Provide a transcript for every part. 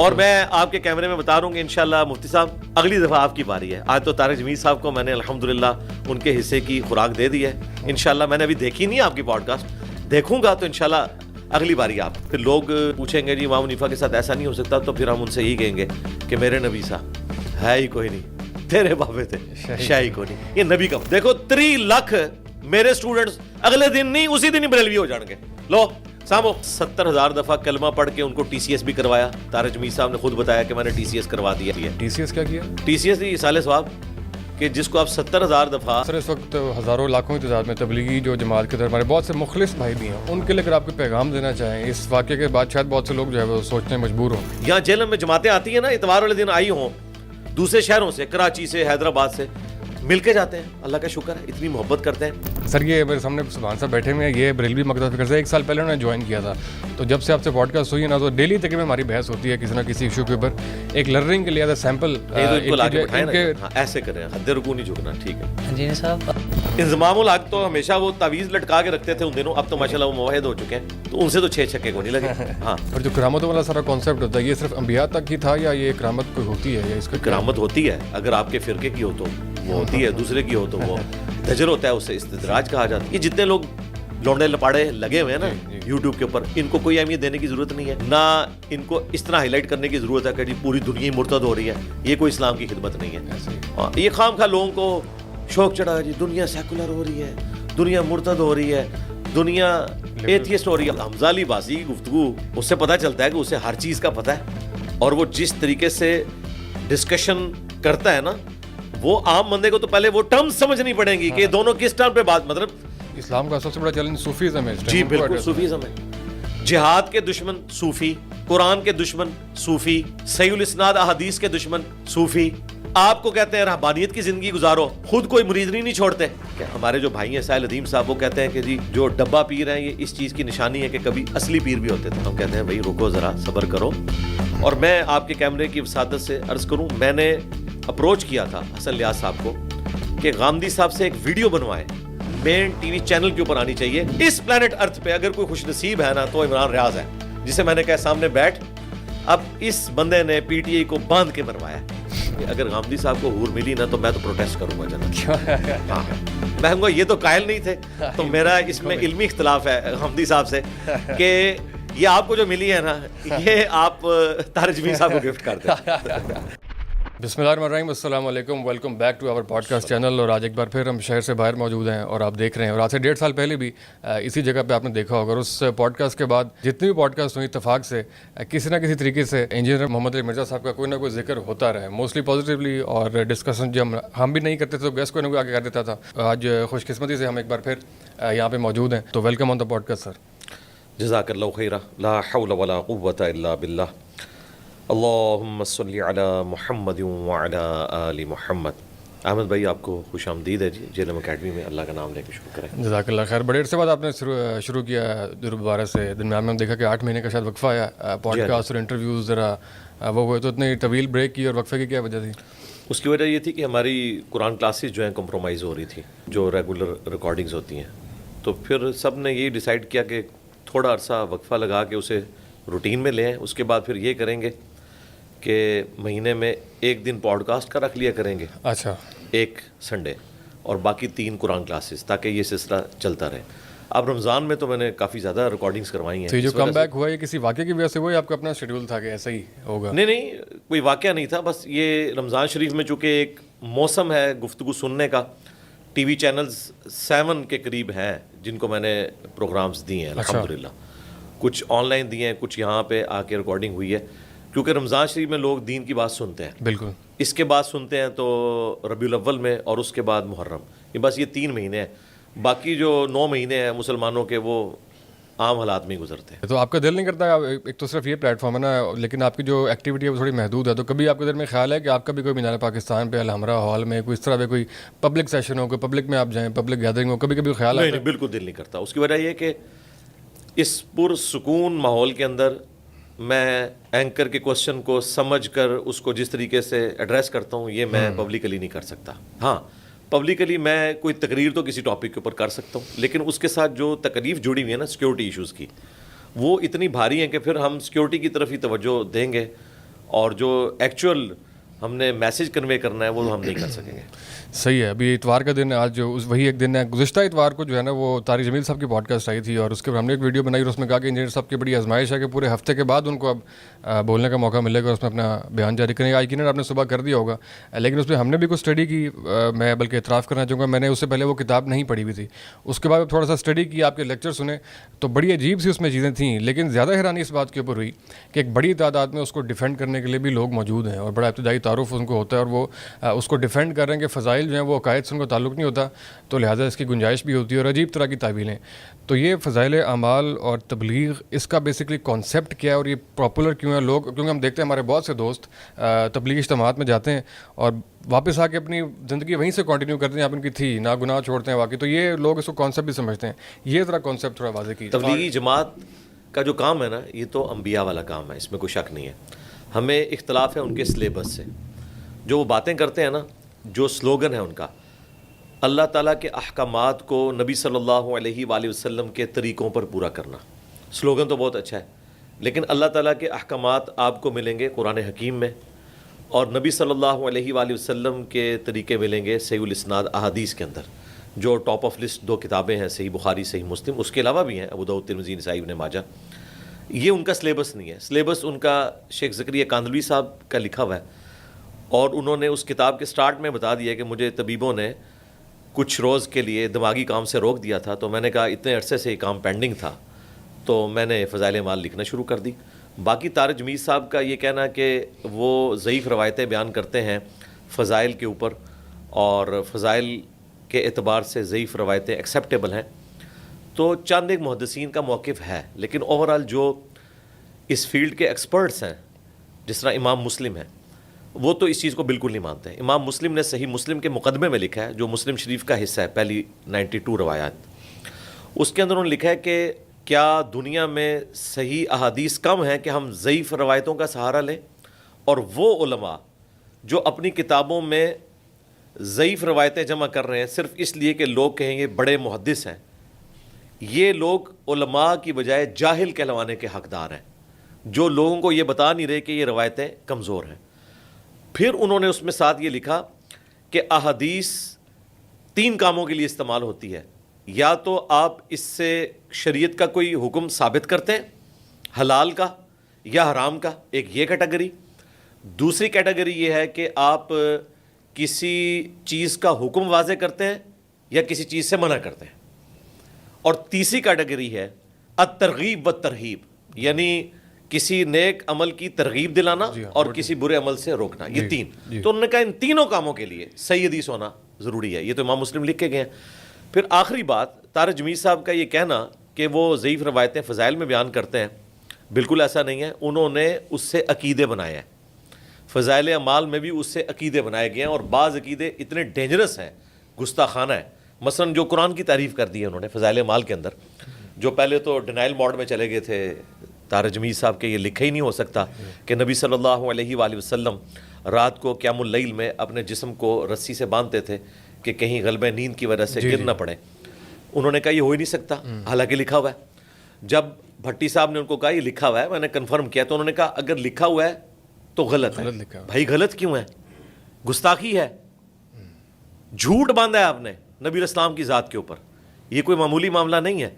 اور میں آپ کے کیمرے میں بتا رہا ہوں کہ انشاءاللہ مفتی صاحب اگلی دفعہ آپ کی باری ہے. آج تو طارق جمیل صاحب کو میں نے الحمدللہ ان کے حصے کی خوراک دے دی ہے. انشاءاللہ میں نے ابھی دیکھی نہیں آپ کی پوڈ کاسٹ, دیکھوں گا تو انشاءاللہ اگلی باری آپ. پھر لوگ پوچھیں گے جی امام حنیفہ کے ساتھ ایسا نہیں ہو سکتا, تو پھر ہم ان سے یہی کہیں گے کہ میرے نبی صاحب ہے ہی کوئی نہیں, تیرے بابے تھے شاہی کوئی نہیں, یہ نبی کا. دیکھو 3 لاکھ میرے اسٹوڈنٹس اگلے دن نہیں اسی دن ہی بریلوی ہو جائیں گے. لو سامو 70,000 دفعہ کلمہ پڑھ کے ان کو ٹی سی ایس بھی کروایا. طارق جمیل صاحب نے خود بتایا کہ میں نے ٹی سی ایس کروا دیا. ٹی سی ایس کیا کیا؟ ٹی سی ایس دی اصالہ ثواب, کہ جس کو آپ 70,000 دفعہ. سر اس وقت ہزاروں لاکھوں کی تعداد میں تبلیغی جو جماعت کے طرف ہمارے بہت سے مخلص بھائی بھی ہیں, ان کے لیے اگر آپ کو پیغام دینا چاہیں اس واقعے کے بعد, شاید بہت سے لوگ جو ہے وہ سوچنے مجبور ہوں. یہاں جیلم میں جماعتیں آتی ہیں نا, اتوار والے دن آئی ہوں دوسرے شہروں سے, کراچی سے, حیدرآباد سے, مل کے جاتے ہیں. اللہ کا شکر ہے اتنی محبت کرتے ہیں. سر یہ میرے سامنے سبحان صاحب بیٹھے ہوئے ہیں, یہ بریلوی مقدس فکر سے 1 سال پہلے انہوں نے جوائن کیا تھا. تو جب سے آپ سے پوڈ کاسٹ ہوئی ہے نا, تو ڈیلی تقریباً ہماری بحث ہوتی ہے کسی نہ کسی ایشو کے اوپر. ایک لرننگ کے لیے ایز اے سیمپل ایسے کریں, حد رکوع نہیں جھکنا. ٹھیک ہے جی صاحب. انضمام الحق تو ہمیشہ وہ تعویذ لٹکا کے رکھتے تھے ان دنوں, اب تو ماشاءاللہ وہ موحد ہو چکے ہیں, تو ان سے تو 6 چھکے کو نہیں لگے. ہاں, اور جو کرامتوں والا سارا کانسیپٹ ہوتا ہے, یہ صرف انبیاء تک ہی تھا یا یہ کرامت کوئی ہوتی ہے, یا اس کا کرامت ہوتی ہے اگر آپ کے فرقے کی ہو تو وہ ہوتی ہے, دوسرے کی ہو تو وہ دجر ہوتا ہے, اسے استدراج کہا جاتا ہے. یہ جتنے لوگ لونڈے لپاڑے لگے ہوئے ہیں نا یوٹیوب کے اوپر, ان کو کوئی اہمیت دینے کی ضرورت نہیں ہے, نہ ان کو اس طرح ہائی لائٹ کرنے کی ضرورت ہے کہ جی پوری دنیا ہی مرتد ہو رہی ہے. یہ کوئی اسلام کی خدمت نہیں ہے. یہ خام خواہ لوگوں کو شوق چڑھا, جی دنیا سیکولر ہو رہی ہے, دنیا مرتد ہو رہی ہے, دنیا ایتھیسٹ ہو رہی ہے. حمزہ علی باسی کی گفتگو, اس سے پتہ چلتا ہے کہ اسے ہر چیز کا پتہ ہے, اور وہ جس طریقے سے ڈسکشن کرتا ہے نا, وہ عام بندے کو تو پہلے وہ ٹرم سمجھنی پڑیں گی کہ دونوں کس ٹرم پہ بات. مطلب اسلام کا سب سے بڑا چیلنج صوفیزم ہے. جی بالکل صوفیزم ہے. جہاد کے دشمن صوفی, قرآن کے دشمن صوفی, صحیح الاسناد احادیث کے دشمن صوفی. آپ کو کہتے ہیں رہبانیت کی زندگی گزارو, خود کوئی مرید نہیں چھوڑتے. کہ ہمارے جو بھائی ہیں ساحل ادیم صاحب, وہ کہتے ہیں کہ جی جو ڈبہ پیر ہیں یہ اس چیز کی نشانی ہے کہ کبھی اصلی پیر بھی ہوتے تھے. ہم کہتے ہیں بھائی رکو ذرا, صبر کرو. اور میں آپ کے کیمرے کی وسادت سے عرض کروں, میں نے اپروچ کیا تھا حسن لیاس صاحب کو کہ غامدی صاحب سے ایک ویڈیو بنوائیں, مین ٹی وی چینل کے اوپر آنی چاہیے. اس پلانٹ ارتھ پہ اگر کوئی خوش نصیب ہے نا تو عمران ریاض ہے, جسے میں نے کہا سامنے بیٹھ. اب اس بندے نے پی ٹی آئی کو باندھ کے مروایا. اگر غامدی صاحب کو حور ملی نا تو میں تو پروٹیسٹ کروں گا جناب. ہاں میں کہوں گا یہ تو قائل نہیں تھے, تو میرا اس میں علمی اختلاف ہے غامدی صاحب سے کہ یہ آپ کو جو ملی ہے نا, یہ آپ طارق جمیل صاحب کو گفٹ کر دیں. بسم اللہ الرحمن الرحیم. السلام علیکم, welcome back to our podcast channel. اور آج ایک بار پھر ہم شہر سے باہر موجود ہیں اور آپ دیکھ رہے ہیں, اور آج سے 1.5 سال پہلے بھی اسی جگہ پہ آپ نے دیکھا ہوگا. اور اس پوڈ کاسٹ کے بعد جتنی بھی پوڈ کاسٹ ہوئی, اتفاق سے کسی نہ کسی طریقے سے انجینئر محمد علی مرزا صاحب کا کوئی نہ کوئی ذکر ہوتا رہا ہے, موسٹلی پازیٹیولی. اور ڈسکشن جو ہم بھی نہیں کرتے تھے تو گیسٹ کوئی نہ کوئی آگے کر دیتا تھا. آج خوش قسمتی سے ہم ایک بار پھر یہاں پہ موجود ہیں, تو welcome on the podcast sir. جزاک اللہ خیرہ. لا حول ولا قوۃ الا باللہ. اللہم صلی علی محمد وعلی آل محمد. احمد بھائی آپ کو خوش آمدید ہے جی جیلم اکیڈمی میں. اللہ کا نام لے کے شروع کریں. جزاک اللہ خیر. بڑے عرصے بعد آپ نے شروع کیا دوبارہ سے. درمیان میں ہم دیکھا کہ 8 مہینے کا شاید وقفہ آیا, پوڈ کاسٹ اور انٹرویوز ذرا وہ ہوئے, تو اتنی طویل بریک کی, اور وقفے کی کیا وجہ تھی؟ اس کی وجہ یہ تھی کہ ہماری قرآن کلاسز جو ہیں کمپرومائز ہو رہی تھی, جو ریگولر ریکارڈنگز ہوتی ہیں. تو پھر سب نے یہی ڈیسائیڈ کیا کہ تھوڑا عرصہ وقفہ لگا کے اسے روٹین میں لیں. اس کے بعد پھر یہ کریں گے کہ مہینے میں 1 دن پوڈ کاسٹ کا رکھ لیا کریں گے. اچھا. 1 سنڈے, اور باقی 3 قرآن کلاسز, تاکہ یہ سلسلہ چلتا رہے. اب رمضان میں تو میں نے کافی زیادہ ریکارڈنگز کروائی ہیں. تو جو کم بیک ہوا یہ کسی واقعے کی وجہ سے ہوا, آپ کا اپنا شیڈول تھا کہ ایسا ہی ہوگا؟ نہیں, کوئی واقعہ نہیں تھا. بس یہ رمضان شریف میں چونکہ ایک موسم ہے گفتگو سننے کا, ٹی وی چینلز 7 کے قریب ہیں جن کو میں نے پروگرامز دیے ہیں الحمدللہ. کچھ آن لائن دیے ہیں, کچھ یہاں پہ آ کے ریکارڈنگ ہوئی ہے, کیونکہ رمضان شریف میں لوگ دین کی بات سنتے ہیں. بالکل. اس کے بعد سنتے ہیں تو ربیع الاول میں, اور اس کے بعد محرم. یہ بس یہ 3 مہینے ہیں. باقی جو 9 مہینے ہیں مسلمانوں کے, وہ عام حالات میں گزرتے ہیں. تو آپ کا دل نہیں کرتا, ایک تو صرف یہ پلیٹ فارم ہے نا, لیکن آپ کی جو ایکٹیویٹی ہے وہ تھوڑی محدود ہے, تو کبھی آپ کے دل میں خیال ہے کہ آپ کا بھی کوئی مینار پاکستان پہ الحمرہ ہال میں کوئی اس طرح پہ کوئی پبلک سیشن ہو, کوئی پبلک میں آپ جائیں, پبلک گیدرنگ ہو, کبھی خیال ہے؟ نہیں, بالکل دل نہیں کرتا. اس کی وجہ یہ کہ اس پرسکون ماحول کے اندر میں اینکر کے کوشچن کو سمجھ کر اس کو جس طریقے سے ایڈریس کرتا ہوں, یہ میں پبلکلی نہیں کر سکتا. ہاں, پبلکلی میں کوئی تقریر تو کسی ٹاپک کے اوپر کر سکتا ہوں, لیکن اس کے ساتھ جو تکلیف جڑی ہوئی ہے نا سیکیورٹی ایشوز کی, وہ اتنی بھاری ہیں کہ پھر ہم سیکیورٹی کی طرف ہی توجہ دیں گے اور جو ایکچوئل ہم نے میسج کنوے کرنا ہے وہ ہم نہیں کر سکیں گے. صحیح ہے. ابھی اتوار کا دن ہے آج, جو وہی ایک دن ہے. گزشتہ اتوار کو جو ہے نا وہ طارق جمیل صاحب کی پوڈ کاسٹ آئی تھی اور اس کے بعد ہم نے ایک ویڈیو بنائی اور اس میں کہا کہ انجینئر صاحب کی بڑی آزمائش ہے کہ پورے ہفتے کے بعد ان کو اب بولنے کا موقع ملے گا اور اس میں اپنا بیان جاری کریں گے. یقیناً آپ نے صبح کر دیا ہوگا, لیکن اس میں ہم نے بھی کچھ اسٹڈی کی. میں بلکہ اعتراف کرنا چاہوں گا, میں نے اس سے پہلے وہ کتاب نہیں پڑھی ہوئی تھی. اس کے بعد تھوڑا سا اسٹڈی کی, آپ کے لیکچر سنے تو بڑی عجیب سی اس میں چیزیں تھیں. لیکن زیادہ حیرانی اس بات کے اوپر ہوئی کہ ایک بڑی تعداد میں اس کو ڈیفینڈ کرنے کے لیے بھی لوگ موجود ہیں اور بڑا ابتدائی تعارف ان کو ہوتا ہے اور وہ اس کو ڈیفینڈ کر رہے ہیں کہ فضائل جو ہیں وہ عقائد سے ان کو تعلق نہیں ہوتا, تو لہٰذا اس کی گنجائش بھی ہوتی ہے اور عجیب طرح کی تعویلیں. تو یہ فضائل اعمال اور تبلیغ, اس کا بیسکلی کانسیپٹ کیا ہے اور یہ پاپولر کیوں ہے لوگ, کیونکہ ہم دیکھتے ہیں ہمارے بہت سے دوست تبلیغی اجتماعات میں جاتے ہیں اور واپس آ کے اپنی زندگی وہیں سے کنٹینیو کرتے ہیں, آپ ان کی تھی نا گناہ چھوڑتے ہیں واقعی. تو یہ لوگ اس کو کانسیپٹ بھی سمجھتے ہیں. یہ ذرا کانسیپٹ تھوڑا واضح کیجیے. تبلیغی جماعت کا جو کام ہے نا, یہ تو انبیاء والا کام ہے, اس میں کوئی شک نہیں ہے. ہمیں اختلاف ہے ان کے سلیبس سے. جو وہ باتیں کرتے ہیں نا, جو سلوگن ہے ان کا, اللہ تعالیٰ کے احکامات کو نبی صلی اللہ علیہ وآلہ وسلم کے طریقوں پر پورا کرنا. سلوگن تو بہت اچھا ہے, لیکن اللہ تعالیٰ کے احکامات آپ کو ملیں گے قرآن حکیم میں اور نبی صلی اللہ علیہ وآلہ وسلم کے طریقے ملیں گے صحیح الاسناد احادیث کے اندر, جو ٹاپ آف لسٹ 2 کتابیں ہیں, صحیح بخاری صحیح مسلم. اس کے علاوہ بھی ہیں ابو داؤد, ترمذی, نسائی, ابن ماجہ. یہ ان کا سلیبس نہیں ہے. سلیبس ان کا شیخ زکریا کاندھلوی صاحب کا لکھا ہوا ہے اور انہوں نے اس کتاب کے سٹارٹ میں بتا دیا کہ مجھے طبیبوں نے کچھ روز کے لیے دماغی کام سے روک دیا تھا, تو میں نے کہا اتنے عرصے سے یہ کام پینڈنگ تھا, تو میں نے فضائل اعمال لکھنا شروع کر دی. باقی طارق جمیل صاحب کا یہ کہنا کہ وہ ضعیف روایتیں بیان کرتے ہیں فضائل کے اوپر اور فضائل کے اعتبار سے ضعیف روایتیں ایکسیپٹیبل ہیں, تو چند ایک محدثین کا موقف ہے. لیکن اوورال جو اس فیلڈ کے ایکسپرٹس ہیں, جس طرح امام مسلم ہیں, وہ تو اس چیز کو بالکل نہیں مانتے ہیں. امام مسلم نے صحیح مسلم کے مقدمے میں لکھا ہے, جو مسلم شریف کا حصہ ہے, پہلی 92 روایات. اس کے اندر انہوں نے لکھا ہے کہ کیا دنیا میں صحیح احادیث کم ہیں کہ ہم ضعیف روایتوں کا سہارا لیں, اور وہ علماء جو اپنی کتابوں میں ضعیف روایتیں جمع کر رہے ہیں صرف اس لیے کہ لوگ کہیں گے بڑے محدث ہیں, یہ لوگ علماء کی بجائے جاہل کہلوانے کے حقدار ہیں, جو لوگوں کو یہ بتا نہیں رہے کہ یہ روایتیں کمزور ہیں. پھر انہوں نے اس میں ساتھ یہ لکھا کہ احادیث 3 کاموں کے لیے استعمال ہوتی ہے. یا تو آپ اس سے شریعت کا کوئی حکم ثابت کرتے ہیں, حلال کا یا حرام کا, ایک یہ کیٹیگری. دوسری کیٹیگری یہ ہے کہ آپ کسی چیز کا حکم واضح کرتے ہیں یا کسی چیز سے منع کرتے ہیں. اور تیسری کیٹیگری ہے الترغیب والترہیب, یعنی کسی نیک عمل کی ترغیب دلانا اور کسی برے عمل سے روکنا. یہ 3. تو انہوں نے کہا ان تینوں کاموں کے لیے صحیح حدیث ہونا ضروری ہے. یہ تو امام مسلم لکھ کے گئے ہیں. پھر آخری بات, طارق جمیل صاحب کا یہ کہنا کہ وہ ضعیف روایتیں فضائل میں بیان کرتے ہیں, بالکل ایسا نہیں ہے. انہوں نے اس سے عقیدے بنائے ہیں, فضائل اعمال میں بھی اس سے عقیدے بنائے گئے ہیں, اور بعض عقیدے اتنے ڈینجرس ہیں, گستاخانہ ہے. مثلا جو قرآن کی تعریف کر دی ہے انہوں نے فضائل اعمال کے اندر, جو پہلے تو ڈینائل موڈ میں چلے گئے تھے طارق جمیل صاحب کے, یہ لکھا ہی نہیں ہو سکتا کہ نبی صلی اللہ علیہ وآلہ وسلم رات کو قیام اللیل میں اپنے جسم کو رسی سے باندھتے تھے کہ کہیں غلبہ نیند کی وجہ سے گر نہ پڑے. انہوں نے کہا یہ ہو ہی نہیں سکتا, حالانکہ لکھا ہوا ہے. جب بھٹی صاحب نے ان کو کہا یہ لکھا ہوا ہے, میں نے کنفرم کیا, تو انہوں نے کہا اگر لکھا ہوا ہے تو غلط ہے. بھائی غلط کیوں ہے؟ گستاخی ہے, جھوٹ باندھا ہے آپ نے نبی اسلام کی ذات کے اوپر. یہ کوئی معمولی معاملہ نہیں ہے.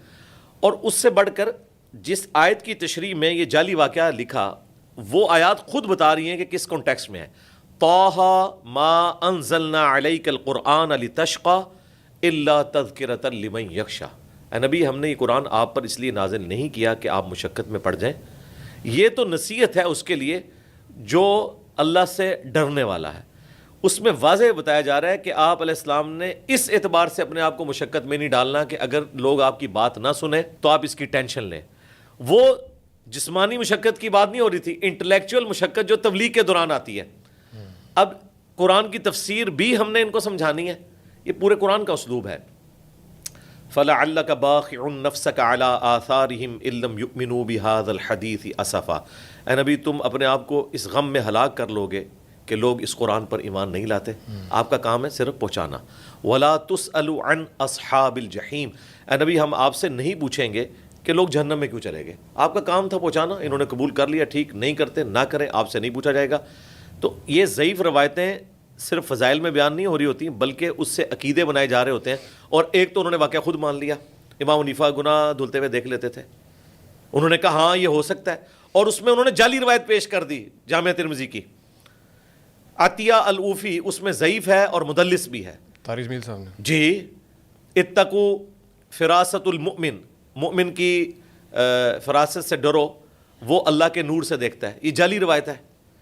اور اس سے بڑھ کر جس آیت کی تشریح میں یہ جعلی واقعہ لکھا, وہ آیات خود بتا رہی ہیں کہ کس کانٹیکسٹ میں ہے. طٰہٰ ما انزلنا علیک القرآن لتشقیٰ الا تذکرۃ لمن یخشیٰ. اے نبی, ہم نے یہ قرآن آپ پر اس لیے نازل نہیں کیا کہ آپ مشقت میں پڑ جائیں, یہ تو نصیحت ہے اس کے لیے جو اللہ سے ڈرنے والا ہے. اس میں واضح بتایا جا رہا ہے کہ آپ علیہ السلام نے اس اعتبار سے اپنے آپ کو مشقت میں نہیں ڈالنا کہ اگر لوگ آپ کی بات نہ سنیں تو آپ اس کی ٹینشن لیں. وہ جسمانی مشقت کی بات نہیں ہو رہی تھی, انٹلیکچوئل مشقت جو تبلیغ کے دوران آتی ہے. اب قرآن کی تفسیر بھی ہم نے ان کو سمجھانی ہے, یہ پورے قرآن کا اسلوب ہے. فَلَعَلَّكَ بَاخِعٌ نَفْسَكَ عَلَىٰ آثَارِهِمْ إِن لَّمْ يُؤْمِنُوا بِهَٰذَا الْحَدِيثِ أَسَفًا. اے نبی, تم اپنے آپ کو اس غم میں ہلاک کر لو گے کہ لوگ اس قرآن پر ایمان نہیں لاتے. آپ کا کام ہے صرف پہنچانا. وَلَا تُسْأَلُ عَنْ أَصْحَابِ الْجَحِيمِ. اے نبی, ہم آپ سے نہیں پوچھیں گے کہ لوگ جہنم میں کیوں چلے گئے. آپ کا کام تھا پہنچانا, انہوں نے قبول کر لیا, ٹھیک, نہیں کرتے نہ کریں, آپ سے نہیں پوچھا جائے گا. تو یہ ضعیف روایتیں صرف فضائل میں بیان نہیں ہو رہی ہوتی, بلکہ اس سے عقیدے بنائے جا رہے ہوتے ہیں. اور ایک تو انہوں نے واقعہ خود مان لیا, امام حنیفہ گناہ دھلتے ہوئے دیکھ لیتے تھے, انہوں نے کہا ہاں یہ ہو سکتا ہے, اور اس میں انہوں نے جعلی روایت پیش کر دی جامعہ ترمذی کی. عطیہ العوفی اس میں ضعیف ہے اور مدلس بھی ہے. طارق جمیل صاحب نے جی, اتقو فراست المؤمن, مومن کی فراست سے ڈرو, وہ اللہ کے نور سے دیکھتا ہے. یہ جعلی روایت ہے.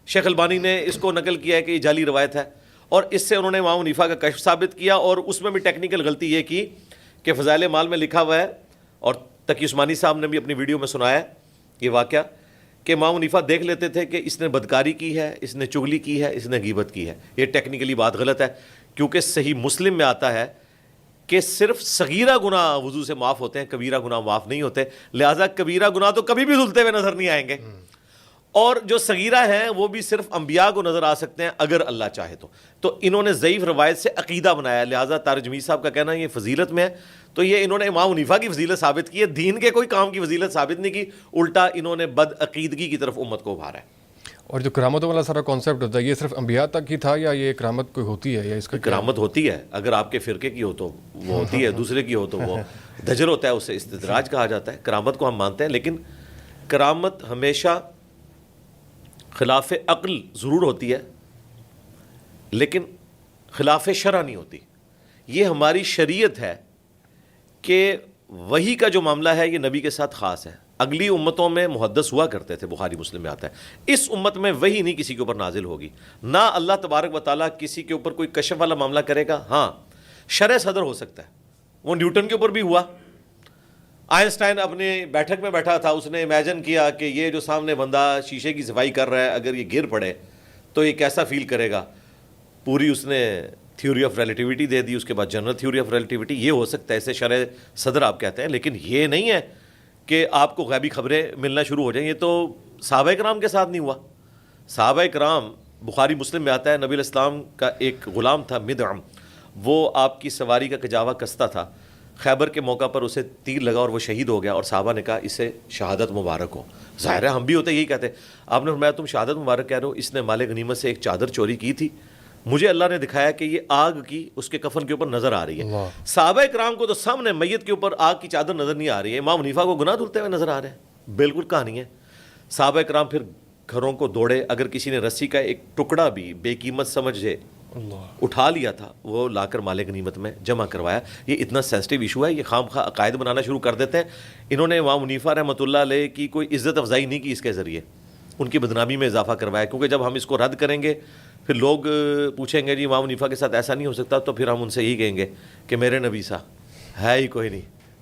شیخ البانی نے اس کو نقل کیا ہے کہ یہ جعلی روایت ہے, اور اس سے انہوں نے امام حنیفہ کا کشف ثابت کیا. اور اس میں بھی ٹیکنیکل غلطی یہ کی کہ فضائل مال میں لکھا ہوا ہے, اور تقی عثمانی صاحب نے بھی اپنی ویڈیو میں سنایا یہ واقعہ, کہ امام حنیفہ دیکھ لیتے تھے کہ اس نے بدکاری کی ہے, اس نے چغلی کی ہے, اس نے غیبت کی ہے. یہ ٹیکنیکلی بات غلط ہے, کیونکہ صحیح مسلم میں آتا ہے کہ صرف صغیرہ گناہ وضو سے معاف ہوتے ہیں, کبیرہ گناہ معاف نہیں ہوتے. لہٰذا کبیرہ گناہ تو کبھی بھی دھلتے ہوئے نظر نہیں آئیں گے, اور جو صغیرہ ہیں وہ بھی صرف انبیاء کو نظر آ سکتے ہیں اگر اللہ چاہے تو. تو انہوں نے ضعیف روایت سے عقیدہ بنایا. لہٰذا طارق جمیل صاحب کا کہنا یہ فضیلت میں ہے, تو یہ انہوں نے امام حنیفہ کی فضیلت ثابت کی ہے, دین کے کوئی کام کی فضیلت ثابت نہیں کی, الٹا انہوں نے بد عقیدگی کی طرف امت کو ابھارا ہے. اور جو کرامتوں والا سارا کانسیپٹ ہوتا ہے یہ صرف انبیاء تک ہی تھا, یا یہ کرامت کوئی ہوتی ہے, یا اس کا کرامت ہوتی ہے, اگر آپ کے فرقے کی ہو تو وہ ہوتی ہے, دوسرے کی ہو تو وہ دجل ہوتا ہے, اسے استدراج کہا جاتا ہے. کرامت کو ہم مانتے ہیں, لیکن کرامت ہمیشہ خلاف عقل ضرور ہوتی ہے, لیکن خلاف شرع نہیں ہوتی. یہ ہماری شریعت ہے کہ وحی کا جو معاملہ ہے یہ نبی کے ساتھ خاص ہے. اگلی امتوں میں محدث ہوا کرتے تھے, بخاری مسلم میں آتا ہے. اس امت میں وحی نہیں کسی کے اوپر نازل ہوگی, نہ اللہ تبارک و تعالیٰ کسی کے اوپر کوئی کشف والا معاملہ کرے گا. ہاں شرع صدر ہو سکتا ہے, وہ نیوٹن کے اوپر بھی ہوا. آئنسٹائن اپنے بیٹھک میں بیٹھا تھا, اس نے امیجن کیا کہ یہ جو سامنے بندہ شیشے کی صفائی کر رہا ہے, اگر یہ گر پڑے تو یہ کیسا فیل کرے گا. پوری اس نے تھیوری آف ریلیٹیوٹی دے دی, اس کے بعد جنرل تھیوری آف ریلیٹیوٹی. یہ ہو سکتا ہے, اسے شرع صدر آپ کہتے ہیں. لیکن یہ نہیں ہے کہ آپ کو غیبی خبریں ملنا شروع ہو جائیں. یہ تو صحابہ کرام کے ساتھ نہیں ہوا. صحابہ کرام, بخاری مسلم میں آتا ہے, نبی علیہ السلام کا ایک غلام تھا مدعم, وہ آپ کی سواری کا کجاوا کستا تھا. خیبر کے موقع پر اسے تیر لگا اور وہ شہید ہو گیا, اور صحابہ نے کہا اسے شہادت مبارک ہو. ظاہر ہے ہم بھی ہوتے یہی کہتے. آپ نے فرمایا تم شہادت مبارک کہہ رہے ہو, اس نے مال غنیمت سے ایک چادر چوری کی تھی, مجھے اللہ نے دکھایا کہ یہ آگ کی اس کے کفن کے اوپر نظر آ رہی ہے. صحابہ کرام کو تو سامنے میت کے اوپر آگ کی چادر نظر نہیں آ رہی ہے, امام حنیفہ کو گناہ دھلتے ہوئے نظر آ رہے ہیں. بالکل کہانی ہے. صحابہ کرام پھر گھروں کو دوڑے, اگر کسی نے رسی کا ایک ٹکڑا بھی بے قیمت سمجھے اٹھا لیا تھا, وہ لا کر مال غنیمت میں جمع کروایا. یہ اتنا سینسٹیو ایشو ہے, یہ خام خواہ عقائد بنانا شروع کر دیتے ہیں. انہوں نے امام حنیفہ رحمۃ اللہ علیہ کی کوئی عزت افزائی نہیں کی اس کے ذریعے, ان کی بدنامی میں اضافہ کروایا. کیونکہ جب ہم اس کو رد کریں گے پھر لوگ پوچھیں گے جی امام حنیفہ کے ساتھ ایسا نہیں ہو سکتا, تو پھر ہم ان سے یہی کہیں گے کہ میرے نبی سا ہے ہی کوئی نہیں,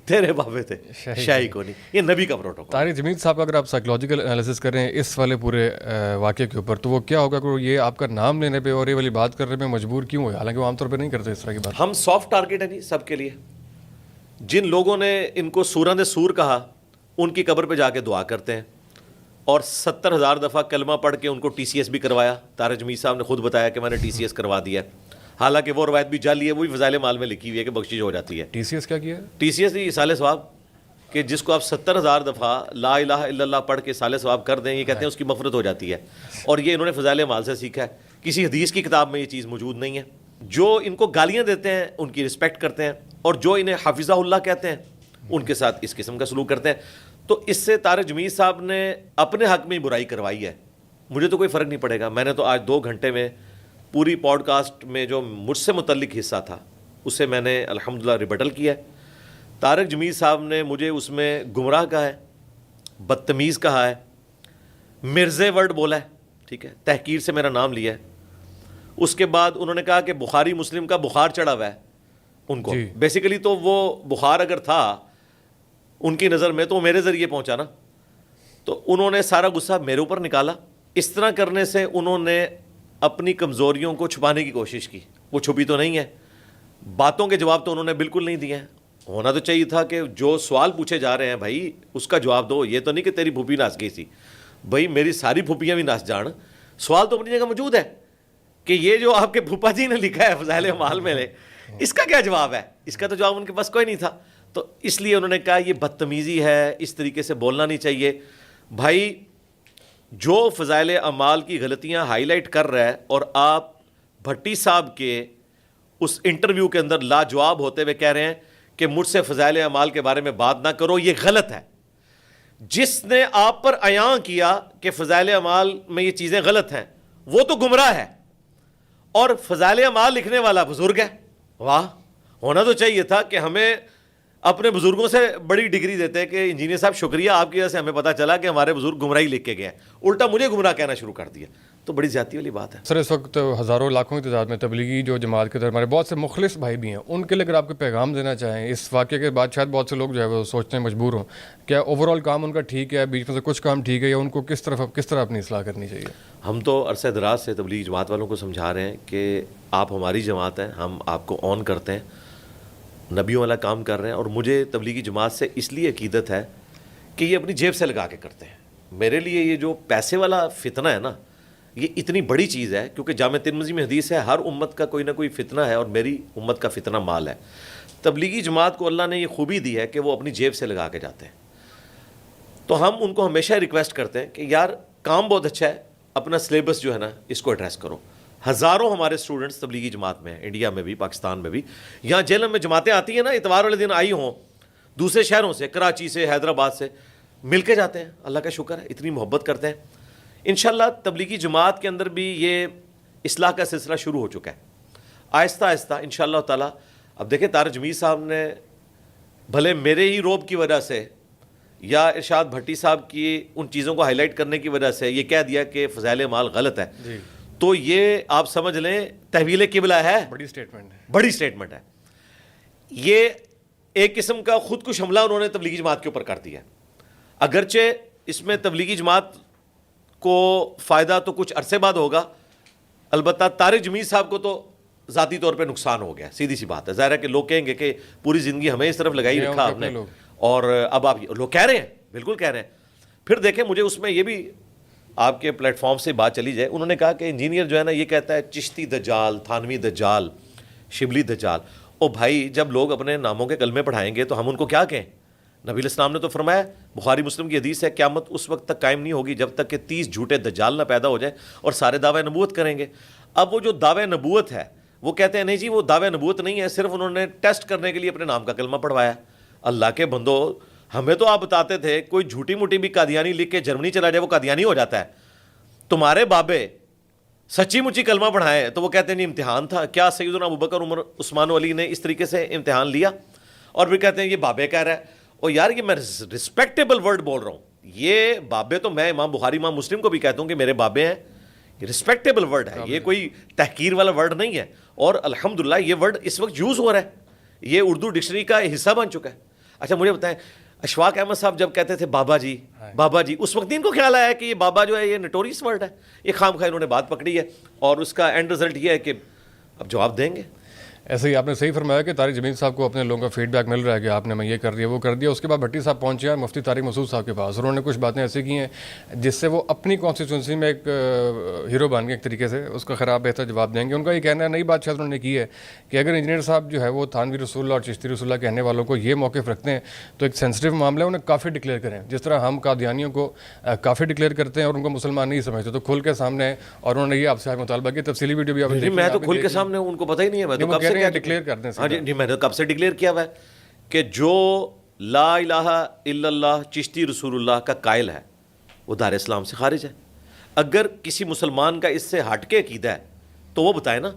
تیرے بابے تھے شاہی کو نہیں. یہ نبی کا پروٹوکول. طارق جمیل صاحب, اگر آپ سائیکولوجیکل انالیسس کریں اس والے پورے واقعے کے اوپر, تو وہ کیا ہوگا کہ یہ آپ کا نام لینے پہ اور یہ والی بات کرنے پہ مجبور کیوں ہوئے, حالانکہ وہ عام طور پہ نہیں کرتے اس طرح کی بات. ہم سافٹ ٹارگیٹ ہیں جی سب کے لیے. جن لوگوں نے ان کو سورند سور کہا, ان کی قبر پہ جا کے دعا کرتے ہیں, اور 70,000 دفعہ کلمہ پڑھ کے ان کو ٹی سی ایس بھی کروایا. طارق جمیل صاحب نے خود بتایا کہ میں نے ٹی سی ایس کروا دیا ہے, حالانکہ وہ روایت بھی جعلی ہے, وہ بھی فضائل مال میں لکھی ہوئی ہے کہ بخشش ہو جاتی ہے. ٹی سی ایس کیا کیا ہے؟ ٹی سی ایس اصال ثواب, کہ جس کو آپ 70,000 دفعہ لا الہ الا اللہ پڑھ کے اصال ثواب کر دیں, یہ کہتے ہیں اس کی مغفرت ہو جاتی ہے. اور یہ انہوں نے فضائل مال سے سیکھا ہے, کسی حدیث کی کتاب میں یہ چیز موجود نہیں ہے. جو ان کو گالیاں دیتے ہیں ان کی رسپیکٹ کرتے ہیں, اور جو انہیں حافظہ اللہ کہتے ہیں ان کے ساتھ اس قسم کا سلوک کرتے ہیں. تو اس سے طارق جمیل صاحب نے اپنے حق میں ہی برائی کروائی ہے. مجھے تو کوئی فرق نہیں پڑے گا. میں نے تو آج 2 گھنٹے میں پوری پوڈ کاسٹ میں جو مجھ سے متعلق حصہ تھا اسے میں نے الحمدللہ ریبٹل کیا ہے. طارق جمیل صاحب نے مجھے اس میں گمراہ کہا ہے, بدتمیز کہا ہے, مرزے ورڈ بولا ہے, ٹھیک ہے, تحقیر سے میرا نام لیا ہے. اس کے بعد انہوں نے کہا کہ بخاری مسلم کا بخار چڑھا ہوا ہے ان کو. بیسیکلی تو وہ بخار اگر تھا ان کی نظر میں تو میرے ذریعے پہنچا نا, تو انہوں نے سارا غصہ میرے اوپر نکالا. اس طرح کرنے سے انہوں نے اپنی کمزوریوں کو چھپانے کی کوشش کی. وہ چھپی تو نہیں ہے. باتوں کے جواب تو انہوں نے بالکل نہیں دیے ہیں. ہونا تو چاہیے تھا کہ جو سوال پوچھے جا رہے ہیں بھائی اس کا جواب دو. یہ تو نہیں کہ تیری پھوپھی ناچ گئی تھی, بھائی میری ساری پھوپھیاں بھی ناچ جان. سوال تو اپنی جگہ موجود ہے کہ یہ جو آپ کے پھوپھا جی نے لکھا ہے فضائل اعمال میں, اس کا کیا جواب ہے. اس کا تو جواب ان کے پاس کوئی نہیں تھا. تو اس لیے انہوں نے کہا یہ بدتمیزی ہے, اس طریقے سے بولنا نہیں چاہیے. بھائی جو فضائل اعمال کی غلطیاں ہائی لائٹ کر رہا ہے اور آپ بھٹی صاحب کے اس انٹرویو کے اندر لاجواب ہوتے ہوئے کہہ رہے ہیں کہ مجھ سے فضائل اعمال کے بارے میں بات نہ کرو, یہ غلط ہے. جس نے آپ پر عیاں کیا کہ فضائل اعمال میں یہ چیزیں غلط ہیں وہ تو گمراہ ہے, اور فضائل اعمال لکھنے والا بزرگ ہے. واہ, ہونا تو چاہیے تھا کہ ہمیں اپنے بزرگوں سے بڑی ڈگری دیتے ہیں کہ انجینئر صاحب شکریہ, آپ کی وجہ سے ہمیں پتہ چلا کہ ہمارے بزرگ گمراہی لکھ کے گئے ہیں, الٹا مجھے گمراہ کہنا شروع کر دیا. تو بڑی زیادتی والی بات ہے. سر اس وقت ہزاروں لاکھوں کی تعداد میں تبلیغی جو جماعت کے اندر ہمارے بہت سے مخلص بھائی بھی ہیں, ان کے لیے اگر آپ کو پیغام دینا چاہیں اس واقعے کے بعد, شاید بہت سے لوگ جو ہے وہ سوچنے مجبور ہوں, کیا اوور آل کام ان کا ٹھیک ہے, بیچ میں سے کچھ کام ٹھیک ہے, یا ان کو کس طرح اپنی اصلاح کرنی چاہیے؟ ہم تو عرصہ دراز سے تبلیغی جماعت والوں کو سمجھا رہے ہیں کہ آپ ہماری جماعت ہیں, ہم آپ کو آن کرتے ہیں, نبیوں والا کام کر رہے ہیں. اور مجھے تبلیغی جماعت سے اس لیے عقیدت ہے کہ یہ اپنی جیب سے لگا کے کرتے ہیں. میرے لیے یہ جو پیسے والا فتنہ ہے نا, یہ اتنی بڑی چیز ہے, کیونکہ جامع ترمذی میں حدیث ہے ہر امت کا کوئی نہ کوئی فتنہ ہے, اور میری امت کا فتنہ مال ہے. تبلیغی جماعت کو اللہ نے یہ خوبی دی ہے کہ وہ اپنی جیب سے لگا کے جاتے ہیں. تو ہم ان کو ہمیشہ ریکویسٹ کرتے ہیں کہ یار کام بہت اچھا ہے, اپنا سلیبس جو ہے نا اس کو ایڈریس کرو. ہزاروں ہمارے اسٹوڈنٹس تبلیغی جماعت میں ہیں, انڈیا میں بھی, پاکستان میں بھی. یہاں جیلم میں جماعتیں آتی ہیں نا, اتوار والے دن آئی ہوں دوسرے شہروں سے, کراچی سے, حیدرآباد سے, مل کے جاتے ہیں. اللہ کا شکر ہے, اتنی محبت کرتے ہیں. انشاءاللہ تبلیغی جماعت کے اندر بھی یہ اصلاح کا سلسلہ شروع ہو چکا ہے آہستہ آہستہ انشاءاللہ تعالی. اب دیکھیں طارق جمیل صاحب نے بھلے میرے ہی روب کی وجہ سے یا ارشاد بھٹی صاحب کی ان چیزوں کو ہائی لائٹ کرنے کی وجہ سے یہ کہہ دیا کہ فضائل اعمال غلط ہے, تو یہ آپ سمجھ لیں تحویل قبلہ ہے, بڑی سٹیٹمنٹ ہے. یہ ایک قسم کا خود کش حملہ انہوں نے تبلیغی جماعت کے اوپر کر دیا. اگرچہ اس میں تبلیغی جماعت کو فائدہ تو کچھ عرصے بعد ہوگا, البتہ طارق جمیل صاحب کو تو ذاتی طور پہ نقصان ہو گیا, سیدھی سی بات ہے. ظاہر ہے کہ لوگ کہیں گے کہ پوری زندگی ہمیں اس طرف لگائی رکھا آپ نے, اور اب آپ لوگ کہہ رہے ہیں, بالکل کہہ رہے ہیں. پھر دیکھیں مجھے اس میں یہ بھی آپ کے پلیٹ فارم سے بات چلی جائے, انہوں نے کہا کہ انجینئر جو ہے نا یہ کہتا ہے چشتی دجال, تھانوی دجال, شبلی دجال. او بھائی جب لوگ اپنے ناموں کے کلمے پڑھائیں گے تو ہم ان کو کیا کہیں؟ نبی علیہ السلام نے تو فرمایا, بخاری مسلم کی حدیث ہے, قیامت اس وقت تک قائم نہیں ہوگی جب تک کہ 30 جھوٹے دجال نہ پیدا ہو جائیں اور سارے دعوے نبوت کریں گے. اب وہ جو دعوے نبوت ہے وہ کہتے ہیں نہیں جی وہ دعوے نبوت نہیں ہے, صرف انہوں نے ٹیسٹ کرنے کے لیے اپنے نام کا کلمہ پڑھوایا. اللہ کے بندو, ہمیں تو آپ بتاتے تھے کوئی جھوٹی موٹی بھی قادیانی لکھ کے جرمنی چلا جائے وہ قادیانی ہو جاتا ہے. تمہارے بابے سچی مچی کلمہ پڑھائے تو وہ کہتے ہیں نہیں امتحان تھا. کیا سیدنا ابوبکر, عمر, عثمان و علی نے اس طریقے سے امتحان لیا؟ اور پھر کہتے ہیں یہ بابے کہہ رہا ہے. اور یار یہ میں رسپیکٹیبل ورڈ بول رہا ہوں, یہ بابے تو میں امام بخاری امام مسلم کو بھی کہتا ہوں کہ میرے بابے ہیں, یہ رسپیکٹیبل ورڈ ہے, یہ کوئی تحقیر والا ورڈ نہیں ہے. اور الحمدللہ یہ ورڈ اس وقت یوز ہو رہا ہے, یہ اردو ڈکشنری کا حصہ بن چکا ہے. اچھا مجھے بتائیں, اشفاق احمد صاحب جب کہتے تھے بابا جی بابا جی, اس وقت ان کو خیال آیا کہ یہ بابا جو ہے یہ نٹوریس ورڈ ہے, یہ خام خواہ انہوں نے بات پکڑی ہے, اور اس کا اینڈ رزلٹ یہ ہے کہ اب جواب دیں گے. ایسے ہی آپ نے صحیح فرمایا کہ طارق جمیل صاحب کو اپنے لوگوں کا فیڈ بیک مل رہا ہے کہ آپ نے میں یہ کر دیا وہ کر دیا. اس کے بعد بھٹی صاحب پہنچے ہیں مفتی طارق مسعود صاحب کے پاس, انہوں نے کچھ باتیں ایسی کی ہیں جس سے وہ اپنی کانسٹیٹوئنسی میں ایک ہیرو بن گئے ایک طریقے سے, اس کا خراب بہتر جواب دیں گے. ان کا یہ کہنا ہے, نئی بات شاید انہوں نے کی ہے کہ اگر انجینئر صاحب جو ہے وہ تھانوی رسول اللہ اور چشتی رسول اللہ کہنے والوں کو یہ موقف رکھتے ہیں تو ایک سینسٹیو معاملہ ہے, انہیں کافر ڈکلیئر کریں. جس طرح ہم قادیانیوں کو کافر ڈکلیئر کرتے ہیں اور ان کو مسلمان نہیں سمجھتے, تو کھل کے سامنے ہے. اور انہوں نے یہ آپ سے مطالبہ کی, تفصیلی ویڈیو بھی آپ نے, میں تو کھل کے سامنے ان کو پتہ ہی نہیں ہے, میں تو کب سے ڈکلیئر کر دیں. ہاں جی, میں نے کب سے ڈکلیئر کیا ہوا ہے کہ جو لا الہ الا اللہ چشتی رسول اللہ کا قائل ہے وہ دار اسلام سے خارج ہے. اگر کسی مسلمان کا اس سے ہٹ کے عقیدہ ہے تو وہ بتائے نا.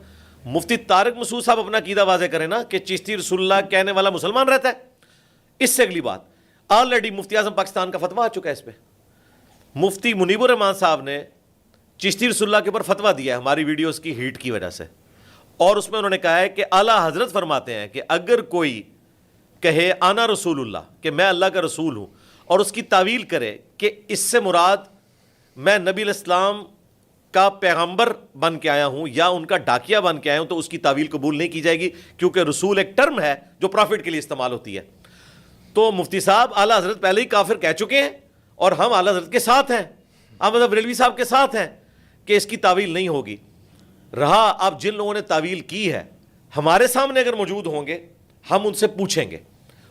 مفتی طارق مسعود صاحب اپنا عقیدہ واضح کریں نا کہ چشتی رسول اللہ کہنے والا مسلمان رہتا ہے. اس سے اگلی بات, آلریڈی مفتی اعظم پاکستان کا فتویٰ آ چکا ہے اس پہ. مفتی منیب الرحمان صاحب نے چشتی رسول اللہ کے اوپر فتویٰ دیا ہے ہماری ویڈیوز کی ہیٹ کی وجہ سے, اور اس میں انہوں نے کہا ہے کہ اعلیٰ حضرت فرماتے ہیں کہ اگر کوئی کہے آنا رسول اللہ, کہ میں اللہ کا رسول ہوں, اور اس کی تعویل کرے کہ اس سے مراد میں نبی علیہ السلام کا پیغمبر بن کے آیا ہوں یا ان کا ڈاکیا بن کے آیا ہوں, تو اس کی تعویل قبول نہیں کی جائے گی, کیونکہ رسول ایک ٹرم ہے جو پرافٹ کے لیے استعمال ہوتی ہے. تو مفتی صاحب اعلیٰ حضرت پہلے ہی کافر کہہ چکے ہیں, اور ہم اعلیٰ حضرت کے ساتھ ہیں, احمد بریلوی صاحب کے ساتھ ہیں کہ اس کی تعویل نہیں ہوگی. رہا اب جن لوگوں نے تعویل کی ہے, ہمارے سامنے اگر موجود ہوں گے ہم ان سے پوچھیں گے,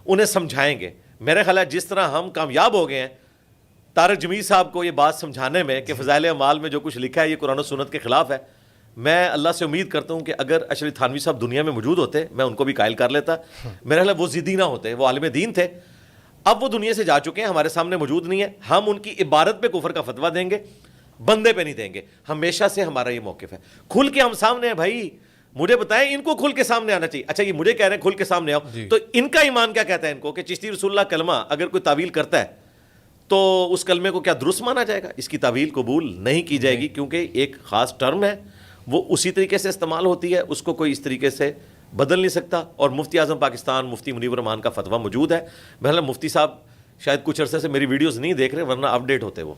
انہیں سمجھائیں گے. میرے خیال ہے جس طرح ہم کامیاب ہو گئے ہیں طارق جمیل صاحب کو یہ بات سمجھانے میں کہ فضائل اعمال میں جو کچھ لکھا ہے یہ قرآن و سنت کے خلاف ہے, میں اللہ سے امید کرتا ہوں کہ اگر اشرف تھانوی صاحب دنیا میں موجود ہوتے میں ان کو بھی قائل کر لیتا. میرا خیال ہے وہ ضدی نہ ہوتے, وہ عالم دین تھے. اب وہ دنیا سے جا چکے ہیں, ہمارے سامنے موجود نہیں ہے. ہم ان کی عبارت پہ کفر کا فتویٰ دیں گے, بندے پہ نہیں دیں گے. ہمیشہ سے ہمارا یہ موقف ہے. کھل کے ہم سامنے ہیں بھائی, مجھے بتائیں ان کو کھل کے سامنے آنا چاہیے. اچھا یہ مجھے کہہ رہے ہیں کھل کے سامنے آؤ, تو ان کا ایمان کیا کہتا ہے ان کو کہ چشتی رسول اللہ کلمہ اگر کوئی تعویل کرتا ہے تو اس کلمے کو کیا درست مانا جائے گا؟ اس کی تعویل قبول نہیں کی جائے گی, کیونکہ ایک خاص ٹرم ہے, وہ اسی طریقے سے استعمال ہوتی ہے, اس کو کوئی اس طریقے سے بدل نہیں سکتا. اور مفتی اعظم پاکستان مفتی منیب الرحمان کا فتویٰ موجود ہے. بہرحال مفتی صاحب شاید کچھ عرصے سے میری ویڈیوز نہیں دیکھ رہے, ورنہ اپ ڈیٹ ہوتے وہ.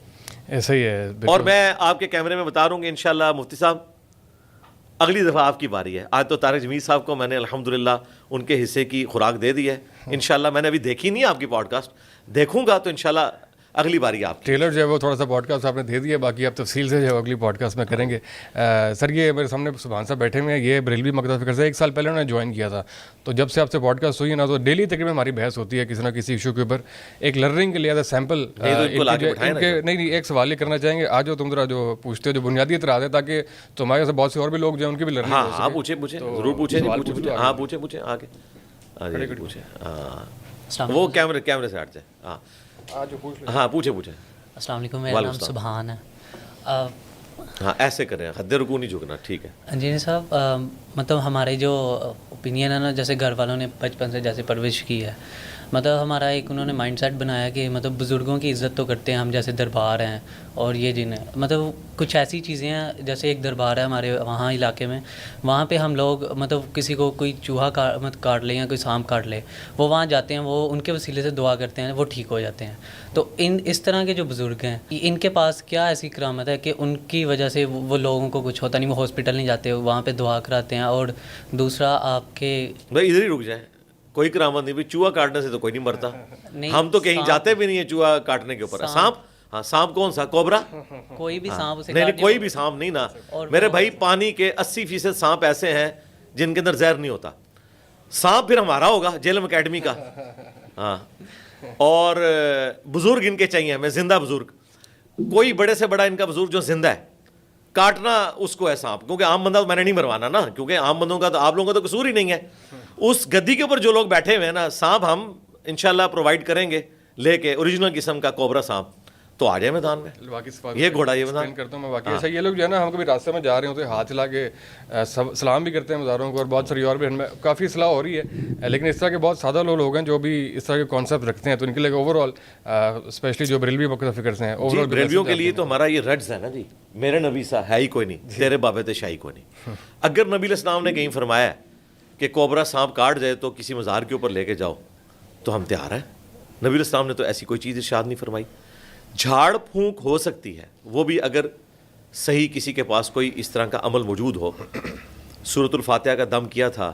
ایسا ہی ہے. اور میں آپ کے کیمرے میں بتا رہا ہوں کہ انشاءاللہ مفتی صاحب اگلی دفعہ آپ کی باری ہے. آج تو طارق جمیل صاحب کو میں نے الحمدللہ ان کے حصے کی خوراک دے دی ہے. انشاءاللہ میں نے ابھی دیکھی نہیں آپ کی پوڈ کاسٹ, دیکھوں گا تو انشاءاللہ اگلی باری آپ. ٹریلر جو ہے وہ تھوڑا سا پوڈ کاسٹ آپ نے دے دیا, باقی آپ تفصیل سے جو ہے اگلی پوڈ کاسٹ میں کریں گے. سر یہ میرے سامنے سبحان صاحب بیٹھے ہوئے ہیں, یہ بریلوی مکتب فکر سے 1 سال پہلے انہوں نے جوائن کیا تھا. تو جب سے آپ سے پوڈ کاسٹ ہوئی ہے نا, تو ڈیلی تقریباً ہماری بحث ہوتی ہے کسی نہ کسی ایشو کے اوپر. ایک لرننگ کے لیے ایز اے سیمپل نہیں ایک سوال یہ کرنا چاہیں گے, آج جو تم ذرا جو پوچھتے ہو جو بنیادی اعتراض ہے, تاکہ تمہارے سے بہت سے اور بھی لوگ جو ہیں ان کی بھی لرننگ. ہاں پوچھیں ضرور پوچھیں. ہاں پوچھیں آگے پوچھیں. ہاں وہ کیمرے سے ہٹ جائے. ہاں پوچھیں. السلام علیکم, میرا نام سبحان ہے. ہاں ایسے کریں, حد رکوع نہیں جھکنا, ٹھیک ہے جی صاحب. مطلب ہمارے جو اوپینین ہے نا, جیسے گھر والوں نے بچپن سے جیسے پرورش کی ہے, مطلب ہمارا ایک انہوں نے مائنڈ سیٹ بنایا کہ مطلب بزرگوں کی عزت تو کرتے ہیں ہم, جیسے دربار ہیں اور یہ جن ہیں, مطلب کچھ ایسی چیزیں ہیں جیسے ایک دربار ہے ہمارے وہاں علاقے میں, وہاں پہ ہم لوگ مطلب کسی کو کوئی چوہا کاٹ لے یا کوئی سانپ کاٹ لے, وہ وہاں جاتے ہیں, وہ ان کے وسیلے سے دعا کرتے ہیں, وہ ٹھیک ہو جاتے ہیں. تو اس طرح کے جو بزرگ ہیں, ان کے پاس کیا ایسی کرامت ہے کہ ان کی وجہ سے وہ لوگوں کو کچھ ہوتا نہیں, وہ ہاسپٹل نہیں جاتے, وہاں پہ دعا کراتے ہیں. اور دوسرا آپ کے بھائی ادھر ہی رک جائیں, کوئی کرامت نہیں. چوہا کاٹنے سے تو کوئی نہیں مرتا, ہم تو کہیں جاتے بھی نہیں ہیں چوہا کاٹنے کے اوپر. سانپ, ہاں سانپ کون سا, کوبرا, کوئی بھی سانپ اسے نہیں کوئی بھی سانپ نہیں نا میرے بھائی. پانی کے 80% سانپ ایسے ہیں جن کے اندر زہر نہیں ہوتا. سانپ پھر ہمارا ہوگا جیلم اکیڈمی کا. ہاں اور بزرگ ان کے چاہیے ہمیں, زندہ بزرگ. کوئی بڑے سے بڑا ان کا بزرگ جو زندہ ہے, کاٹنا اس کو ہے سانپ, کیونکہ عام بندہ تو میں نے نہیں مروانا نا, کیونکہ عام بندوں کا تو آپ لوگوں کا تو قصور ہی نہیں ہے. اس گدی کے اوپر جو لوگ بیٹھے ہوئے ہیں نا, سانپ ہم انشاءاللہ پرووائڈ کریں گے لے کے, اوریجنل قسم کا کوبرا سانپ, تو آ جائے میدان میں. یہ گھوڑا یہ میدان کرتا ہوں میں واقعی. اچھا یہ لوگ جو ہے نا, ہم کبھی راستے میں جا رہے ہوتے ہیں, ہاتھ چلا کے سلام بھی کرتے ہیں مزاروں کو, اور بہت ساری اور بھی میں کافی اصلاح ہو رہی ہے. لیکن اس طرح کے بہت سادہ لوگ ہیں جو بھی اس طرح کے کانسیپٹ رکھتے ہیں, تو ان کے لیے اوور آل اسپیشلی جو بریلوی مکتب فکر سے ہیں, اوور آل بریلویوں کے لیے تو ہمارا یہ رڈز ہے نا جی, میرے نبی سا ہے ہی کوئی نہیں, تیرے بابے تے شاہی کوئی نہیں. اگر نبی علیہ السلام نے کہیں فرمایا کہ کوبرا سانپ کاٹ جائے تو کسی مزار کے اوپر لے کے جاؤ, تو ہم تیار ہیں. نبی علیہ السلام نے تو ایسی کوئی چیز ارشاد نہیں فرمائی. جھاڑ پھونک ہو سکتی ہے, وہ بھی اگر صحیح کسی کے پاس کوئی اس طرح کا عمل موجود ہو. سورۃ الفاتحہ کا دم کیا تھا,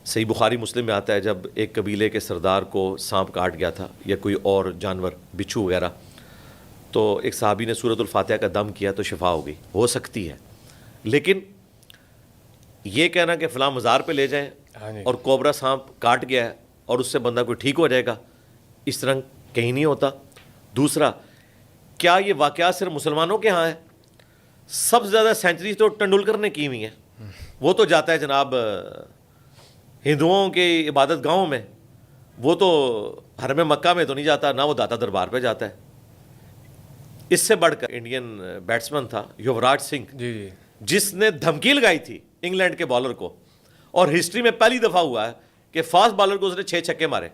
صحیح بخاری مسلم میں آتا ہے, جب ایک قبیلے کے سردار کو سانپ کاٹ گیا تھا یا کوئی اور جانور, بچھو وغیرہ, تو ایک صحابی نے سورۃ الفاتحہ کا دم کیا تو شفا ہو گئی. ہو سکتی ہے, لیکن یہ کہنا کہ فلاں مزار پہ لے جائیں اور کوبرا سانپ کاٹ گیا ہے اور اس سے بندہ کوئی ٹھیک ہو جائے گا, اس طرح کہیں نہیں ہوتا. دوسرا, کیا یہ واقعات صرف مسلمانوں کے ہاں ہے؟ سب سے زیادہ سینچریز تو ٹنڈولکر نے کی ہوئی ہیں. وہ تو جاتا ہے جناب ہندوؤں کے عبادت گاہوں میں, وہ تو حرم مکہ میں تو نہیں جاتا, نہ وہ داتا دربار پہ جاتا ہے. اس سے بڑھ کر انڈین بیٹسمین تھا یوراج سنگھ, جی جس نے دھمکی لگائی تھی انگلینڈ کے بالر کو, اور ہسٹری میں پہلی دفعہ ہوا ہے کہ فاسٹ بالر کو اس نے 6 چھکے مارے.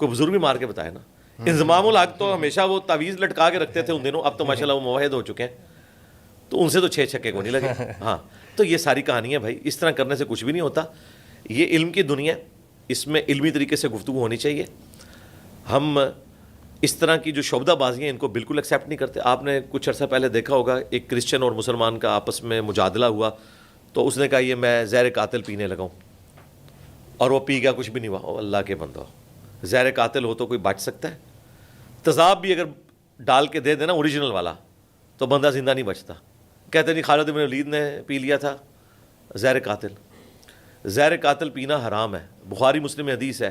کوئی بزرگ بھی مار کے بتائے نا. انضمام الحق تو ہمیشہ وہ تعویذ لٹکا کے رکھتے تھے ان دنوں, اب تو ماشاءاللہ وہ موحد ہو چکے ہیں, تو ان سے تو 6 چھکے کو نہیں لگے. ہاں تو یہ ساری کہانی ہے بھائی, اس طرح کرنے سے کچھ بھی نہیں ہوتا. یہ علم کی دنیا, اس میں علمی طریقے سے گفتگو ہونی چاہیے. ہم اس طرح کی جو شعبدہ بازیاں ان کو بالکل ایکسیپٹ نہیں کرتے. آپ نے کچھ عرصہ پہلے دیکھا ہوگا, ایک کرسچن اور مسلمان کا آپس میں مجادلہ ہوا, تو اس نے کہا یہ میں زہر قاتل پینے لگا ہوں, اور وہ پی گیا, کچھ بھی نہیں ہوا. اللہ کے بندو, زہر قاتل ہو تو کوئی بچ سکتا ہے؟ تیزاب بھی اگر ڈال کے دے دینا اوریجنل والا, تو بندہ زندہ نہیں بچتا. کہتے نہیں خالد بن ولید نے پی لیا تھا زہر قاتل. زہر قاتل پینا حرام ہے. بخاری مسلم میں حدیث ہے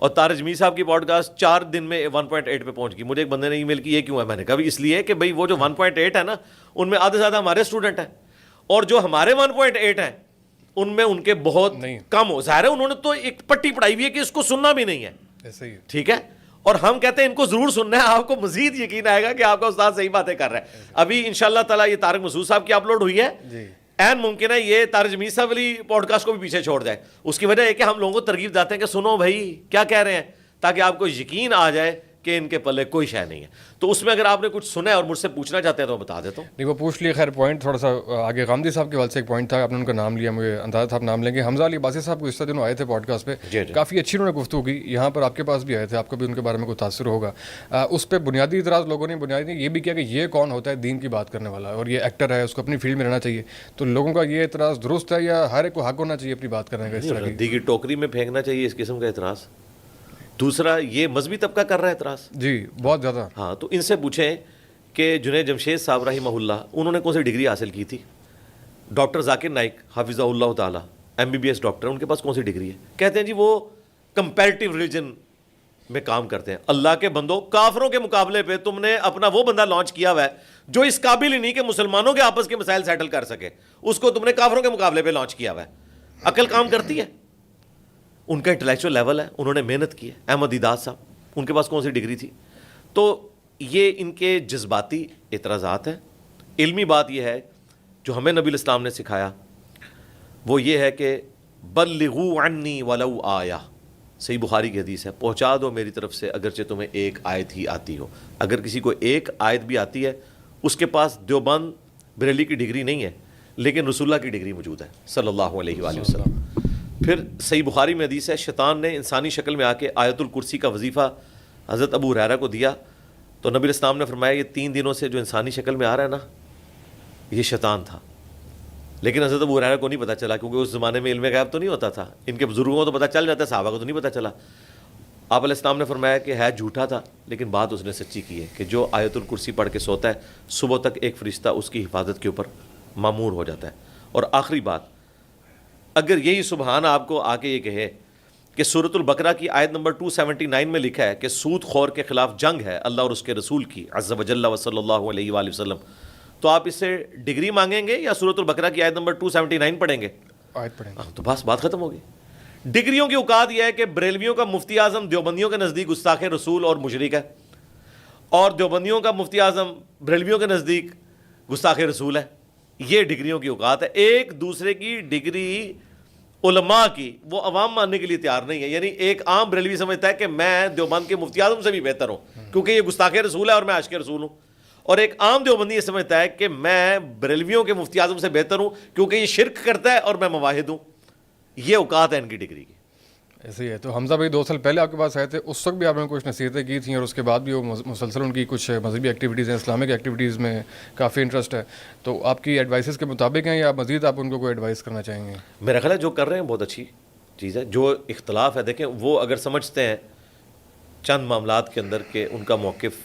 اور طارق جمیل صاحب کی پوڈ کاسٹ 4 دن میں 1.8 پہ پہنچ گئی. مجھے ایک بندے نے ای میل کی یہ کیوں ہے, میں نے کہا اس لیے کہ بھائی وہ جو 1.8 ہے نا ان میں آدھے زیادہ ہمارے اسٹوڈنٹ ہیں, اور جو ہمارے 1.8 ہیں ان میں ان کے بہت کم ہو. ظاہر ہے انہوں نے تو ایک پٹی پڑھائی ہوئی ہے کہ اس کو سننا بھی نہیں ہے, ایسے ہی ٹھیک ہے, اور ہم کہتے ہیں ان کو ضرور سننا ہے. آپ کو مزید یقین آئے گا کہ آپ کا استاد صحیح باتیں کر رہا ہے. ابھی انشاءاللہ تعالی یہ طارق مسعود صاحب کی اپلوڈ ہوئی ہے, این ممکن ہے یہ طارق جمیل صاحب والی پوڈ کاسٹ کو بھی پیچھے چھوڑ جائے. اس کی وجہ یہ کہ ہم لوگوں کو ترغیب دیتے ہیں کہ سنو بھائی کیا کہہ رہے ہیں, تاکہ آپ کو یقین آ جائے کہ ان کے پلے کوئی شے نہیں ہے. تو اس میں اگر آپ نے کچھ سنا ہے اور مجھ سے پوچھنا چاہتے ہیں تو میں بتا دیتا ہوں. نہیں وہ پوچھ لیے. خیر پوائنٹ تھوڑا سا آگے غامدی صاحب کے حوالے سے ایک پوائنٹ تھا, آپ نے ان کا نام لیا, مجھے اندازہ تھا آپ نام لیں گے. حمزہ علی عباسی صاحب گزشتہ دنوں آئے تھے پوڈ کاسٹ پہ, کافی اچھی انہوں نے گفتگو کی. یہاں پر آپ کے پاس بھی آئے تھے, آپ کو بھی ان کے بارے میں کوئی تاثر ہوگا. اس پہ بنیادی اعتراض لوگوں نے بنیادی یہ بھی کیا کہ یہ کون ہوتا ہے دین کی بات کرنے والا, اور یہ ایکٹر ہے, اس کو اپنی فیلڈ میں رہنا چاہیے. تو لوگوں کا یہ اعتراض درست ہے یا ہر ایک کو حق ہونا چاہیے اپنی بات کرنے کا؟ اس طرح ردی کی ٹوکری میں پھینکنا چاہیے اس قسم کا اعتراض. دوسرا یہ مذہبی طبقہ کر رہا ہے اعتراض, جی بہت زیادہ. ہاں تو ان سے پوچھیں کہ جنید جمشید صاحب رحمہ اللہ انہوں نے کون سی ڈگری حاصل کی تھی. ڈاکٹر ذاکر نائک حافظہ اللہ تعالیٰ MBBS ڈاکٹر, ان کے پاس کون سی ڈگری ہے؟ کہتے ہیں جی وہ کمپیریٹیو ریلیجن میں کام کرتے ہیں. اللہ کے بندو, کافروں کے مقابلے پہ تم نے اپنا وہ بندہ لانچ کیا ہوا ہے جو اس قابل ہی نہیں کہ مسلمانوں کے آپس کے مسائل سیٹل کر سکے, اس کو تم نے کافروں کے مقابلے پہ لانچ کیا ہوا ہے. عقل کام کرتی ہے؟ ان کا انٹلیکچوئل لیول ہے, انہوں نے محنت کی ہے. احمد دیدات صاحب, ان کے پاس کون سی ڈگری تھی؟ تو یہ ان کے جذباتی اعتراضات ہیں. علمی بات یہ ہے جو ہمیں نبی الاسلام نے سکھایا وہ یہ ہے کہ بلغوا عنی ولو آیہ, صحیح بخاری کی حدیث ہے, پہنچا دو میری طرف سے اگرچہ تمہیں ایک آیت ہی آتی ہو. اگر کسی کو ایک آیت بھی آتی ہے, اس کے پاس دیوبند بریلی کی ڈگری نہیں ہے لیکن رسول اللہ کی ڈگری موجود ہے صلی اللہ علیہ وآلہ وسلم. پھر صحیح بخاری میں حدیث ہے, شیطان نے انسانی شکل میں آ کے آیت الکرسی کا وظیفہ حضرت ابو ہریرہ کو دیا, تو نبی الاسلام نے فرمایا یہ 3 دنوں سے جو انسانی شکل میں آ رہا ہے نا یہ شیطان تھا. لیکن حضرت ابو ہریرہ کو نہیں پتہ چلا, کیونکہ اس زمانے میں علم غیب تو نہیں ہوتا تھا. ان کے بزرگوں کو تو پتہ چل جاتا ہے, صحابہ کو تو نہیں پتہ چلا. آپ علیہ السلام نے فرمایا کہ ہے جھوٹا تھا لیکن بات اس نے سچی کی ہے کہ جو آیت الکرسی پڑھ کے سوتا ہے صبح تک ایک فرشتہ اس کی حفاظت کے اوپر مامور ہو جاتا ہے. اور آخری بات, اگر یہی سبحان آپ کو آ کے یہ کہے کہ سورۃ البقرہ کی آیت نمبر 279 میں لکھا ہے کہ سود خور کے خلاف جنگ ہے اللہ اور اس کے رسول کی عز و جل و صلی اللہ علیہ وآلہ وسلم, تو آپ اس سے ڈگری مانگیں گے یا سورۃ البقرہ کی آیت نمبر 279 پڑھیں گے؟ آیت پڑھیں گے. تو بس بات ختم ہوگی. ڈگریوں کی اوقات یہ ہے کہ بریلویوں کا مفتی اعظم دیوبندیوں کے نزدیک گستاخ رسول اور مشرک ہے, اور دیوبندیوں کا مفتی اعظم بریلویوں کے نزدیک گستاخ رسول ہے. یہ ڈگریوں کی اوقات ہے. ایک دوسرے کی ڈگری علماء کی وہ عوام ماننے کے لیے تیار نہیں ہے. یعنی ایک عام بریلوی سمجھتا ہے کہ میں دیوبند کے مفتی اعظم سے بھی بہتر ہوں کیونکہ یہ گستاخ رسول ہے اور میں عاشق رسول ہوں, اور ایک عام دیوبندی یہ سمجھتا ہے کہ میں بریلویوں کے مفتی اعظم سے بہتر ہوں کیونکہ یہ شرک کرتا ہے اور میں مواحد ہوں. یہ اوقات ہے ان کی ڈگری کی. ایسے ہی ہے. تو حمزہ بھائی 2 سال پہلے آپ کے پاس آئے تھے, اس وقت بھی آپ نے کچھ نصیحتیں کی تھیں اور اس کے بعد بھی وہ مسلسل ان کی کچھ مذہبی ایکٹیویٹیز ہیں, اسلامک ایکٹیویٹیز میں کافی انٹرسٹ ہے. تو آپ کی ایڈوائسز کے مطابق ہیں یا مزید آپ ان کو کوئی ایڈوائس کرنا چاہیں گے؟ میرا خیال ہے جو کر رہے ہیں بہت اچھی چیز ہے. جو اختلاف ہے دیکھیں, وہ اگر سمجھتے ہیں چند معاملات کے اندر کہ ان کا موقف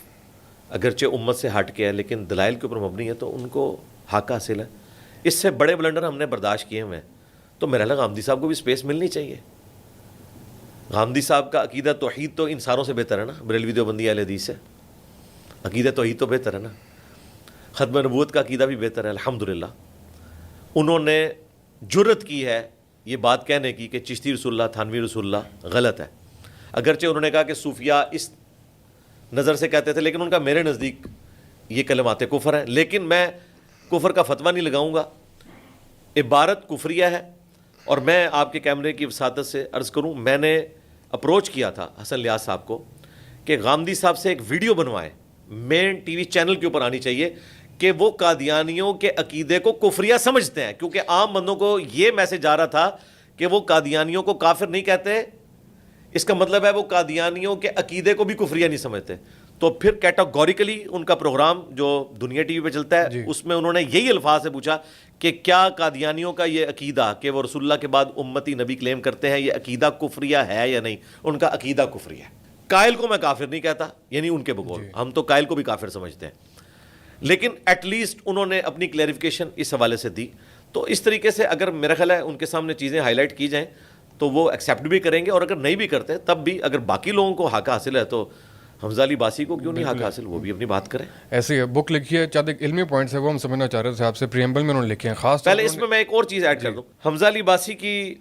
اگرچہ امت سے ہٹ کے ہے لیکن دلائل کے اوپر مبنی ہے تو ان کو حق حاصل ہے. اس سے بڑے بلنڈر ہم نے برداشت کیے ہوئے ہیں. تو میرا خیال غامدی صاحب کو بھی سپیس ملنی چاہیے. غامدی صاحب کا عقیدہ توحید تو ان ساروں سے بہتر ہے نا, بریلوی دیوبندی اہل حدیث سے عقیدہ توحید تو بہتر ہے نا. ختم نبوت کا عقیدہ بھی بہتر ہے الحمدللہ. انہوں نے جرت کی ہے یہ بات کہنے کی کہ چشتی رسول اللہ تھانوی رسول اللہ غلط ہے. اگرچہ انہوں نے کہا کہ صوفیہ اس نظر سے کہتے تھے لیکن ان کا میرے نزدیک یہ کلمات کفر ہیں, لیکن میں کفر کا فتویٰ نہیں لگاؤں گا. عبارت کفریہ ہے. اور میں آپ کے کیمرے کی وساطت سے عرض کروں, میں نے اپروچ کیا تھا حسن لیاس صاحب کو کہ غامدی صاحب سے ایک ویڈیو بنوائیں, مین ٹی وی چینل کے اوپر آنی چاہیے کہ وہ قادیانیوں کے عقیدے کو کفریہ سمجھتے ہیں, کیونکہ عام بندوں کو یہ میسج آ رہا تھا کہ وہ قادیانیوں کو کافر نہیں کہتے, اس کا مطلب ہے وہ قادیانیوں کے عقیدے کو بھی کفریہ نہیں سمجھتے. تو پھر کیٹاگوریکلی ان کا پروگرام جو دنیا ٹی وی پہ چلتا ہے اس میں انہوں نے یہی الفاظ سے پوچھا کہ کیا قادیانیوں کا یہ عقیدہ کہ وہ رسول اللہ کے بعد امتی نبی کلیم کرتے ہیں یہ عقیدہ کفریہ ہے یا نہیں؟ ان کا عقیدہ کفریہ ہے. قائل کو میں کافر نہیں کہتا, یعنی ان کے بقول ہم تو قائل کو بھی کافر سمجھتے ہیں, لیکن ایٹ لیسٹ انہوں نے اپنی کلیریفیکیشن اس حوالے سے دی. تو اس طریقے سے اگر میرا خیال ہے ان کے سامنے چیزیں ہائی لائٹ کی جائیں تو وہ ایکسیپٹ بھی کریں گے, اور اگر نہیں بھی کرتے تب بھی اگر باقی لوگوں کو حق حاصل ہے تو حمزہ علی باسی کو کیوں نہیں حق حاصل, وہ بھی اپنی بات کریں. ایسی ہے بک لکھی ہے, چاہتے علمی پوائنٹس ہے وہ ہم سمجھنا چاہ رہے تھے آپ سے, پریمبل میں انہوں نے لکھے ہیں. خاص پہلے اس میں ایک اور چیز ایڈ کر دوں, حمزہ علی باسی کی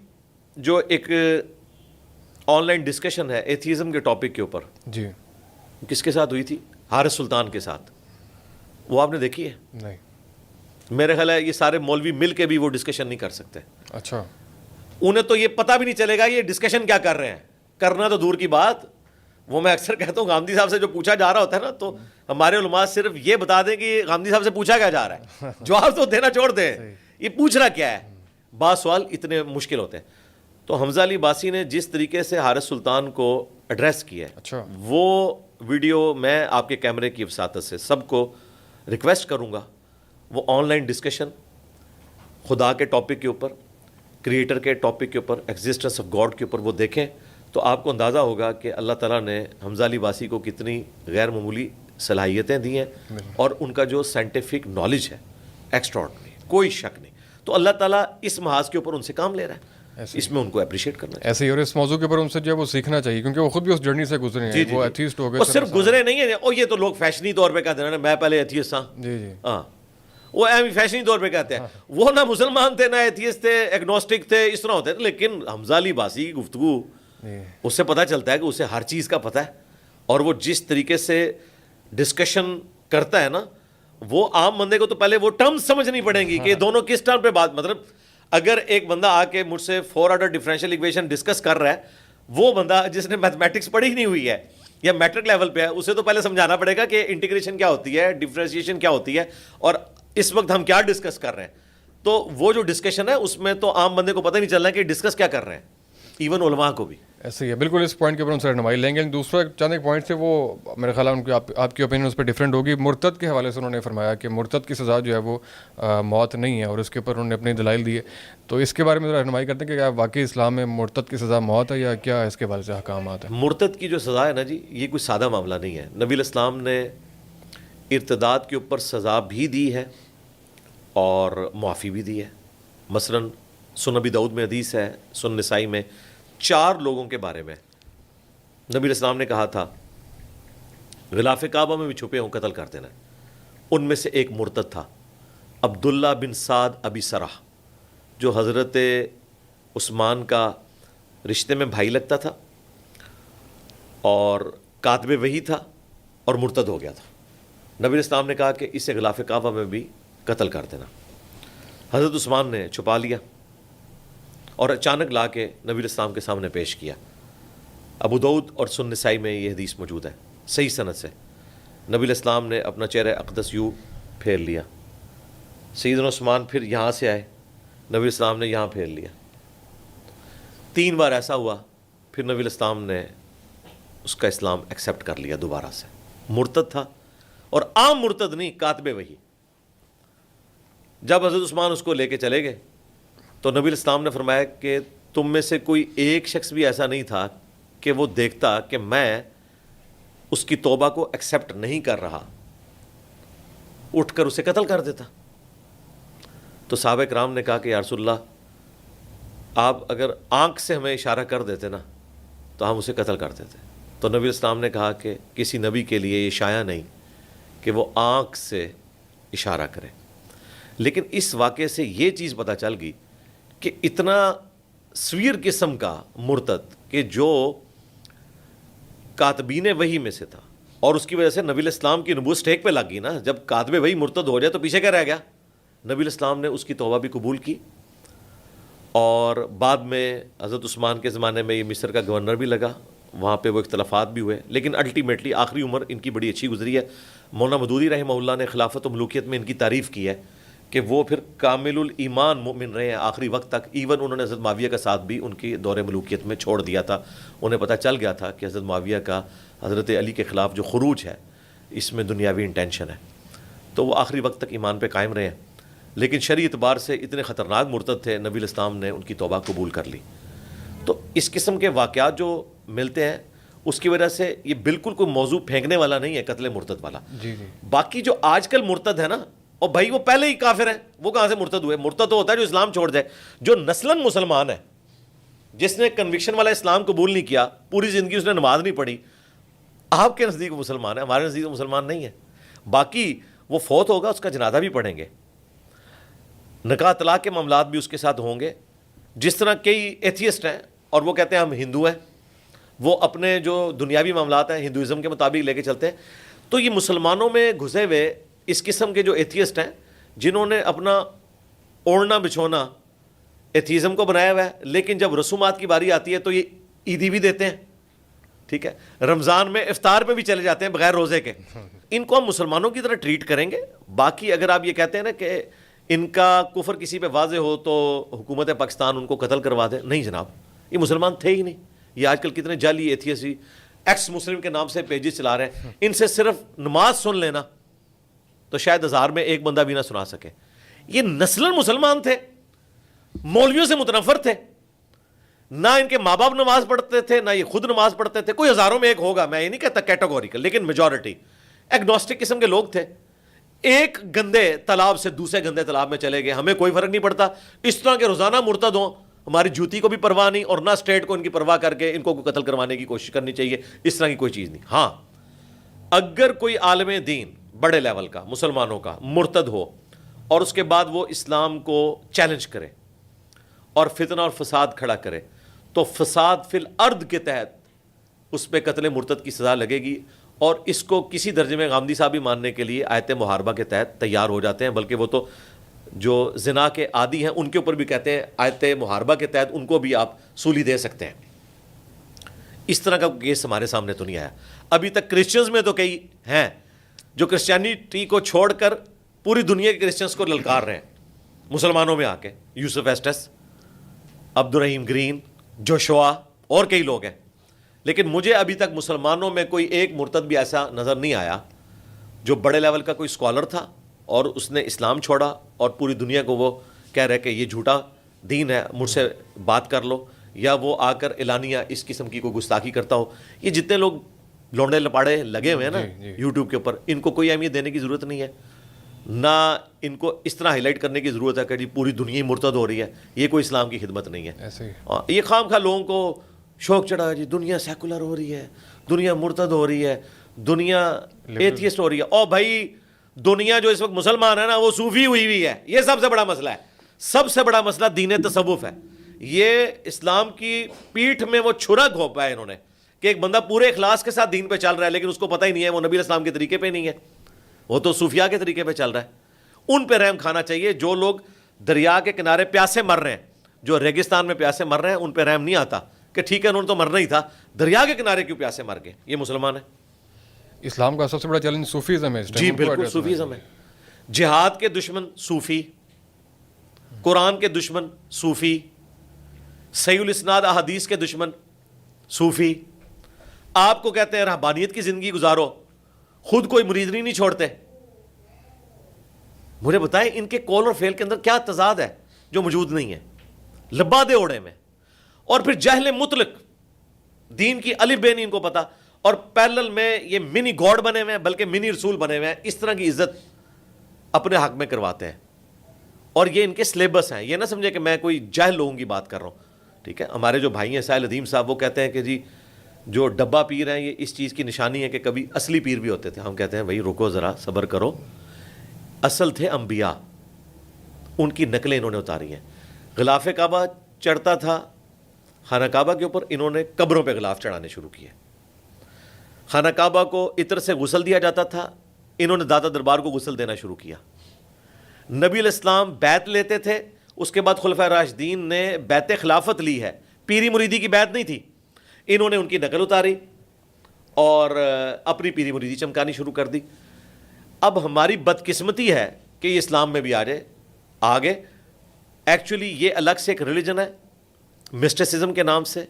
جو ایک آن لائن ڈسکشن ہے ایتھیزم کے ٹاپک کے اوپر, جی کس کے ساتھ ہوئی تھی؟ حارث سلطان کے ساتھ. وہ آپ نے دیکھی ہے؟ نہیں. میرے خیال ہے یہ سارے مولوی مل کے بھی وہ ڈسکشن نہیں کر سکتے. اچھا. انہیں تو یہ پتہ بھی نہیں چلے گا یہ ڈسکشن کیا کر رہے ہیں, کرنا تو دور کی بات. وہ میں اکثر کہتا ہوں غامدی صاحب سے جو پوچھا جا رہا ہوتا ہے نا, تو ہمارے علماء صرف یہ بتا دیں کہ غامدی صاحب سے پوچھا کیا جا رہا ہے, جواب تو دینا چھوڑ دیں, یہ پوچھ رہا کیا ہے. بعض سوال اتنے مشکل ہوتے ہیں. تو حمزہ علی باسی نے جس طریقے سے حارث سلطان کو ایڈریس کیا ہے, اچھا, وہ ویڈیو میں آپ کے کیمرے کی وساطت سے سب کو ریکویسٹ کروں گا, وہ آن لائن ڈسکشن خدا کے ٹاپک کے اوپر, کریٹر کے ٹاپک کے اوپر, ایگزسٹنس آف گاڈ کے اوپر وہ دیکھیں تو آپ کو اندازہ ہوگا کہ اللہ تعالیٰ نے حمزہ علی باسی کو کتنی غیر معمولی صلاحیتیں دی ہیں, اور ان کا جو سائنٹیفک نالج ہے ایکسٹراڈنری, کوئی شک نہیں. تو اللہ تعالیٰ اس محاذ کے اوپر ان سے کام لے رہا ہے, اس میں ان کو اپریشیٹ کرنا ہے. ایسے ہی, اور اس موضوع کے اوپر ان سے جو ہے وہ سیکھنا چاہیے, کیونکہ وہ خود بھی اس جرنی سے گزرے ہیں. وہ ایتھیسٹ ہو گئے, وہ صرف گزرے نہیں ہیں, اور یہ تو لوگ فیشنی طور پہ کہتے ہیں میں پہلے ایتھیسٹ تھا. جی جی, ہاں, وہ فیشنی طور پہ کہتے ہیں. وہ نہ مسلمان تھے, نہ ایتھیسٹ تھے, ایگنوسٹک تھے, اس طرح ہوتے تھے. لیکن حمزہ علی باسی کی گفتگو, اس سے پتہ چلتا ہے کہ اسے ہر چیز کا پتہ ہے, اور وہ جس طریقے سے ڈسکشن کرتا ہے نا, وہ عام بندے کو تو پہلے وہ ٹرم سمجھنی پڑیں گی کہ دونوں کس ٹرم پہ بات, مطلب اگر ایک بندہ آ کے مجھ سے 4 آرڈر ڈفرینشیل ایکویشن ڈسکس کر رہا ہے, وہ بندہ جس نے میتھمیٹکس پڑھی ہی نہیں ہوئی ہے یا میٹرک لیول پہ ہے, اسے تو پہلے سمجھانا پڑے گا کہ انٹیگریشن کیا ہوتی ہے, ڈفرینشیشن کیا ہوتی ہے, اور اس وقت ہم کیا ڈسکس کر رہے ہیں. تو وہ جو ڈسکشن ہے اس میں تو عام بندے کو پتہ نہیں چل رہا ہے کہ ڈسکس کیا کر رہے ہیں, ایون علماء کو بھی. ایسے ہی ہے, بالکل اس پوائنٹ کے اوپر ہم سے رہنمائی لیں گے. دوسرا چند ایک پوائنٹ تھے, وہ میرے خیال ہے ان کی آپ کی اوپینین اس پہ ڈفرینٹ ہوگی. مرتد کے حوالے سے انہوں نے فرمایا کہ مرتد کی سزا جو ہے وہ موت نہیں ہے, اور اس کے اوپر انہوں نے اپنی دلائل دی ہے. تو اس کے بارے میں ذرا رہنمائی کرتے ہیں کہ کیا واقعی اسلام میں مرتد کی سزا موت ہے, یا کیا اس کے حوالے سے احکامات ہیں؟ مرتد کی جو سزا ہے نا جی, یہ کوئی سادہ معاملہ نہیں ہے. نبی الاسلام نے ارتداد کے اوپر سزا بھی دی ہے اور معافی بھی دی ہے. مثلا سنن ابی داؤد میں حدیث ہے, سنن نسائی میں 4 لوگوں کے بارے میں نبی الاسلام نے کہا تھا غلاف کعبہ میں بھی چھپے ہوں قتل کر دینا. ان میں سے ایک مرتد تھا, عبداللہ بن سعد ابی سرح, جو حضرت عثمان کا رشتے میں بھائی لگتا تھا اور کاتب وحی تھا, اور مرتد ہو گیا تھا. نبی الاسلام نے کہا کہ اسے غلاف کعبہ میں بھی قتل کر دینا. حضرت عثمان نے چھپا لیا اور اچانک لا کے نبی الاسلام کے سامنے پیش کیا. ابو داؤد اور سنن نسائی میں یہ حدیث موجود ہے صحیح سند سے. نبی الاسلام نے اپنا چہرہ اقدس یوں پھیر لیا, سیدنا عثمان پھر یہاں سے آئے, نبی الاسلام نے یہاں پھیر لیا. 3 بار ایسا ہوا, پھر نبی الاسلام نے اس کا اسلام ایکسیپٹ کر لیا دوبارہ سے. مرتد تھا, اور عام مرتد نہیں, کاتب وحی. جب حضرت عثمان اس کو لے کے چلے گئے تو نبی الاسلام نے فرمایا کہ تم میں سے کوئی ایک شخص بھی ایسا نہیں تھا کہ وہ دیکھتا کہ میں اس کی توبہ کو ایکسیپٹ نہیں کر رہا, اٹھ کر اسے قتل کر دیتا. تو صحابہ کرام نے کہا کہ یا رسول اللہ, آپ اگر آنکھ سے ہمیں اشارہ کر دیتے نا تو ہم اسے قتل کر دیتے. تو نبی الاسلام نے کہا کہ کسی نبی کے لیے یہ شایع نہیں کہ وہ آنکھ سے اشارہ کرے. لیکن اس واقعے سے یہ چیز پتہ چل گئی کہ اتنا سویر قسم کا مرتد کہ جو کاتبین وحی میں سے تھا, اور اس کی وجہ سے نبی الاسلام کی نبوت سٹیک پہ لگ گئی نا. جب کاتب وحی مرتد ہو جائے تو پیچھے کیا رہ گیا. نبی الاسلام نے اس کی توبہ بھی قبول کی, اور بعد میں حضرت عثمان کے زمانے میں یہ مصر کا گورنر بھی لگا, وہاں پہ وہ اختلافات بھی ہوئے, لیکن الٹیمیٹلی آخری عمر ان کی بڑی اچھی گزری ہے. مولانا مودودی رحمہ اللہ نے خلافت و ملوکیت میں ان کی تعریف کی ہے کہ وہ پھر کامل الایمان مومن رہے ہیں آخری وقت تک. ایون انہوں نے حضرت معاویہ کا ساتھ بھی ان کی دور ملوکیت میں چھوڑ دیا تھا. انہیں پتہ چل گیا تھا کہ حضرت معاویہ کا حضرت علی کے خلاف جو خروج ہے اس میں دنیاوی انٹینشن ہے, تو وہ آخری وقت تک ایمان پہ قائم رہے ہیں. لیکن شرعی اعتبار سے اتنے خطرناک مرتد تھے, نبی الاسلام نے ان کی توبہ قبول کر لی. تو اس قسم کے واقعات جو ملتے ہیں اس کی وجہ سے یہ بالکل کوئی موضوع پھینکنے والا نہیں ہے قتل مرتد والا. جی جی. باقی جو آج کل مرتد ہے نا, اور بھائی وہ پہلے ہی کافر ہیں, وہ کہاں سے مرتد ہوئے؟ مرتد تو ہوتا ہے جو اسلام چھوڑ جائے. جو نسلاً مسلمان ہے جس نے کنوکشن والا اسلام قبول نہیں کیا, پوری زندگی اس نے نماز نہیں پڑھی, آپ کے نزدیک مسلمان ہے, ہمارے نزدیک مسلمان نہیں ہے. باقی وہ فوت ہوگا, اس کا جنازہ بھی پڑھیں گے, نکاح طلاق کے معاملات بھی اس کے ساتھ ہوں گے. جس طرح کئی ایتھیسٹ ہیں اور وہ کہتے ہیں ہم ہندو ہیں, وہ اپنے جو دنیاوی معاملات ہیں ہندوازم کے مطابق لے کے چلتے ہیں. تو یہ مسلمانوں میں گھسے ہوئے اس قسم کے جو ایتھیسٹ ہیں, جنہوں نے اپنا اوڑھنا بچھونا ایتھیزم کو بنایا ہوا ہے, لیکن جب رسومات کی باری آتی ہے تو یہ عیدی بھی دیتے ہیں, ٹھیک ہے, رمضان میں افطار پہ بھی چلے جاتے ہیں بغیر روزے کے. ان کو ہم مسلمانوں کی طرح ٹریٹ کریں گے. باقی اگر آپ یہ کہتے ہیں نا کہ ان کا کفر کسی پہ واضح ہو تو حکومت پاکستان ان کو قتل کروا دے, نہیں جناب, یہ مسلمان تھے ہی نہیں. یہ آج کل کتنے جعلی ایتھیسٹ ایکس مسلم کے نام سے پیجز چلا رہے ہیں. ان سے صرف نماز سن لینا تو شاید 1000 میں ایک بندہ بھی نہ سنا سکے. یہ نسلاً مسلمان تھے, مولویوں سے متنفر تھے, نہ ان کے ماں باپ نماز پڑھتے تھے نہ یہ خود نماز پڑھتے تھے. کوئی ہزاروں میں ایک ہوگا, میں یہ نہیں کہتا کیٹیگوریکل, لیکن میجورٹی ایگنوسٹک قسم کے لوگ تھے. ایک گندے تالاب سے دوسرے گندے تالاب میں چلے گئے, ہمیں کوئی فرق نہیں پڑتا. اس طرح کے روزانہ مرتد ہوں, ہماری جوتی کو بھی پرواہ نہیں, اور نہ اسٹیٹ کو ان کی پرواہ کر کے ان کو قتل کروانے کی کوشش کرنی چاہیے. اس طرح کی کوئی چیز نہیں. ہاں, اگر کوئی عالم دین بڑے لیول کا مسلمانوں کا مرتد ہو اور اس کے بعد وہ اسلام کو چیلنج کرے اور فتنہ اور فساد کھڑا کرے, تو فساد فی الارض کے تحت اس پہ قتل مرتد کی سزا لگے گی. اور اس کو کسی درجے میں غامدی صاحب بھی ماننے کے لیے آیت محاربہ کے تحت تیار ہو جاتے ہیں. بلکہ وہ تو جو زنا کے عادی ہیں ان کے اوپر بھی کہتے ہیں آیت محاربہ کے تحت ان کو بھی آپ سولی دے سکتے ہیں. اس طرح کا کیس ہمارے سامنے تو نہیں آیا ابھی تک. کرسچنز میں تو کئی ہیں جو کرسچینٹی کو چھوڑ کر پوری دنیا کے کرسچنز کو للکار رہے ہیں مسلمانوں میں آ کے. یوسف ایسٹس, عبد الرحیم گرین, جوشوا اور کئی لوگ ہیں. لیکن مجھے ابھی تک مسلمانوں میں کوئی ایک مرتد بھی ایسا نظر نہیں آیا جو بڑے لیول کا کوئی اسکالر تھا اور اس نے اسلام چھوڑا اور پوری دنیا کو وہ کہہ رہے کہ یہ جھوٹا دین ہے, مجھ سے بات کر لو, یا وہ آ کر اعلانیہ اس قسم کی کوئی گستاخی کرتا ہو. یہ جتنے لوگ لونڈے لپاڑے لگے ہوئے ہیں نا یوٹیوب کے اوپر, ان کو کوئی اہمیت دینے کی ضرورت نہیں ہے, نہ ان کو اس طرح ہائی لائٹ کرنے کی ضرورت ہے کہ جی پوری دنیا ہی مرتد ہو رہی ہے. یہ کوئی اسلام کی خدمت نہیں ہے. یہ خام خواہ لوگوں کو شوق چڑھا جی دنیا سیکولر ہو رہی ہے, دنیا مرتد ہو رہی ہے, دنیا ایتھیسٹ ہو رہی ہے. اور بھائی دنیا جو اس وقت مسلمان ہے نا وہ صوفی ہوئی ہے. یہ سب سے بڑا مسئلہ ہے. سب سے بڑا مسئلہ دین تصوف ہے. یہ اسلام کی پیٹھ میں وہ چھرا گھونپا ہے انہوں نے کہ ایک بندہ پورے اخلاص کے ساتھ دین پہ چل رہا ہے, لیکن اس کو پتہ ہی نہیں ہے وہ نبی علیہ السلام کے طریقے پہ نہیں ہے, وہ تو صوفیاء کے طریقے پہ چل رہا ہے. ان پہ رحم کھانا چاہیے. جو لوگ دریا کے کنارے پیاسے مر رہے ہیں, جو ریگستان میں پیاسے مر رہے ہیں, ان پہ رحم نہیں آتا کہ ٹھیک ہے انہوں نے تو مرنا ہی تھا, دریا کے کنارے کیوں پیاسے مر گئے. یہ مسلمان ہے. اسلام کا سب سے بڑا چیلنج صوفیزم ہے. جی بالکل صوفیزم ہے. جہاد کے دشمن صوفی, قرآن کے دشمن صوفی, صحیح الاسناد احادیث کے دشمن صوفی. آپ کو کہتے ہیں رہبانیت کی زندگی گزارو, خود کوئی مریدنی نہیں چھوڑتے. مجھے بتائیں ان کے کول اور فیل کے اندر کیا تضاد ہے جو موجود نہیں ہے. لبادے اوڑے میں, اور پھر جہل مطلق, دین کی الف بے نہیں ان کو پتا, اور پیرلل میں یہ منی گاڈ بنے ہوئے ہیں, بلکہ منی رسول بنے ہوئے ہیں. اس طرح کی عزت اپنے حق میں کرواتے ہیں, اور یہ ان کے سلیبس ہیں. یہ نہ سمجھے کہ میں کوئی جاہل لوگوں کی بات کر رہا ہوں, ٹھیک ہے. ہمارے جو بھائی ہیں ساحل ادیم صاحب, وہ کہتے ہیں کہ جی جو ڈبہ پیر ہیں یہ اس چیز کی نشانی ہے کہ کبھی اصلی پیر بھی ہوتے تھے. ہم کہتے ہیں بھائی رکو ذرا, صبر کرو. اصل تھے انبیاء, ان کی نقلیں انہوں نے اتاری ہیں. غلاف کعبہ چڑھتا تھا خانہ کعبہ کے اوپر, انہوں نے قبروں پہ غلاف چڑھانے شروع کیے. خانہ کعبہ کو عطر سے غسل دیا جاتا تھا, انہوں نے داتا دربار کو غسل دینا شروع کیا. نبی علیہ السلام بیعت لیتے تھے, اس کے بعد خلفائے راشدین نے بیعت خلافت لی ہے, پیری مریدی کی بیعت نہیں تھی. انہوں نے ان کی نقل اتاری اور اپنی پیری مریدی چمکانی شروع کر دی. اب ہماری بدقسمتی ہے کہ یہ اسلام میں بھی آ جائے آگے. ایکچولی یہ الگ سے ایک ریلیجن ہے مسٹسزم کے نام سے.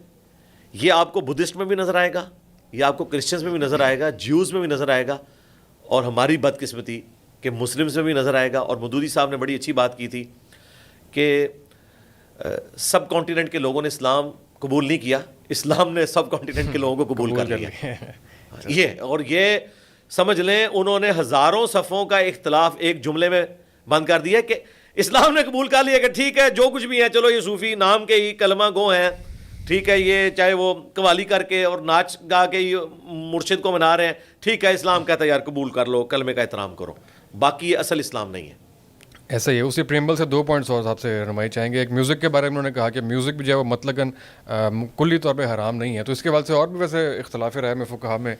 یہ آپ کو بدھسٹ میں بھی نظر آئے گا, یہ آپ کو کرسچنز میں بھی نظر آئے گا, جیوز میں بھی نظر آئے گا, اور ہماری بدقسمتی کہ مسلمز میں بھی نظر آئے گا. اور مودودی صاحب نے بڑی اچھی بات کی تھی کہ سب کانٹیننٹ کے لوگوں نے اسلام قبول نہیں کیا, اسلام نے سب کانٹیننٹ کے لوگوں کو قبول کر لیا. یہ اور یہ سمجھ لیں انہوں نے ہزاروں صفوں کا اختلاف ایک جملے میں بند کر دیا کہ اسلام نے قبول کر لیا کہ ٹھیک ہے جو کچھ بھی ہے چلو یہ صوفی نام کے ہی کلمہ گو ہیں, ٹھیک ہے یہ چاہے وہ قوالی کر کے اور ناچ گا کے مرشد کو منا رہے ہیں, ٹھیک ہے اسلام کہتا ہے یار قبول کر لو, کلمے کا احترام کرو, باقی یہ اصل اسلام نہیں ہے. ایسا ہی ہے. اسی پریمبل سے 2 پوائنٹس اور آپ سے رہنمائی چاہیں گے. ایک میوزک کے بارے میں انہوں نے کہا کہ میوزک بھی جو ہے وہ مطلقاً کلی طور پہ حرام نہیں ہے, تو اس کے حوالے سے اور بھی ویسے اختلاف رائے میں فقہا میں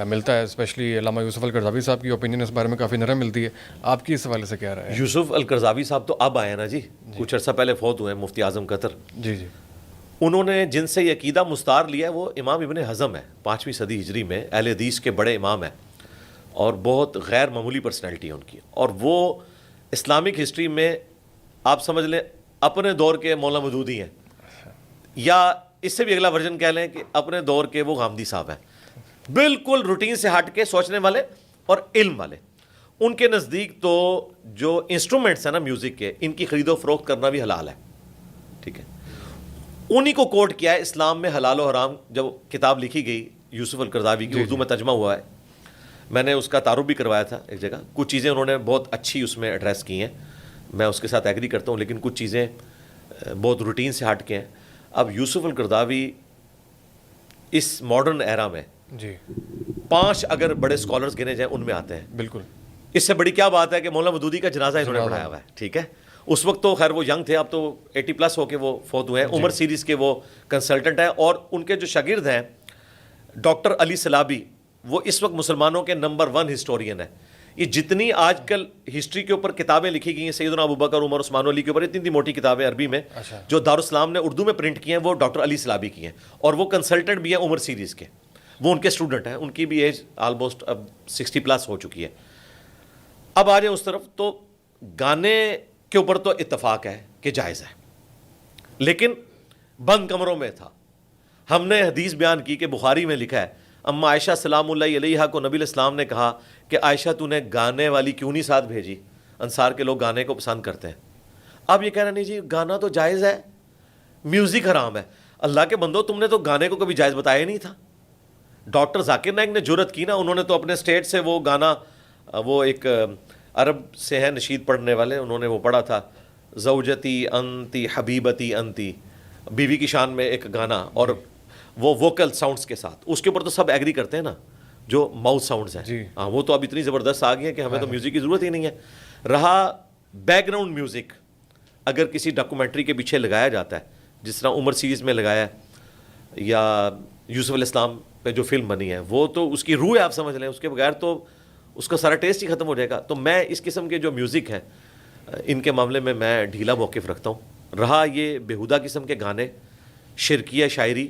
ملتا ہے, اسپیشلی علامہ یوسف القرضاوی صاحب کی اوپینین اس بارے میں کافی نرم ملتی ہے. آپ کی اس حوالے سے کیا رائے ہے؟ یوسف القرضاوی صاحب تو اب آئے ہیں نا جی, کچھ عرصہ پہلے فوت ہوئے ہیں, مفتی اعظم قطر. جی جی. انہوں نے جن سے یہ عقیدہ مستعار لیا ہے وہ امام ابن حزم ہے, 5ویں صدی ہجری میں اہل حدیث کے بڑے امام ہیں, اور بہت غیر معمولی پرسنالٹی ہے ان کی. اور وہ اسلامک ہسٹری میں آپ سمجھ لیں اپنے دور کے مولانا مودودی ہیں, یا اس سے بھی اگلا ورژن کہہ لیں کہ اپنے دور کے وہ غامدی صاحب ہیں, بالکل روٹین سے ہٹ کے سوچنے والے اور علم والے. ان کے نزدیک تو جو انسٹرومنٹس ہیں نا میوزک کے, ان کی خرید و فروخت کرنا بھی حلال ہے. ٹھیک ہے, انہی کو کوٹ کیا ہے اسلام میں حلال و حرام. جب کتاب لکھی گئی یوسف القرضاوی کی, اردو میں ترجمہ ہوا ہے, میں نے اس کا تعارف بھی کروایا تھا ایک جگہ. کچھ چیزیں انہوں نے بہت اچھی اس میں ایڈریس کی ہیں, میں اس کے ساتھ ایگری کرتا ہوں, لیکن کچھ چیزیں بہت روٹین سے ہٹ کے ہیں. اب یوسف القرضاوی اس ماڈرن ایرا میں جی 5 اگر بڑے اسکالرز گنے جائیں ان میں آتے ہیں. بالکل. اس سے بڑی کیا بات ہے کہ مولانا مودودی کا جنازہ انہوں نے پڑھایا ہوا ہے. ٹھیک ہے, اس وقت تو خیر وہ ینگ تھے, اب تو 80+ ہو کے وہ فوت ہوئے ہیں. عمر سیریز کے وہ کنسلٹنٹ ہیں, اور ان کے جو شاگرد ہیں ڈاکٹر علی سلابی, وہ اس وقت مسلمانوں کے نمبر 1 ہسٹورین ہے. یہ جتنی آج کل ہسٹری کے اوپر کتابیں لکھی گئی ہیں سیدنا ابوبکر, عمر, عثمان علی کے اوپر, اتنی موٹی کتابیں عربی میں جو دارالاسلام نے اردو میں پرنٹ کی ہیں وہ ڈاکٹر علی سلابی کی ہیں, اور وہ کنسلٹنٹ بھی ہیں عمر سیریز کے. وہ ان کے اسٹوڈنٹ ہیں, ان کی بھی ایج آلموسٹ اب 60+ ہو چکی ہے. اب آ جائیں اس طرف, تو گانے کے اوپر تو اتفاق ہے کہ جائز ہے, لیکن بند کمروں میں تھا. ہم نے حدیث بیان کی کہ بخاری میں لکھا ہے, اما عائشہ سلام اللہ علیہا کو نبی الاسلام نے کہا کہ عائشہ تو نے گانے والی کیوں نہیں ساتھ بھیجی, انصار کے لوگ گانے کو پسند کرتے ہیں. اب یہ کہہ رہے نہیں جی گانا تو جائز ہے, میوزک حرام ہے. اللہ کے بندو, تم نے تو گانے کو کبھی جائز بتایا نہیں تھا. ڈاکٹر ذاکر نائک نے جرت کی نا, انہوں نے تو اپنے اسٹیٹ سے وہ گانا, وہ ایک عرب سے ہیں نشید پڑھنے والے, انہوں نے وہ پڑھا تھا زوجتی انتی حبیبتی انتی, بیوی کی شان میں ایک گانا, اور وہ ووکل ساؤنڈز کے ساتھ. اس کے اوپر تو سب ایگری کرتے ہیں نا جو ماؤتھ ساؤنڈز ہیں. ہاں وہ تو اب اتنی زبردست آ گئی ہیں کہ ہمیں تو میوزک کی ضرورت ہی نہیں ہے. رہا بیک گراؤنڈ میوزک, اگر کسی ڈاکومنٹری کے پیچھے لگایا جاتا ہے, جس طرح عمر سیریز میں لگایا ہے, یا یوسف علیہ السلام پہ جو فلم بنی ہے, وہ تو اس کی روح ہے, آپ سمجھ لیں, اس کے بغیر تو اس کا سارا ٹیسٹ ہی ختم ہو جائے گا. تو میں اس قسم کے جو میوزک ہیں ان کے معاملے میں میں ڈھیلا موقف رکھتا ہوں. رہا یہ بیہودہ قسم کے گانے, شرکیہ شاعری,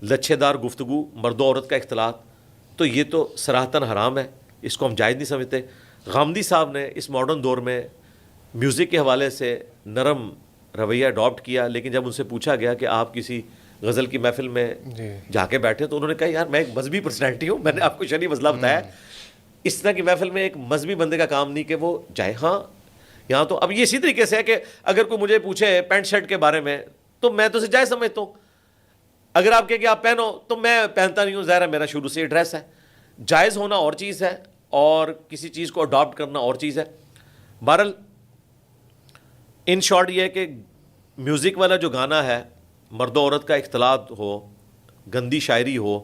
لچھے دار گفتگو, مرد و عورت کا اختلاط, تو یہ تو صراحتاً حرام ہے, اس کو ہم جائز نہیں سمجھتے. غامدی صاحب نے اس ماڈرن دور میں میوزک کے حوالے سے نرم رویہ اڈاپٹ کیا, لیکن جب ان سے پوچھا گیا کہ آپ کسی غزل کی محفل میں جا کے بیٹھے, تو انہوں نے کہا یار میں ایک مذہبی پرسنالٹی ہوں, میں نے آپ کو شرعی مسئلہ بتایا, اس طرح کی محفل میں ایک مذہبی بندے کا کام نہیں کہ وہ جائے. ہاں یہاں تو اب یہ اسی طریقے سے ہے کہ اگر کوئی مجھے پوچھے پینٹ شرٹ کے بارے میں, تو میں تو اسے جائز سمجھتا ہوں. اگر آپ کہیں کہ آپ پہنو, تو میں پہنتا نہیں ہوں, ظاہر ہے میرا شروع سے یہ ڈریس ہے. جائز ہونا اور چیز ہے, اور کسی چیز کو اڈاپٹ کرنا اور چیز ہے. بہرحال ان شارٹ یہ ہے کہ میوزک والا جو گانا ہے, مرد و عورت کا اختلاط ہو, گندی شاعری ہو,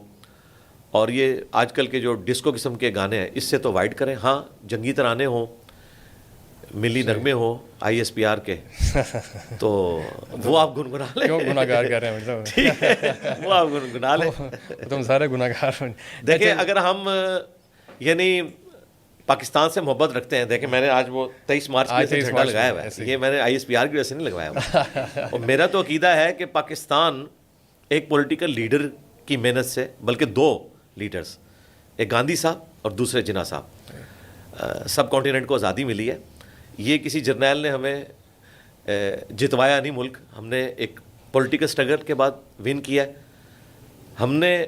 اور یہ آج کل کے جو ڈسکو قسم کے گانے ہیں, اس سے تو وائڈ کریں. ہاں جنگی ترانے ہوں, ملی نغمے ہوں ISPR کے, تو وہ آپ گنگنا لیں. کیوں گناہ گار کر رہے ہیں مطلب, ٹھیک ہے, وہ آپ گنگنا لیں. تم سارے گناہ گار. دیکھیں اگر ہم یعنی پاکستان سے محبت رکھتے ہیں, دیکھیں میں نے آج وہ 23 مارچ کے جھنڈا لگایا ہوا ہے, یہ میں نے ISPR کی وجہ سے نہیں لگوایا ہوا. اور میرا تو عقیدہ ہے کہ پاکستان ایک پولیٹیکل لیڈر کی محنت سے, بلکہ 2 لیڈرز, ایک گاندھی صاحب اور دوسرے جناح صاحب, سب کانٹیننٹ کو آزادی ملی ہے. یہ کسی جرنیل نے ہمیں جتوایا نہیں ملک, ہم نے ایک پولیٹیکل سٹرگل کے بعد ون کیا ہے. ہم نے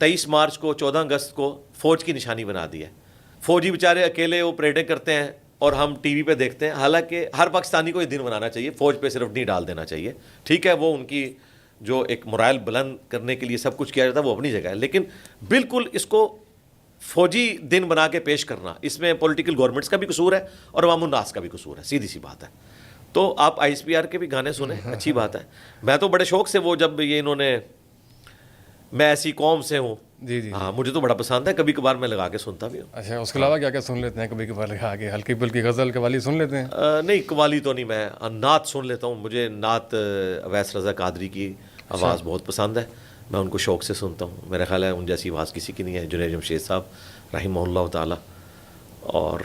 23 مارچ کو 14 اگست کو فوج کی نشانی بنا دی ہے. فوجی بیچارے اکیلے وہ پریڈیں کرتے ہیں اور ہم ٹی وی پہ دیکھتے ہیں. حالانکہ ہر پاکستانی کو یہ دن منانا چاہیے, فوج پہ صرف نہیں ڈال دینا چاہیے. ٹھیک ہے, وہ ان کی جو ایک morale بلند کرنے کے لیے سب کچھ کیا جاتا ہے وہ اپنی جگہ ہے, لیکن بالکل اس کو فوجی دن بنا کے پیش کرنا, اس میں پولیٹیکل گورنمنٹس کا بھی قصور ہے اور عوام الناس کا بھی قصور ہے, سیدھی سی بات ہے. تو آپ آئی ایس پی آر کے بھی گانے سنیں, اچھی بات ہے. میں تو بڑے شوق سے وہ جب یہ انہوں نے میں ایسی قوم سے ہوں, جی جی, ہاں مجھے تو بڑا پسند ہے, کبھی کبھار میں لگا کے سنتا بھی ہوں. اچھا, اس کے علاوہ کیا کیا سن لیتے ہیں کبھی کبھار لگا کے؟ ہلکی پھلکی غزل قوالی سن لیتے ہیں؟ نہیں قوالی تو نہیں, میں نعت سن لیتا ہوں. مجھے نعت اویس رضا قادری کی آواز بہت پسند ہے, میں ان کو شوق سے سنتا ہوں. میرا خیال ہے ان جیسی آواز کسی کی نہیں ہے. جنید جمشید صاحب رحمہ اللہ تعالی, اور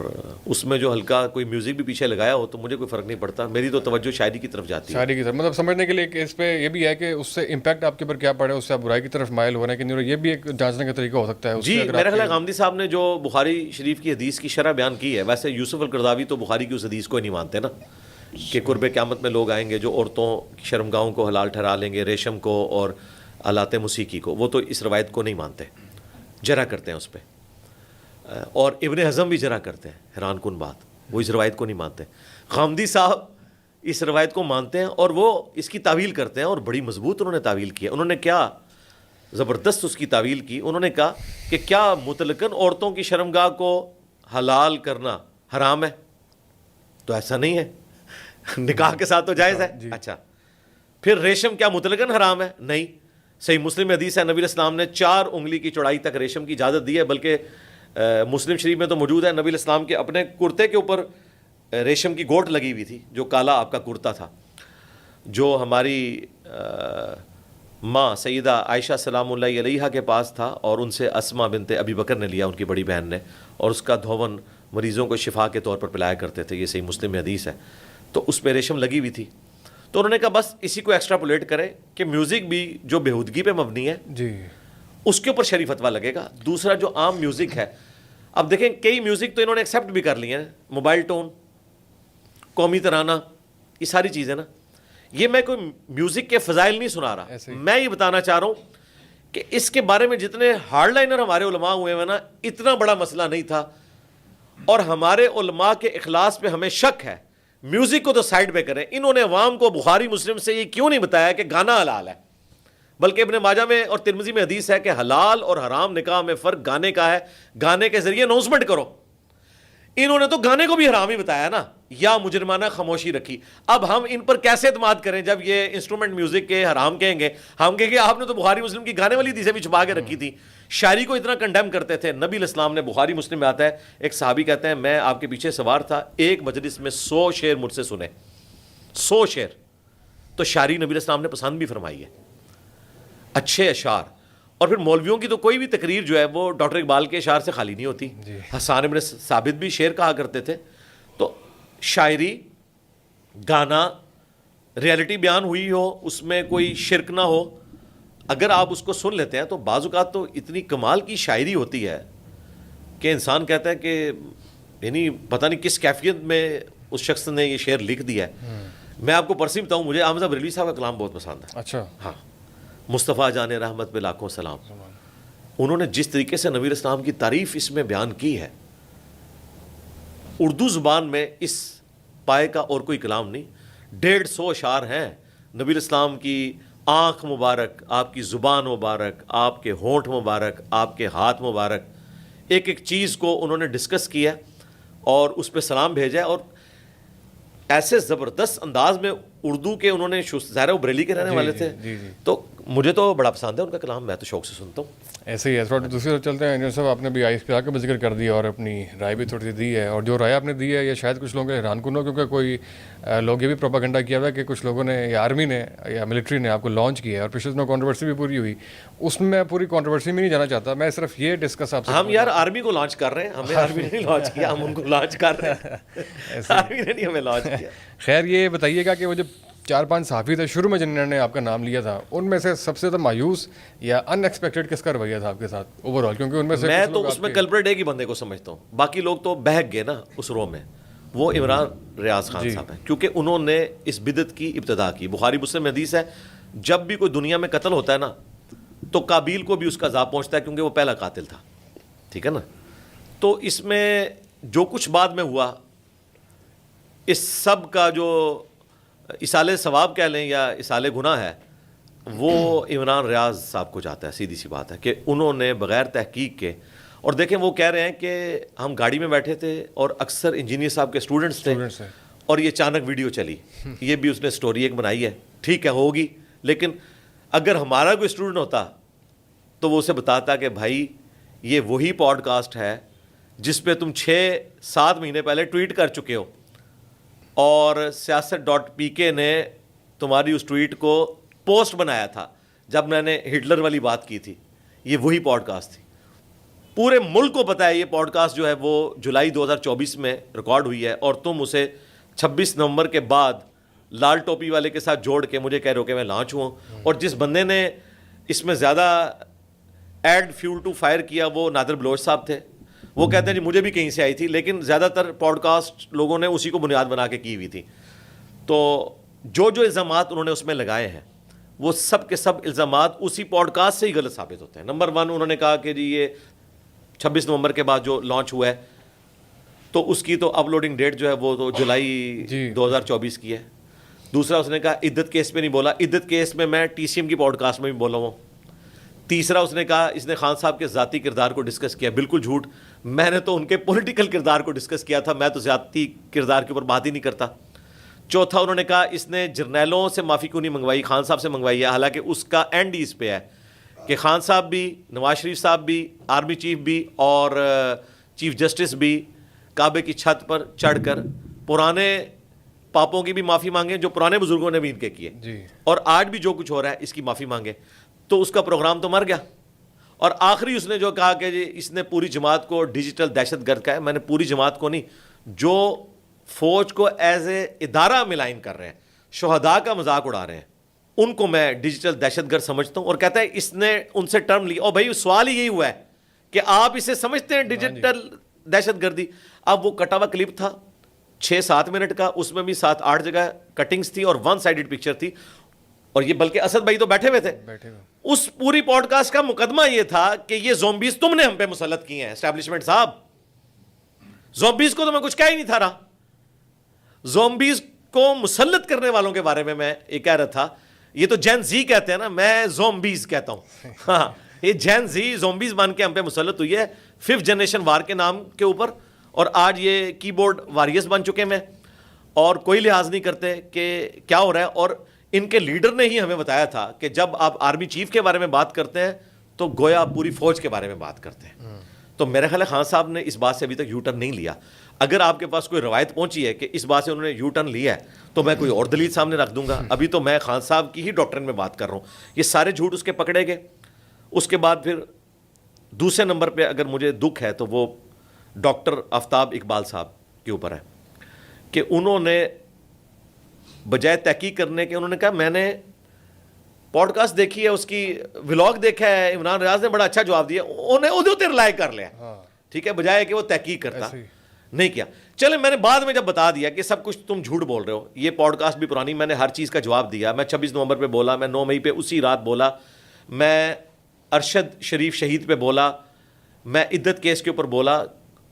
اس میں جو ہلکا کوئی میوزک بھی پیچھے لگایا ہو تو مجھے کوئی فرق نہیں پڑتا. میری تو توجہ شاعری کی طرف جاتی ہے. شاعری کی طرف مطلب سمجھنے کے لیے کہ اس پہ یہ بھی ہے کہ اس سے امپیکٹ آپ کے اوپر کیا پڑے, اس سے آپ برائی کی طرف مائل ہو رہے ہیں کہ نہیں, یہ بھی ایک جانچنے کا طریقہ ہو سکتا ہے. جی میرا خیال ہے غامدی صاحب نے جو بخاری شریف کی حدیث کی شرح بیان کی ہے, ویسے یوسف القرضاوی تو بخاری کی اس حدیث کو ہی نہیں مانتے نا, کہ قرب قیامت میں لوگ آئیں گے جو عورتوں کی شرمگاہوں کو حلال ٹھہرا لیں گے, ریشم کو اور آلات موسیقی کو. وہ تو اس روایت کو نہیں مانتے, جرح کرتے ہیں اس پہ. اور ابن حزم بھی جرح کرتے ہیں, حیران کن بات, وہ اس روایت کو نہیں مانتے. غامدی صاحب اس روایت کو مانتے ہیں اور وہ اس کی تعویل کرتے ہیں, اور بڑی مضبوط انہوں نے تعویل کی ہے. انہوں نے کیا زبردست اس کی تعویل کی. انہوں نے کہا کہ کیا مطلقاً عورتوں کی شرمگاہ کو حلال کرنا حرام ہے؟ تو ایسا نہیں ہے, نکاح کے ساتھ تو جائز ہے. اچھا, پھر ریشم کیا مطلقاً حرام ہے؟ نہیں. صحیح مسلم حدیث ہے, نبی علیہ السلام نے 4 انگلی کی چوڑائی تک ریشم کی اجازت دی ہے, بلکہ مسلم شریف میں تو موجود ہے نبی علیہ السلام کے اپنے کرتے کے اوپر ریشم کی گوٹ لگی ہوئی تھی, جو کالا آپ کا کرتا تھا, جو ہماری ماں سیدہ عائشہ سلام اللہ علیہا کے پاس تھا, اور ان سے اسما بنت ابی بکر نے لیا, ان کی بڑی بہن نے, اور اس کا دھون مریضوں کو شفا کے طور پر پلایا کرتے تھے. یہ صحیح مسلم میں حدیث ہے. تو اس پہ ریشم لگی ہوئی تھی. تو انہوں نے کہا بس اسی کو ایکسٹراپولیٹ کرے کہ میوزک بھی جو بےہودگی پہ مبنی ہے جی, اس کے اوپر شریع فتویٰ لگے گا. دوسرا جو عام میوزک ہے, اب دیکھیں کئی میوزک تو انہوں نے ایکسیپٹ بھی کر لیے ہیں, موبائل ٹون, قومی ترانہ, یہ ساری چیزیں نا. یہ میں کوئی میوزک کے فضائل نہیں سنا رہا, میں یہ بتانا چاہ رہا ہوں کہ اس کے بارے میں جتنے ہارڈ لائنر ہمارے علماء ہوئے ہیں نا, اتنا بڑا مسئلہ نہیں تھا. اور ہمارے علماء کے اخلاص پہ ہمیں شک ہے. میوزک کو تو سائڈ پہ کریں, انہوں نے عوام کو بخاری مسلم سے یہ کیوں نہیں بتایا کہ گانا حلال ہے, بلکہ ابن ماجہ میں اور ترمذی میں حدیث ہے کہ حلال اور حرام نکاح میں فرق گانے کا ہے, گانے کے ذریعے اناؤنسمنٹ کرو. انہوں نے تو گانے کو بھی حرام ہی بتایا نا, یا مجرمانہ خاموشی رکھی. اب ہم ان پر کیسے اعتماد کریں جب یہ انسٹرومنٹ میوزک کے حرام کہیں گے؟ ہم کہیں گے آپ نے تو بخاری مسلم کی گانے والی حدیثیں بھی چھپا کے رکھی تھی. شاعری کو اتنا کنڈیم کرتے تھے. نبی علیہ السلام نے, بخاری مسلم میں آتا ہے, ایک صحابی کہتے ہیں میں آپ کے پیچھے سوار تھا, ایک مجلس میں 100 شعر مجھ سے سنے, 100 شعر. تو شاعری نبی علیہ السلام نے پسند بھی فرمائی ہے, اچھے اشعار. اور پھر مولویوں کی تو کوئی بھی تقریر جو ہے وہ ڈاکٹر اقبال کے اشعار سے خالی نہیں ہوتی. حسان ابن ثابت بھی شعر کہا کرتے تھے. تو شاعری, گانا, ریالٹی بیان ہوئی ہو, اس میں کوئی شرک نہ ہو, اگر آپ اس کو سن لیتے ہیں تو بعض اوقات تو اتنی کمال کی شاعری ہوتی ہے کہ انسان کہتا ہے کہ یعنی پتہ نہیں کس کیفیت میں اس شخص نے یہ شعر لکھ دیا ہے. میں آپ کو پرسنلی بتاؤں, مجھے احمد بریلوی صاحب کا کلام بہت پسند ہے. اچھا, ہاں, مصطفیٰ جان رحمت پہ لاکھوں سلام. انہوں نے جس طریقے سے نبی اسلام کی تعریف اس میں بیان کی ہے, اردو زبان میں اس پائے کا اور کوئی کلام نہیں. 150 اشعار ہیں نبی اسلام کی آنکھ مبارک, آپ کی زبان مبارک, آپ کے ہونٹ مبارک, آپ کے ہاتھ مبارک, ایک ایک چیز کو انہوں نے ڈسکس کیا اور اس پہ سلام بھیجا ہے. اور ایسے زبردست انداز میں اردو کے انہوں نے, ظاہر ہے وہ بریلی کے رہنے والے تھے, تو مجھے تو بڑا پسند ہے ان کا کلام, میں تو شوق سے سنتا ہوں. ایسے ہی ہے. تھوڑا دوسری طرف چلتے ہیں. انجینئر صاحب, آپ نے بھی آئی ایس پی آر کا بھی ذکر کر دیا اور اپنی رائے بھی تھوڑی سی دی ہے, اور جو رائے آپ نے دی ہے یہ شاید کچھ لوگوں کے حیران کن ہو, کیونکہ کوئی لوگ یہ بھی پروپیگنڈا کیا ہوا ہے کہ کچھ لوگوں نے, یا آرمی نے یا ملٹری نے آپ کو لانچ کیا ہے, اور پچھلے دنوں کانٹروورسی بھی پوری ہوئی. اس میں پوری کانٹروورسی میں نہیں جانا چاہتا, میں صرف یہ ڈسکس آپ سے. ہم یار آرمی کو لانچ کر رہے ہیں, ہمیں آرمی نے نہیں لانچ کیا, ہم ان کو لانچ کر رہے ہیں, آرمی نے نہیں ہمیں لانچ کیا. خیر, یہ بتائیے گا کہ وہ جو 4-5 صحافی تھے شروع میں جنہوں نے آپ کا نام لیا تھا, ان میں سے سب سے زیادہ مایوس یا ان ایکسپیکٹڈ کس کا رویہ تھا آپ کے ساتھ اوور آل؟ کیونکہ ان میں سے میں تو اس میں کلپریٹ ایک ہی بندے کو سمجھتا ہوں, باقی لوگ تو بہک گئے نا اس رو میں, وہ عمران ریاض خان صاحب ہیں, کیونکہ انہوں نے اس بدعت کی ابتدا کی. بخاری مسلم حدیث ہے, جب بھی کوئی دنیا میں قتل ہوتا ہے نا تو قابیل کو بھی اس کا عذاب پہنچتا ہے, کیونکہ وہ پہلا قاتل تھا, ٹھیک ہے نا. تو اس میں جو کچھ بعد میں ہوا, اس سب کا جو اصالِ ثواب کہہ لیں یا اصالِ گناہ ہے, وہ عمران ریاض صاحب کو جاتا ہے. سیدھی سی بات ہے کہ انہوں نے بغیر تحقیق کے, اور دیکھیں وہ کہہ رہے ہیں کہ ہم گاڑی میں بیٹھے تھے اور اکثر انجینئر صاحب کے اسٹوڈنٹس تھے, اور یہ اچانک ویڈیو چلی. یہ بھی اس نے سٹوری ایک بنائی ہے, ٹھیک ہے ہوگی, لیکن اگر ہمارا کوئی اسٹوڈنٹ ہوتا تو وہ اسے بتاتا کہ بھائی یہ وہی پوڈ کاسٹ ہے جس پہ تم 6-7 مہینے پہلے ٹویٹ کر چکے ہو, اور سیاست.pk نے تمہاری اس ٹویٹ کو پوسٹ بنایا تھا جب میں نے ہٹلر والی بات کی تھی. یہ وہی پوڈ کاسٹ تھی. پورے ملک کو پتہ ہے یہ پوڈ کاسٹ جو ہے وہ جولائی 2024 میں ریکارڈ ہوئی ہے, اور تم اسے 26 نومبر کے بعد لال ٹوپی والے کے ساتھ جوڑ کے مجھے کہہ رہے ہو کہ میں لانچ ہوں. اور جس بندے نے اس میں زیادہ ایڈ فیول ٹو فائر کیا وہ نادر بلوچ صاحب تھے. وہ کہتے ہیں جی مجھے بھی کہیں سے آئی تھی, لیکن زیادہ تر پوڈ کاسٹ لوگوں نے اسی کو بنیاد بنا کے کی ہوئی تھی. تو جو الزامات انہوں نے اس میں لگائے ہیں وہ سب کے سب الزامات اسی پوڈ کاسٹ سے ہی غلط ثابت ہوتے ہیں. نمبر 1 انہوں نے کہا کہ جی یہ 26 نومبر کے بعد جو لانچ ہوا ہے تو اس کی تو اپلوڈنگ ڈیٹ جو ہے وہ تو جولائی 2024 کی ہے. دوسرا اس نے کہا عدت کیس پہ نہیں بولا, عدت کیس میں ٹی سی ایم کی پوڈ کاسٹ میں بھی بولا ہوں. تیسرا اس نے کہا اس نے خان صاحب کے ذاتی کردار کو ڈسکس کیا. بالکل جھوٹ, میں نے تو ان کے پولیٹیکل کردار کو ڈسکس کیا تھا, میں تو ذاتی کردار کے اوپر بات ہی نہیں کرتا. چوتھا انہوں نے کہا اس نے جرنیلوں سے معافی کیوں نہیں منگوائی, خان صاحب سے منگوائی ہے, حالانکہ اس کا اینڈ اس پہ ہے کہ خان صاحب بھی, نواز شریف صاحب بھی, آرمی چیف بھی اور چیف جسٹس بھی کعبے کی چھت پر چڑھ کر پرانے پاپوں کی بھی معافی مانگیں جو پرانے بزرگوں نے بھی ان کے کیے, اور آج بھی جو کچھ ہو رہا ہے اس کی معافی مانگے. تو اس کا پروگرام تو مر گیا. اور آخری اس نے جو کہا کہ جی اس نے پوری جماعت کو ڈیجیٹل دہشت گرد کہا ہے. میں نے پوری جماعت کو نہیں, جو فوج کو ایز اے ادارہ ملائن کر رہے ہیں, شہداء کا مذاق اڑا رہے ہیں, ان کو میں ڈیجیٹل دہشت گرد سمجھتا ہوں. اور کہتا ہے اس نے ان سے ٹرم لی, اور بھائی سوال ہی یہی ہوا ہے کہ آپ اسے سمجھتے ہیں ڈیجیٹل دہشت گردی. اب وہ کٹا ہوا کلپ تھا 6-7 منٹ کا, اس میں بھی 7-8 جگہ کٹنگز تھی اور 1 سائیڈڈ پکچر تھی, اور یہ بلکہ اسد بھائی تو بیٹھے ہوئے تھے. اس پوری پوڈ کاسٹ کا مقدمہ یہ تھا کہ یہ زومبیز تم نے ہم پہ مسلط کیے ہیں اسٹیبلشمنٹ صاحب. زومبیز کو تو میں کچھ کہہ ہی نہیں تھا رہا. زومبیز کو مسلط کرنے والوں کے بارے میں یہ کہہ رہا تھا, یہ تو جین زی کہتے ہیں نا, میں زومبیز کہتا ہوں. ہاں یہ جین زی زومبیز بن کے ہم پہ مسلط ہوئی ہے 5th جنریشن وار کے نام کے اوپر, اور آج یہ کی بورڈ واریئرز بن چکے ہیں اور کوئی لحاظ نہیں کرتے کہ کیا ہو رہا ہے. اور ان کے لیڈر نے ہی ہمیں بتایا تھا کہ جب آپ آرمی چیف کے بارے میں بات کرتے ہیں تو گویا پوری فوج کے بارے میں بات کرتے ہیں. تو میرا خیال ہے خان صاحب نے اس بات سے ابھی تک یو ٹرن نہیں لیا. اگر آپ کے پاس کوئی روایت پہنچی ہے کہ اس بات سے انہوں نے یو ٹرن لیا ہے تو میں کوئی اور دلیل سامنے رکھ دوں گا. ابھی تو میں خان صاحب کی ہی ڈاکٹرن میں بات کر رہا ہوں. یہ سارے جھوٹ اس کے پکڑے گئے. اس کے بعد پھر دوسرے نمبر پہ اگر مجھے دکھ ہے تو وہ ڈاکٹر آفتاب اقبال صاحب کے اوپر ہے کہ انہوں نے بجائے تحقیق کرنے کے انہوں نے کہا میں نے پوڈ کاسٹ دیکھی ہے, اس کی ولاگ دیکھا ہے, عمران ریاض نے بڑا اچھا جواب دیا, انہیں ادھر رلائے کر لیا. ٹھیک ہے, بجائے کہ وہ تحقیق کرتا نہیں کیا. چلے میں نے بعد میں جب بتا دیا کہ سب کچھ تم جھوٹ بول رہے ہو, یہ پوڈ کاسٹ بھی پرانی, میں نے ہر چیز کا جواب دیا. میں 26 نومبر پہ بولا, میں 9 مئی پہ اسی رات بولا, میں ارشد شریف شہید پہ بولا, میں عدت کیس کے اوپر بولا,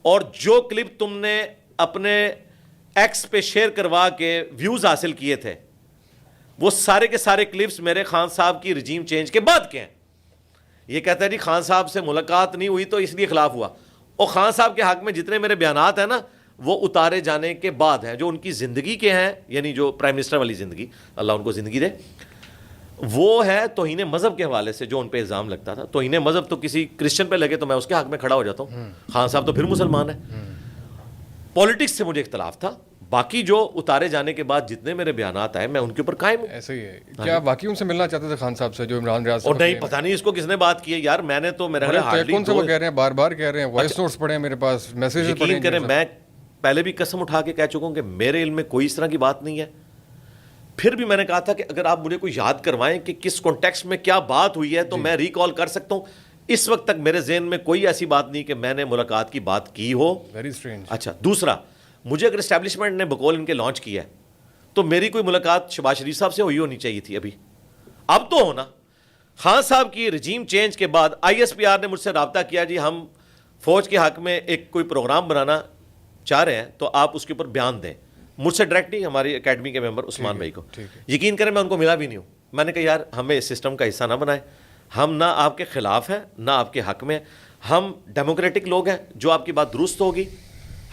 اور جو کلپ تم نے اپنے ایکس پہ شیئر کروا کے ویوز حاصل کیے تھے وہ سارے کے سارے کلپس میرے خان صاحب کی رجیم چینج کے بعد کے ہیں. یہ کہتا ہے جی خان صاحب سے ملاقات نہیں ہوئی تو اس لیے خلاف ہوا, اور خان صاحب کے حق میں جتنے میرے بیانات ہیں نا وہ اتارے جانے کے بعد ہیں, جو ان کی زندگی کے ہیں, یعنی جو پرائم منسٹر والی زندگی, اللہ ان کو زندگی دے, وہ ہے توہین مذہب کے حوالے سے جو ان پہ الزام لگتا تھا. توہین مذہب تو کسی کرسچن پہ لگے تو میں اس کے حق میں کھڑا ہو جاتا ہوں. خان صاحب تو پھر مسلمان ہیں. پولیٹکس سے مجھے اختلاف تھا, باقی جو اتارے جانے کے بعد جتنے میرے بیانات آئے میں ان کے اوپر قائم ہوں. ایسے ہی ہے. کیا باقی ان سے ملنا چاہتے تھے خان صاحب سے جو عمران ریاض؟ اور نہیں, پتہ نہیں اس کو کس نے بات کی ہے یار. میں نے تو میرا کون سے وہ کہہ رہے ہیں, بار بار کہہ رہے ہیں, وائس نوٹس پڑھے ہیں میرے پاس, میسیجز پڑھے ہیں. کریں, میں پہلے بھی قسم اٹھا کے کہہ چکا ہوں کہ میرے علم میں کوئی اس طرح کی بات نہیں ہے. پھر بھی میں نے کہا تھا کہ اگر آپ مجھے کوئی یاد کروائیں کہ کس کانٹیکسٹ میں کیا بات ہوئی ہے تو میں ریکال کر سکتا ہوں. اس وقت تک میرے ذہن میں کوئی ایسی بات نہیں کہ میں نے ملاقات کی بات کی ہو. Very strange. اچھا, دوسرا, مجھے اگر اسٹیبلشمنٹ نے بقول ان کے لانچ کیا ہے تو میری کوئی ملاقات شہباز شریف صاحب سے ہوئی ہونی چاہیے تھی. اب تو ہونا. خان صاحب کی رجیم چینج کے بعد ISPR نے مجھ سے رابطہ کیا, جی ہم فوج کے حق میں ایک کوئی پروگرام بنانا چاہ رہے ہیں تو آپ اس کے اوپر بیان دیں. مجھ سے ڈائریکٹ نہیں, ہماری اکیڈمی کے ممبر عثمان بھائی کو. یقین کریں میں ان کو ملا بھی نہیں ہوں. میں نے کہا یار ہمیں اس سسٹم کا حصہ نہ بنائیں, ہم نہ آپ کے خلاف ہیں نہ آپ کے حق میں, ہم ڈیموکریٹک لوگ ہیں, جو آپ کی بات درست ہوگی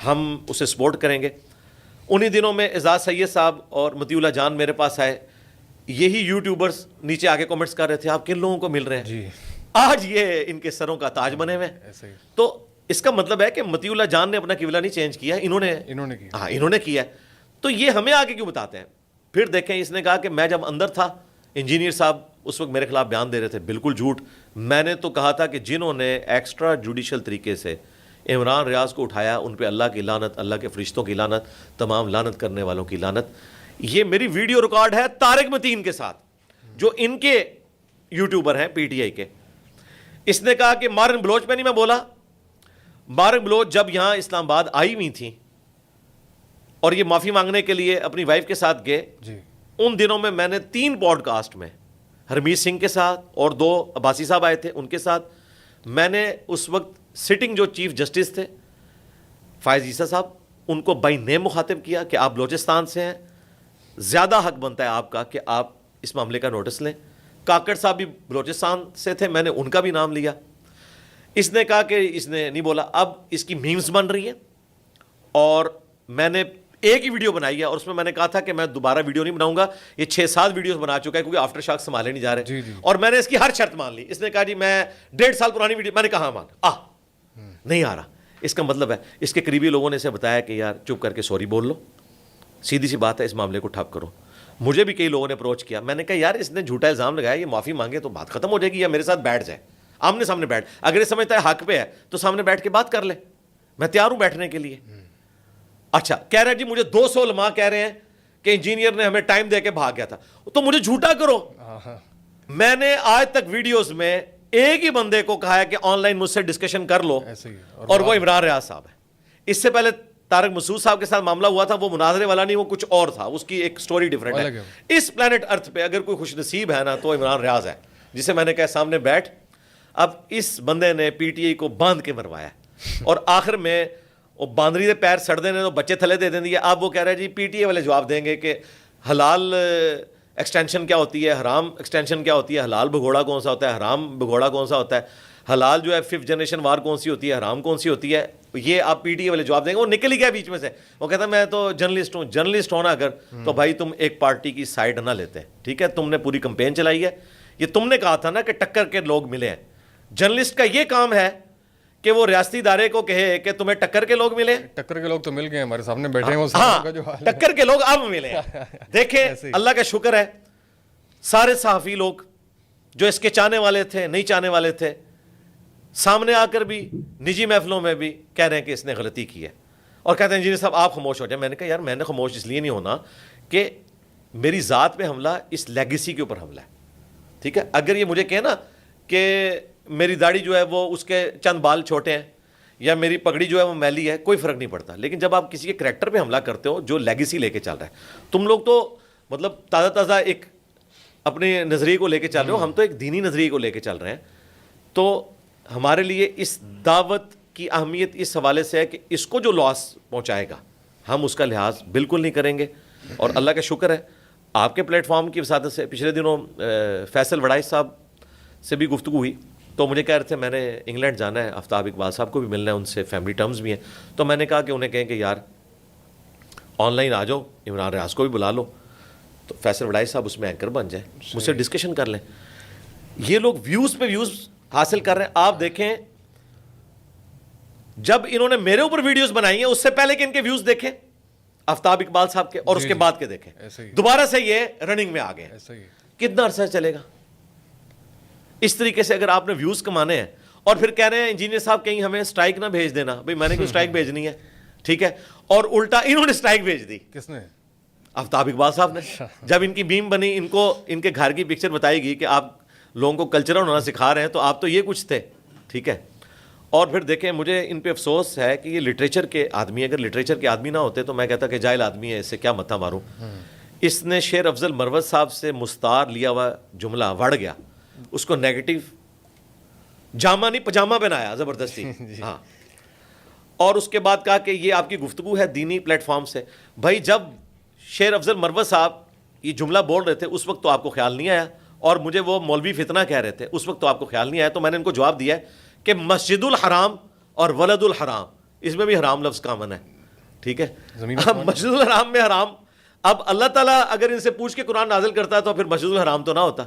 ہم اسے سپورٹ کریں گے. انہی دنوں میں اعزاز سید صاحب اور مطیع اللہ جان میرے پاس آئے, یہی یوٹیوبرز نیچے آگے کمنٹس کر رہے تھے آپ کن لوگوں کو مل رہے ہیں جی آج یہ ان کے سروں کا تاج بنے ہوئے ہیں. ایسے ہی تو اس کا مطلب ہے کہ مطیع اللہ جان نے اپنا قبلہ نہیں چینج کیا, انہوں نے کیا. ہاں انہوں نے کیا ہے. تو یہ ہمیں آگے کیوں بتاتے ہیں؟ پھر دیکھیں اس نے کہا کہ میں جب اندر تھا انجینئر صاحب اس وقت میرے خلاف بیان دے رہے تھے, بالکل جھوٹ. میں نے تو کہا تھا کہ جنہوں نے ایکسٹرا جوڈیشل طریقے سے عمران ریاض کو اٹھایا ان پہ اللہ کی لعنت, اللہ کے فرشتوں کی لعنت, تمام لعنت کرنے والوں کی لعنت. یہ میری ویڈیو ریکارڈ ہے طارق متین کے ساتھ جو ان کے یوٹیوبر ہیں پی ٹی آئی کے. اس نے کہا کہ مارن بلوچ پہ نہیں میں بولا, مارن بلوچ جب یہاں اسلام آباد آئی ہوئی تھیں اور یہ معافی مانگنے کے لیے اپنی وائف کے ساتھ گئے, جی ان دنوں میں میں نے 3 پوڈ کاسٹ میں ہرمیت سنگھ کے ساتھ اور 2 عباسی صاحب آئے تھے ان کے ساتھ, میں نے اس وقت سٹنگ جو چیف جسٹس تھے فائز عیسیٰ صاحب ان کو بائی نیم مخاطب کیا کہ آپ بلوچستان سے ہیں, زیادہ حق بنتا ہے آپ کا کہ آپ اس معاملے کا نوٹس لیں. کاکڑ صاحب بھی بلوچستان سے تھے, میں نے ان کا بھی نام لیا. اس نے کہا کہ اس نے نہیں بولا. اب اس کی میمز بن رہی ہیں اور میں نے ایک ہی ویڈیو بنائی ہے اور اس میں نے کہا تھا کہ میں دوبارہ ویڈیو نہیں بناؤں گا, یہ 6-7 ویڈیوز بنا چکا ہے کیونکہ آفٹر شاک سنبھالے نہیں جا رہے. جی جی. اور میں نے اس کی ہر شرط مان لی. اس نے کہا جی میں 1.5 سال پرانی ویڈیو, میں نے کہا مان نہیں آ رہا. اس کا مطلب ہے اس کے قریبی لوگوں نے اسے بتایا کہ یار چپ کر کے سوری بول لو, سیدھی سی بات ہے, اس معاملے کو ٹھپ کرو. مجھے بھی کئی لوگوں نے اپروچ کیا, میں نے کہا یار اس نے جھوٹا الزام لگایا, یہ معافی مانگے تو بات ختم ہو جائے گی, یا میرے ساتھ بیٹھ جائے آمنے سامنے بیٹھ, اگر یہ سمجھتا ہے حق پہ ہے تو سامنے بیٹھ کے بات کر لے, میں تیار ہوں بیٹھنے کے لیے. اچھا کہہ رہے ہیں جی مجھے 200 علماء کہہ رہے ہیں کہ انجینئر نے ہمیں ٹائم دے کے بھاگ گیا تھا, تو مجھے جھوٹا کرو. میں نے آج تک ویڈیوز میں ایک ہی بندے کو کہا ہے کہ آن لائن مجھ سے ڈسکشن کر لو, اور وہ عمران ریاض صاحب ہے. اس سے پہلے طارق مسعود صاحب کے ساتھ معاملہ ہوا تھا, وہ مناظرے والا نہیں, وہ کچھ اور تھا, اس کی ایک سٹوری ڈیفرنٹ ہے. اس پلانٹ ارتھ پہ اگر کوئی خوش نصیب ہے نا تو عمران ریاض ہے, جسے میں نے کہا سامنے بیٹھ. اب اس بندے نے پی ٹی آئی کو باندھ کے مروایا اور آخر میں وہ باندری دے پیر سڑ دینے تو بچے تھلے دے دیں دیے. اب وہ کہہ رہے ہیں جی پی ٹی آئی والے جواب دیں گے کہ حلال ایکسٹینشن کیا ہوتی ہے, حرام ایکسٹینشن کیا ہوتی ہے, حلال بھگوڑا کون سا ہوتا ہے, حرام بھگوڑا کون سا ہوتا ہے, حلال جو ہے 5th جنریشن وار کون سی ہوتی ہے, حرام کون سی ہوتی ہے. یہ آپ پی ٹی آئی والے جواب دیں گے. وہ نکل ہی گیا بیچ میں سے, وہ کہتا ہے میں تو جرنلسٹ ہوں. جرنلسٹ ہونا اگر تو بھائی تم ایک پارٹی کی سائڈ نہ لیتے, ٹھیک ہے, تم نے پوری کمپین چلائی ہے. یہ تم نے کہا تھا نا کہ ٹکر کے لوگ ملے ہیں. جرنلسٹ کا یہ کام ہے کہ وہ ریاستی ادارے کو کہے کہ تمہیں ٹکر کے لوگ ملے. ٹکر کے لوگ تو مل گئے ہمارے سامنے بیٹھے ہیں, ہاں ٹکر کے لوگ اب ملے ہیں. دیکھیں اللہ کا شکر ہے, سارے صحافی لوگ جو اس کے چاہنے والے تھے نہیں چاہنے والے تھے, سامنے آ کر بھی نجی محفلوں میں بھی کہہ رہے ہیں کہ اس نے غلطی کی ہے, اور کہتے ہیں انجینئر صاحب آپ خاموش ہو جائیں. میں نے کہا یار میں نے خاموش اس لیے نہیں ہونا کہ میری ذات پہ حملہ اس لیگیسی کے اوپر حملہ ہے, ٹھیک ہے. اگر یہ مجھے کہے نا کہ میری داڑھی جو ہے وہ اس کے چند بال چھوٹے ہیں یا میری پگڑی جو ہے وہ میلی ہے, کوئی فرق نہیں پڑتا. لیکن جب آپ کسی کے کریکٹر پہ حملہ کرتے ہو جو لیگیسی لے کے چل رہا ہے, تم لوگ تو مطلب تازہ ایک اپنے نظریے کو لے کے چل رہے ہو, ہم تو ایک دینی نظریے کو لے کے چل رہے ہیں. تو ہمارے لیے اس دعوت کی اہمیت اس حوالے سے ہے کہ اس کو جو لاس پہنچائے گا ہم اس کا لحاظ بالکل نہیں کریں گے. اور اللہ کا شکر ہے آپ کے پلیٹ فارم کی وساطت سے پچھلے دنوں فیصل وڑائی صاحب سے بھی گفتگو ہوئی, تو مجھے کہہ رہے تھے میں نے انگلینڈ جانا ہے, آفتاب اقبال صاحب کو بھی ملنا ہے, ان سے فیملی ٹرمز بھی ہیں. تو میں نے کہا کہ انہیں کہیں کہ یار آن لائن آ جاؤ, عمران ریاض کو بھی بلا لو, تو فیصل وڑائی صاحب اس میں اینکر بن جائیں, مجھ سے ڈسکشن کر لیں. یہ لوگ ویوز پہ ویوز حاصل کر رہے ہیں. آپ دیکھیں جب انہوں نے میرے اوپر ویڈیوز بنائی ہیں اس سے پہلے کہ ان کے ویوز دیکھیں آفتاب اقبال صاحب کے, اور اس کے بعد کے دیکھیں, دوبارہ سے یہ رننگ میں آ گئے. کتنا عرصہ چلے گا اس طریقے سے؟ اگر آپ نے ویوز کمانے ہیں اور پھر کہہ رہے ہیں انجینئر صاحب کہیں ہمیں سٹرائک نہ بھیج دینا, بھئی میں نے کوئی سٹرائک بھیجنی ہے, ٹھیک ہے, اور الٹا انہوں نے سٹرائک بھیج دی. کس نے؟ آفتاب اقبال صاحب نے. جب ان کی بیم بنی, ان کو ان کے گھر کی پکچر بتائی گئی کہ آپ لوگوں کو کلچرل ہونا سکھا رہے ہیں, تو آپ تو یہ کچھ تھے, ٹھیک ہے. اور پھر دیکھیں مجھے ان پہ افسوس ہے کہ یہ لٹریچر کے آدمی, اگر لٹریچر کے آدمی نہ ہوتے تو میں کہتا کہ جاہل آدمی ہے, اس سے کیا متھا ماروں. اس نے شیر افضل مروت صاحب سے مستعار لیا ہوا جملہ وڑ گیا, اس کو نیگیٹو جامہ نہیں پجامہ پہنایا زبردستی, ہاں, اور اس کے بعد کہا کہ یہ آپ کی گفتگو ہے دینی پلیٹ فارم سے. بھائی جب شیر افضل مروت صاحب یہ جملہ بول رہے تھے اس وقت تو آپ کو خیال نہیں آیا, اور مجھے وہ مولوی فتنہ کہہ رہے تھے اس وقت تو آپ کو خیال نہیں آیا. تو میں نے ان کو جواب دیا ہے کہ مسجد الحرام اور ولد الحرام, اس میں بھی حرام لفظ کامن ہے. ٹھیک ہے. اب مسجد الحرام میں حرام, اب اللہ تعالیٰ اگر ان سے پوچھ کے قرآن نازل کرتا تو پھر مسجد الحرام تو نہ ہوتا.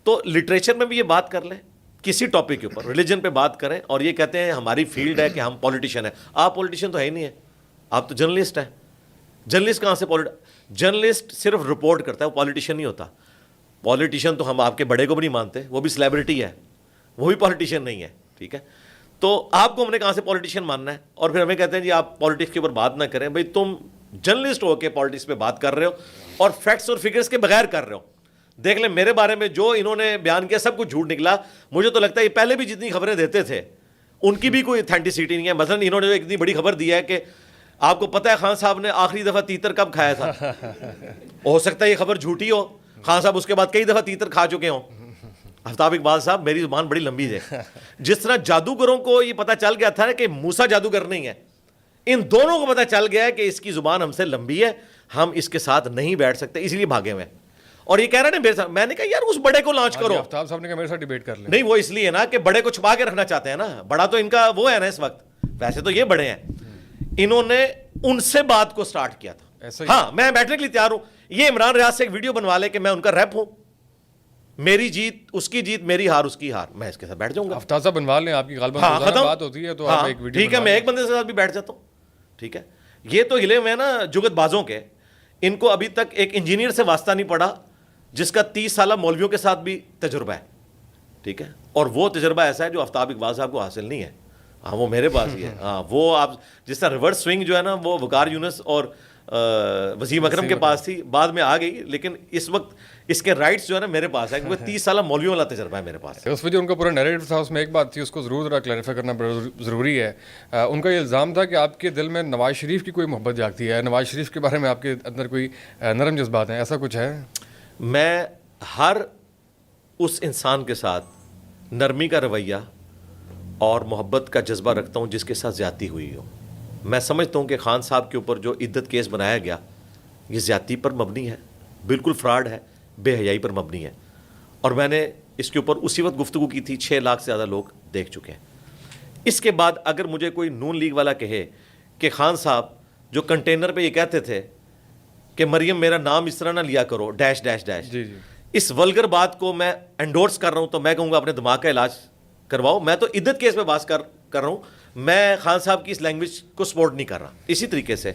تو لٹریچر میں بھی یہ بات کر لیں, کسی ٹاپک کے اوپر ریلیجن پہ بات کریں, اور یہ کہتے ہیں ہماری فیلڈ ہے کہ ہم پولیٹیشین ہیں. آپ پولیٹیشین تو ہے ہی نہیں ہے, آپ تو جرنلسٹ ہیں. جرنلسٹ کہاں سے جرنلسٹ صرف رپورٹ کرتا ہے, وہ پولیٹیشین نہیں ہوتا. پولیٹیشین تو ہم آپ کے بڑے کو بھی نہیں مانتے, وہ بھی سیلیبریٹی ہے, وہ بھی پولیٹیشین نہیں ہے. ٹھیک ہے, تو آپ کو ہم نے کہاں سے پولیٹیشین ماننا ہے, اور پھر ہمیں کہتے ہیں جی آپ پالیٹکس کے اوپر بات نہ کریں. بھائی تم جرنلسٹ ہو کے پالیٹکس پہ بات کر رہے ہو اور فیکٹس اور فگرز کے بغیر کر رہے ہو. دیکھ لیں میرے بارے میں جو انہوں نے بیان کیا سب کچھ جھوٹ نکلا. مجھے تو لگتا ہے یہ پہلے بھی جتنی خبریں دیتے تھے ان کی بھی کوئی اتھینٹسٹی نہیں ہے. مثلا انہوں نے جو اتنی بڑی خبر دی ہے کہ آپ کو پتہ ہے خان صاحب نے آخری دفعہ تیتر کب کھایا تھا, ہو سکتا ہے یہ خبر جھوٹی ہو, خان صاحب اس کے بعد کئی دفعہ تیتر کھا چکے ہوں. آفتاب اقبال صاحب میری زبان بڑی لمبی ہے. جس طرح جادوگروں کو یہ پتہ چل گیا تھا کہ موسیٰ جادوگر نہیں ہے, ان دونوں کو پتہ چل گیا ہے کہ اس کی زبان ہم سے لمبی ہے, ہم اس کے ساتھ نہیں بیٹھ سکتے, اس لیے بھاگے ہوئے. اور یہ کہہ رہے ہیں میرے ساتھ, میں نے کہا یار اس بڑے کو لانچ کرو. آفتاب صاحب نے کہا میرے ساتھ ڈیبیٹ کر لیں. نہیں وہ اس لیے نا کہ بڑے کو چھپا کے رکھنا چاہتے ہیں نا, بڑا تو ان کا وہ ہے نا اس وقت, ویسے تو یہ بڑے ہیں. انہوں نے ان سے بات کو سٹارٹ کیا تھا. ہاں میں بیٹھنے کے لیے تیار ہوں, یہ عمران ریاض سے ایک ویڈیو بنوا لے کہ میں ان کا ریپ ہوں, میری جیت اس کی جیت, میری ہار اس کی ہار, میں اس کے ساتھ بیٹھ جاؤں گا. آفتاب صاحب بنوا لیں, آپ کی غالباً روزانہ بات ہوتی ہے تو آپ ایک ویڈیو ٹھیک ہے, میں ایک بندے کے ساتھ بھی بیٹھ جاتا ہوں. ٹھیک ہے, یہ تو ہلے ہوئے ہیں نا جگت بازوں کے, ان کو ابھی تک ایک انجینئر سے واسطہ نہیں پڑا جس کا 30 سالہ مولویوں کے ساتھ بھی تجربہ ہے. ٹھیک ہے, اور وہ تجربہ ایسا ہے جو آفتاب اقبال صاحب کو حاصل نہیں ہے. ہاں وہ میرے پاس ہی ہے. ہاں وہ آپ جس طرح ریورس سوئنگ جو ہے نا وہ وقار یونس اور وسیم اکرم کے پاس تھی, بعد میں آ گئی, لیکن اس وقت اس کے رائٹس جو ہے نا میرے پاس ہے, کیونکہ 30 سالہ مولویوں والا تجربہ ہے میرے پاس. اس میں جو ان کا پورا نیریٹو تھا اس میں ایک بات تھی, اس کو ضرور ذرا کلیریفائی کرنا ضروری ہے. ان کا یہ الزام تھا کہ آپ کے دل میں نواز شریف کی کوئی محبت جاگتی ہے, نواز شریف کے بارے میں آپ کے اندر کوئی نرم جذبات ہیں, ایسا کچھ ہے؟ میں ہر اس انسان کے ساتھ نرمی کا رویہ اور محبت کا جذبہ رکھتا ہوں جس کے ساتھ زیادتی ہوئی ہو. میں سمجھتا ہوں کہ خان صاحب کے اوپر جو عدت کیس بنایا گیا یہ زیادتی پر مبنی ہے, بالکل فراڈ ہے, بے حیائی پر مبنی ہے. اور میں نے اس کے اوپر اسی وقت گفتگو کی تھی, 6 لاکھ سے زیادہ لوگ دیکھ چکے ہیں. اس کے بعد اگر مجھے کوئی نون لیگ والا کہے کہ خان صاحب جو کنٹینر پہ یہ کہتے تھے کہ مریم میرا نام اس طرح نہ لیا کرو ڈیش ڈیش ڈیش, اس ولگر بات کو میں انڈورس کر رہا ہوں, تو میں کہوں گا اپنے دماغ کا علاج کرواؤ. میں تو عدت کیس پہ بات کر رہا ہوں, میں خان صاحب کی اس لینگویج کو سپورٹ نہیں کر رہا. اسی طریقے سے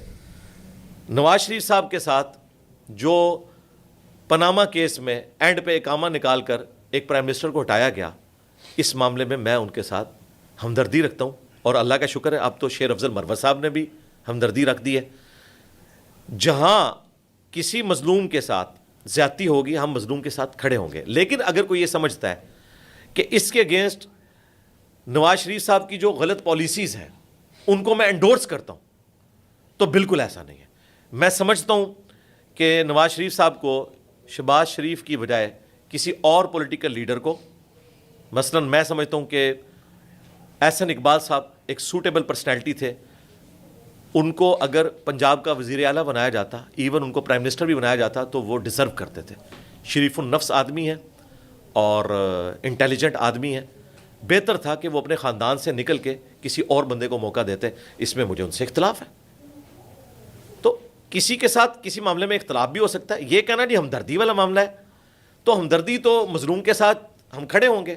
نواز شریف صاحب کے ساتھ جو پاناما کیس میں اینڈ پہ اقامہ نکال کر ایک پرائم منسٹر کو ہٹایا گیا, اس معاملے میں میں ان کے ساتھ ہمدردی رکھتا ہوں, اور اللہ کا شکر ہے اب تو شیر افضل مروت صاحب نے بھی ہمدردی رکھ دی ہے. جہاں کسی مظلوم کے ساتھ زیادتی ہوگی ہم مظلوم کے ساتھ کھڑے ہوں گے. لیکن اگر کوئی یہ سمجھتا ہے کہ اس کے اگینسٹ نواز شریف صاحب کی جو غلط پالیسیز ہیں ان کو میں انڈورس کرتا ہوں, تو بالکل ایسا نہیں ہے. میں سمجھتا ہوں کہ نواز شریف صاحب کو شہباز شریف کی بجائے کسی اور پولیٹیکل لیڈر کو, مثلا میں سمجھتا ہوں کہ احسن اقبال صاحب ایک سوٹیبل پرسنالٹی تھے, ان کو اگر پنجاب کا وزیر اعلیٰ بنایا جاتا, ایون ان کو پرائم منسٹر بھی بنایا جاتا, تو وہ ڈیزرو کرتے تھے. شریف النفس آدمی ہے اور انٹیلیجنٹ آدمی ہے, بہتر تھا کہ وہ اپنے خاندان سے نکل کے کسی اور بندے کو موقع دیتے. اس میں مجھے ان سے اختلاف ہے. تو کسی کے ساتھ کسی معاملے میں اختلاف بھی ہو سکتا ہے. یہ کہنا جی ہمدردی والا معاملہ ہے, تو ہمدردی تو مظلوم کے ساتھ ہم کھڑے ہوں گے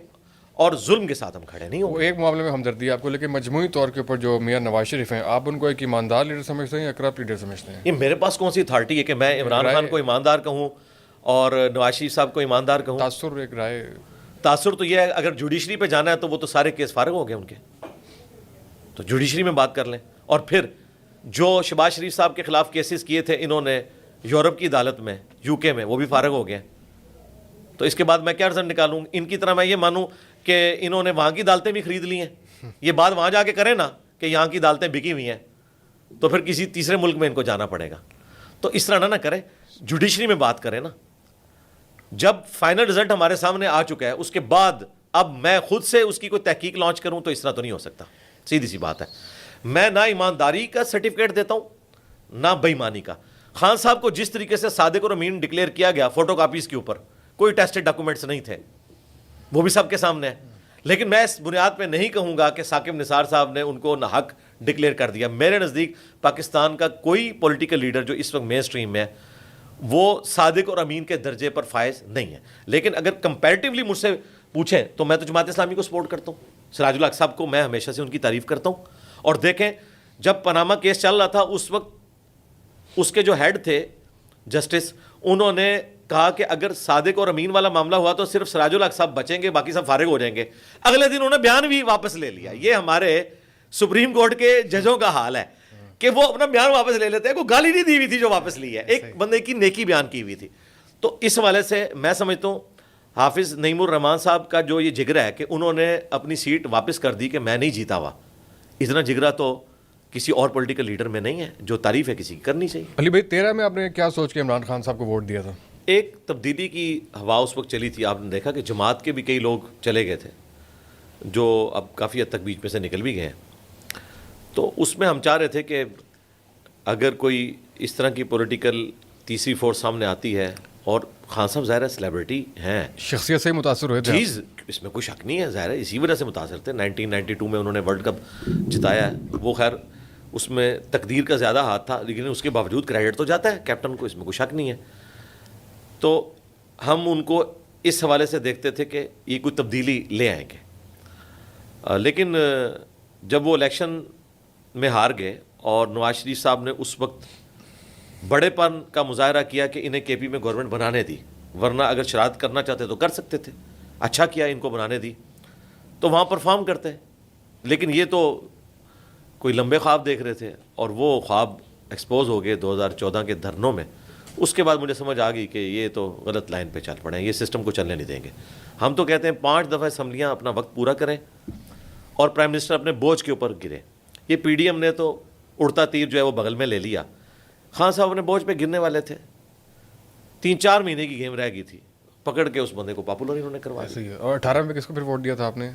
اور ظلم کے ساتھ ہم کھڑے نہیں ہوں گے. ایک معاملے میں ہمدردی آپ کو, لیکن مجموعی طور کے اوپر جو میاں نواز شریف ہیں, آپ ان کو ایک ایماندار لیڈر سمجھتے ہیں یا کرپٹ لیڈر سمجھتے ہیں؟ یہ میرے پاس کون سی اتھارٹی ہے کہ میں عمران خان کو ایماندار کہوں اور نواز شریف صاحب کو ایماندار کہوں؟ تاثر ایک رائے, تاثر تو یہ ہے اگر جوڈیشری پہ جانا ہے تو وہ تو سارے کیس فارغ ہو گئے ان کے, تو جوڈیشری میں بات کر لیں. اور پھر جو شہباز شریف صاحب کے خلاف کیسز کیے تھے انہوں نے یورپ کی عدالت میں, یو کے میں, وہ بھی فارغ ہو گئے. تو اس کے بعد میں کیا رزلٹ نکالوں؟ ان کی طرح میں یہ مانوں کہ انہوں نے وہاں کی عدالتیں بھی خرید لی ہیں, یہ بات وہاں جا کے کریں نا کہ یہاں کی عدالتیں بکی ہوئی ہیں, تو پھر کسی تیسرے ملک میں ان کو جانا پڑے گا. تو اس طرح نہ کریں, جوڈیشری میں بات کریں نا. جب فائنل رزلٹ ہمارے سامنے آ چکا ہے اس کے بعد اب میں خود سے اس کی کوئی تحقیق لانچ کروں تو اس طرح تو نہیں ہو سکتا. سیدھی سی بات ہے. میں نہ ایمانداری کا سرٹیفکیٹ دیتا ہوں نہ بے ایمانی کا. خان صاحب کو جس طریقے سے صادق اور امین ڈکلیئر کیا گیا فوٹو کاپیز کے اوپر, کوئی ٹیسٹڈ ڈاکومنٹس نہیں تھے, وہ بھی سب کے سامنے ہے. لیکن میں اس بنیاد پہ نہیں کہوں گا کہ ثاقب نثار صاحب نے ان کو ناحق ڈکلیئر کر دیا. میرے نزدیک پاکستان کا کوئی پولیٹیکل لیڈر جو اس وقت مین اسٹریم میں ہے وہ صادق اور امین کے درجے پر فائز نہیں ہے. لیکن اگر کمپیریٹیولی مجھ سے پوچھیں تو میں تو جماعت اسلامی کو سپورٹ کرتا ہوں. سراج الحق صاحب کو میں ہمیشہ سے ان کی تعریف کرتا ہوں. اور دیکھیں جب پاناما کیس چل رہا تھا اس وقت اس کے جو ہیڈ تھے جسٹس, انہوں نے کہا کہ اگر صادق اور امین والا معاملہ ہوا تو صرف سراج الحق صاحب بچیں گے, باقی سب فارغ ہو جائیں گے. اگلے دن انہوں نے بیان بھی واپس لے لیا. یہ ہمارے سپریم کورٹ کے ججوں کا حال ہے کہ وہ اپنا بیان واپس لے لیتے ہیں. کوئی گالی نہیں دی ہوئی تھی جو واپس لی ہے, ایک بندے کی نیکی بیان کی ہوئی تھی. تو اس حوالے سے میں سمجھتا ہوں حافظ نعیم الرحمان صاحب کا جو یہ جگرا ہے کہ انہوں نے اپنی سیٹ واپس کر دی کہ میں نہیں جیتا ہوا, اتنا جگرا تو کسی اور پولیٹیکل لیڈر میں نہیں ہے. جو تعریف ہے کسی کی کرنی چاہیے. علی بھائی 13 میں آپ نے کیا سوچ کے عمران خان صاحب کو ووٹ دیا تھا؟ ایک تبدیلی کی ہوا اس وقت چلی تھی. آپ نے دیکھا کہ جماعت کے بھی کئی لوگ چلے گئے تھے جو اب کافی حد تک بیچ میں سے نکل بھی گئے ہیں. تو اس میں ہم چاہ رہے تھے کہ اگر کوئی اس طرح کی پولیٹیکل تیسری فورس سامنے آتی ہے, اور خان صاحب ظاہر ہے سیلیبریٹی ہیں, شخصیت سے ہی متاثر ہوئے تھے. چیز اس میں کوئی شک نہیں ہے, ظاہر ہے اسی وجہ سے متاثر تھے. 1992 میں انہوں نے ورلڈ کپ جتایا ہے. وہ خیر اس میں تقدیر کا زیادہ ہاتھ تھا, لیکن اس کے باوجود کریڈٹ تو جاتا ہے کیپٹن کو, اس میں کوئی شک نہیں ہے. تو ہم ان کو اس حوالے سے دیکھتے تھے کہ یہ کوئی تبدیلی لے آئیں گے. لیکن جب وہ الیکشن میں ہار گئے اور نواز شریف صاحب نے اس وقت بڑے پن کا مظاہرہ کیا کہ انہیں کے پی میں گورنمنٹ بنانے دی, ورنہ اگر شرارت کرنا چاہتے تو کر سکتے تھے, اچھا کیا ان کو بنانے دی, تو وہاں پرفارم کرتے. لیکن یہ تو کوئی لمبے خواب دیکھ رہے تھے اور وہ خواب ایکسپوز ہو گئے 2014 کے دھرنوں میں. اس کے بعد مجھے سمجھ آ گئی کہ یہ تو غلط لائن پہ چل پڑے ہیں, یہ سسٹم کو چلنے نہیں دیں گے. ہم تو کہتے ہیں 5 دفعہ اسمبلیاں اپنا وقت پورا کریں اور پرائم منسٹر اپنے بوجھ کے اوپر گرے. یہ پی ڈی ایم نے تو اڑتا تیر جو ہے وہ بغل میں لے لیا. خان صاحب اپنے بوجھ پہ گرنے والے تھے, 3-4 مہینے کی گیم رہ گئی تھی, پکڑ کے اس بندے کو پاپولر انہوں نے کروا دیا. اور 18 میں کس کو پھر ووٹ دیا تھا آپ نے؟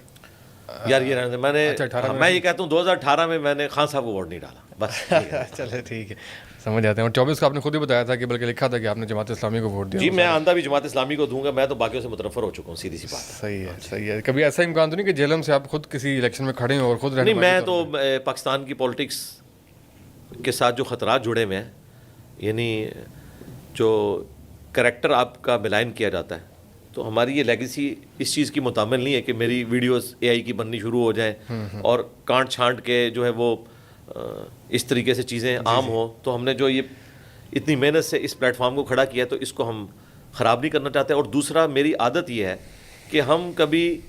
یار یہ رہنے میں یہ کہتا ہوں 2018 میں میں نے خان صاحب کو ووٹ نہیں ڈالا بس. چلے ٹھیک ہے, سمجھ آتے ہیں. اور 24 کا آپ نے خود ہی بتایا تھا کہ بلکہ لکھا تھا کہ آپ نے جماعت اسلامی کو ووٹ دیا. جی میں آندہ بھی جماعت اسلامی کو دوں گا, میں تو باقیوں سے متنفر ہو چکا ہوں, سیدھی سی بات. صحیح ہے, صحیح ہے. کبھی ایسا امکان تو نہیں کہ جیلم سے آپ خود کسی الیکشن میں کھڑے ہیں اور خود نہیں, میں تو پاکستان کی پولیٹکس کے ساتھ جو خطرات جڑے ہوئے ہیں, یعنی جو کریکٹر آپ کا بلائن کیا جاتا ہے, تو ہماری یہ لیگیسی اس چیز کی متعمل نہیں ہے کہ میری ویڈیوز اے آئی کی بننی شروع ہو جائیں اور کانٹ چھانٹ کے جو ہے وہ اس طریقے سے چیزیں عام ہوں. تو ہم نے جو یہ اتنی محنت سے اس پلیٹ فارم کو کھڑا کیا تو اس کو ہم خراب نہیں کرنا چاہتے. اور دوسرا میری عادت یہ ہے کہ ہم کبھی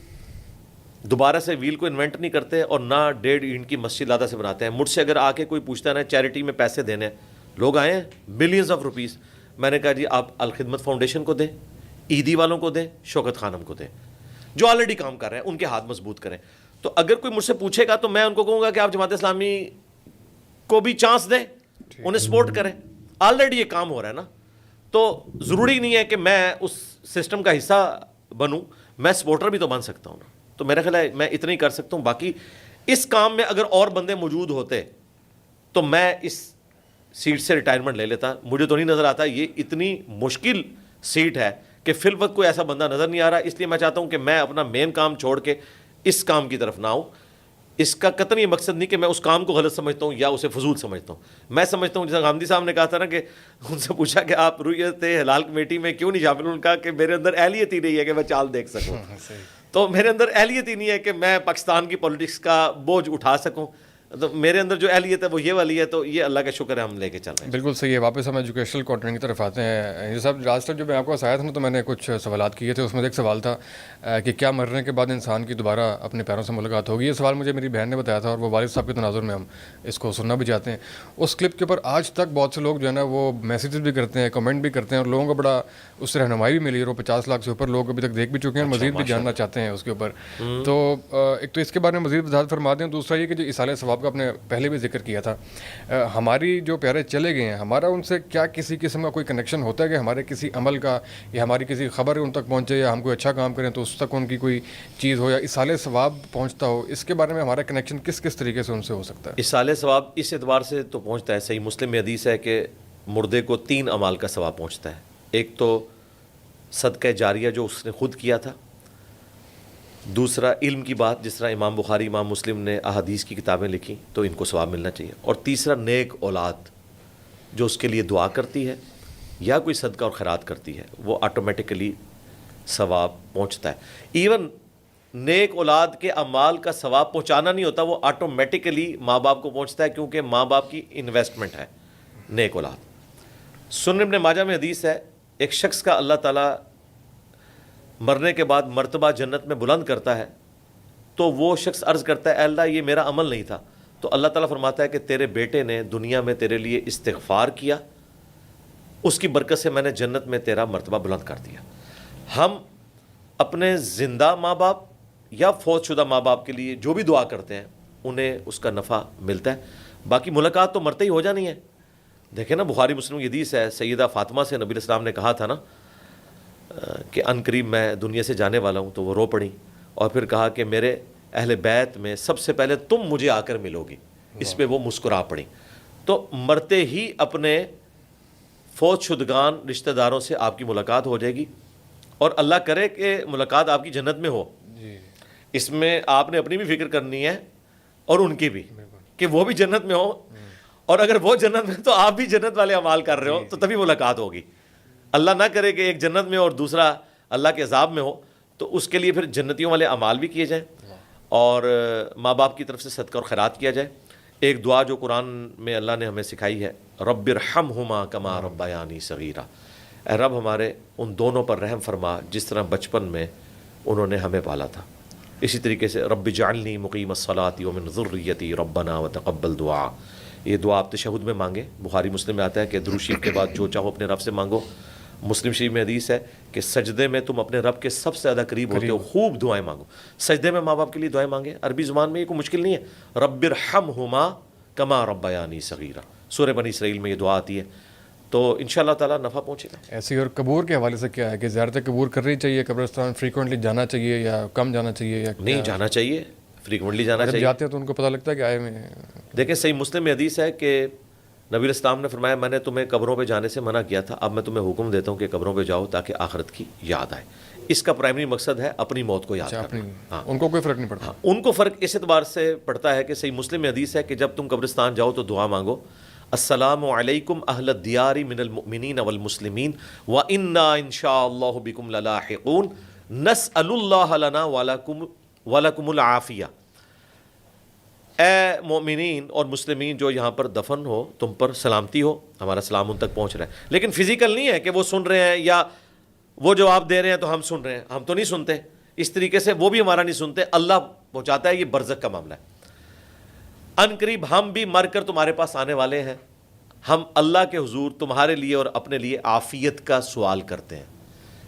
دوبارہ سے ویل کو انوینٹ نہیں کرتے اور نہ 1.5 اینٹ کی مسجد لادہ سے بناتے ہیں. مجھ سے اگر آ کے کوئی پوچھتا ہے نا چیریٹی میں پیسے دینے, لوگ آئے ہیں بلینز آف روپیز, میں نے کہا جی آپ الخدمت فاؤنڈیشن کو دیں, عیدی والوں کو دیں, شوکت خانم کو دیں, جو آلریڈی کام کر رہے ہیں, ان کے ہاتھ مضبوط کریں. تو اگر کوئی مجھ سے پوچھے گا تو میں ان کو کہوں گا کہ آپ جماعت اسلامی کو بھی چانس دیں, انہیں سپورٹ کریں, آلریڈی یہ کام ہو رہا ہے نا. تو ضروری نہیں ہے کہ میں اس سسٹم کا حصہ بنوں, میں سپورٹر بھی تو بن سکتا ہوں نا. تو میرا خیال ہے میں اتنا ہی کر سکتا ہوں. باقی اس کام میں اگر اور بندے موجود ہوتے تو میں اس سیٹ سے ریٹائرمنٹ لے لیتا. مجھے تو نہیں نظر آتا یہ اتنی مشکل سیٹ ہے کہ فی الوقت کوئی ایسا بندہ نظر نہیں آ رہا. اس لیے میں چاہتا ہوں کہ میں اپنا مین کام چھوڑ کے اس کام کی طرف نہ آؤں. اس کا قطعی یہ مقصد نہیں کہ میں اس کام کو غلط سمجھتا ہوں یا اسے فضول سمجھتا ہوں. میں سمجھتا ہوں جیسا غامدی صاحب نے کہا تھا نا کہ ان سے پوچھا کہ آپ رؤیت ہلال کمیٹی میں کیوں نہیں شامل, ان کا کہ میرے اندر اہلیت ہی نہیں ہے کہ میں چال دیکھ سکوں. تو میرے اندر اہلیت ہی نہیں ہے کہ میں پاکستان کی پولیٹکس کا بوجھ اٹھا سکوں. تو میرے اندر جو اہلیت ہے وہ یہ والی ہے, تو یہ اللہ کا شکر ہے ہم لے کے چل رہے ہیں. بالکل صحیح ہے. واپس ہم ایجوکیشنل کانٹینٹ کی طرف آتے ہیں. یہ صاحب لاسٹ ٹائم جو میں آپ کو آیا تھا نا تو میں نے کچھ سوالات کیے تھے, اس میں ایک سوال تھا کہ کیا مرنے کے بعد انسان کی دوبارہ اپنے پیروں سے ملاقات ہوگی. یہ سوال مجھے میری بہن نے بتایا تھا اور وہ والد صاحب کے تناظر میں ہم اس کو سننا بھی چاہتے ہیں. اس کلپ کے اوپر آج تک بہت سے لوگ جو ہے نا وہ میسیجز بھی کرتے ہیں, کمنٹ بھی کرتے ہیں, اور لوگوں کو بڑا اس سے رہنمائی بھی ملی ہے. اور 50 لاکھ سے اوپر لوگ ابھی تک دیکھ بھی چکے ہیں, مزید بھی جاننا چاہتے ہیں اس کے اوپر. تو ایک تو اس کے بارے میں مزید وضاحت فرما دیں. دوسرا یہ کہ جو اصالہ ثواب کا آپ نے پہلے بھی ذکر کیا تھا, ہماری جو پیارے چلے گئے ہیں, ہمارا ان سے کیا کسی قسم کا کوئی کنیکشن ہوتا ہے کہ ہمارے کسی عمل کا یا ہماری کسی خبر ان تک پہنچے یا ہم کوئی اچھا کام کریں تو اس تک ان کی کوئی چیز ہو یا اصالہ ثواب پہنچتا ہو؟ اس کے بارے میں ہمارا کنیکشن کس کس طریقے سے ان سے ہو سکتا ہے؟ اصالہ ثواب اس اعتبار سے تو پہنچتا ہے, صحیح مسلم میں حدیث ہے کہ مردے کو 3 اعمال کا ثواب پہنچتا ہے. ایک تو صدقہ جاریہ جو اس نے خود کیا تھا, دوسرا علم کی بات، جس طرح امام بخاری امام مسلم نے احادیث کی کتابیں لکھی تو ان کو ثواب ملنا چاہیے. اور تیسرا نیک اولاد جو اس کے لیے دعا کرتی ہے یا کوئی صدقہ اور خیرات کرتی ہے وہ آٹومیٹکلی ثواب پہنچتا ہے. ایون نیک اولاد کے اعمال کا ثواب پہنچانا نہیں ہوتا، وہ آٹومیٹکلی ماں باپ کو پہنچتا ہے، کیونکہ ماں باپ کی انویسٹمنٹ ہے نیک اولاد. سنن ابن ماجہ میں حدیث ہے، ایک شخص کا اللہ تعالیٰ مرنے کے بعد مرتبہ جنت میں بلند کرتا ہے تو وہ شخص عرض کرتا ہے اے اللہ یہ میرا عمل نہیں تھا، تو اللہ تعالیٰ فرماتا ہے کہ تیرے بیٹے نے دنیا میں تیرے لیے استغفار کیا، اس کی برکت سے میں نے جنت میں تیرا مرتبہ بلند کر دیا. ہم اپنے زندہ ماں باپ یا فوت شدہ ماں باپ کے لیے جو بھی دعا کرتے ہیں انہیں اس کا نفع ملتا ہے. باقی ملاقات تو مرتے ہی ہو جانی ہے. دیکھیں نا بخاری مسلم کی حدیث ہے، سیدہ فاطمہ سے نبی علیہ السلام نے کہا تھا نا کہ ان قریب میں دنیا سے جانے والا ہوں، تو وہ رو پڑیں اور پھر کہا کہ میرے اہل بیت میں سب سے پہلے تم مجھے آ کر ملو گی. اس پہ وہ مسکرا پڑیں. تو مرتے ہی اپنے فوت شدگان رشتہ داروں سے آپ کی ملاقات ہو جائے گی، اور اللہ کرے کہ ملاقات آپ کی جنت میں ہو. اس میں آپ نے اپنی بھی فکر کرنی ہے اور ان کی بھی، کہ وہ بھی جنت میں ہو، اور اگر وہ جنت میں تو آپ بھی جنت والے اعمال کر رہے ہو تو تبھی ملاقات ہوگی. اللہ نہ کرے کہ ایک جنت میں اور دوسرا اللہ کے عذاب میں ہو، تو اس کے لیے پھر جنتیوں والے اعمال بھی کیے جائیں اور ماں باپ کی طرف سے صدقہ اور خیرات کیا جائے. ایک دعا جو قرآن میں اللہ نے ہمیں سکھائی ہے، رب ارحمہما کما ربیانی صغیرا، اے رب ہمارے ان دونوں پر رحم فرما جس طرح بچپن میں انہوں نے ہمیں پالا تھا. اسی طریقے سے رب اجعلنی مقیم الصلاۃ ومن ذریتی ربنا وتقبل دعا، یہ دعا آپ تشہد میں مانگیں. بخاری مسلم میں آتا ہے کہ درود شریف کے بعد جو چاہو اپنے رب سے مانگو. مسلم شریف میں حدیث ہے کہ سجدے میں تم اپنے رب کے سب سے زیادہ قریب ہوتے ہو، خوب دعائیں مانگو. سجدے میں ماں باپ کے لیے دعائیں مانگیں. عربی زبان میں یہ کوئی مشکل نہیں ہے. رب ارحمہما کما ربیانی صغیرا، سورہ بنی اسرائیل میں یہ دعا آتی ہے. تو انشاءاللہ تعالیٰ نفع پہنچے گا. ایسی اور قبور کے حوالے سے کیا ہے کہ زیارت قبور کرنی چاہیے، قبرستان فریکوینٹلی جانا چاہیے یا کم جانا چاہیے یا نہیں جانا چاہیے، فریکوینٹلی جانا چاہیے. جاتے ہیں تو ان کو پتہ لگتا ہے کہ آئے میں. دیکھیں صحیح مسلم میں حدیث ہے کہ نبی علیہ السلام نے فرمایا میں نے تمہیں قبروں پہ جانے سے منع کیا تھا، اب میں تمہیں حکم دیتا ہوں کہ قبروں پہ جاؤ تاکہ آخرت کی یاد آئے. اس کا پرائمری مقصد ہے اپنی موت کو یاد کرنا. ہاں ان کو کوئی فرق نہیں پڑتا. ان کو فرق اس اعتبار سے پڑتا ہے کہ صحیح مسلم میں حدیث ہے کہ جب تم قبرستان جاؤ تو دعا مانگو، السلام علیکم اہل الدیار من المؤمنین والمسلمین وانا انشاءاللہ بکم للاحقون نسأل اللہ لنا ولکم العافیہ. اے مومنین اور مسلمین جو یہاں پر دفن ہو، تم پر سلامتی ہو، ہمارا سلام ان تک پہنچ رہا ہے. لیکن فزیکل نہیں ہے کہ وہ سن رہے ہیں یا وہ جواب دے رہے ہیں تو ہم سن رہے ہیں. ہم تو نہیں سنتے اس طریقے سے، وہ بھی ہمارا نہیں سنتے، اللہ پہنچاتا ہے. یہ برزخ کا معاملہ ہے. ان قریب ہم بھی مر کر تمہارے پاس آنے والے ہیں. ہم اللہ کے حضور تمہارے لیے اور اپنے لیے عافیت کا سوال کرتے ہیں.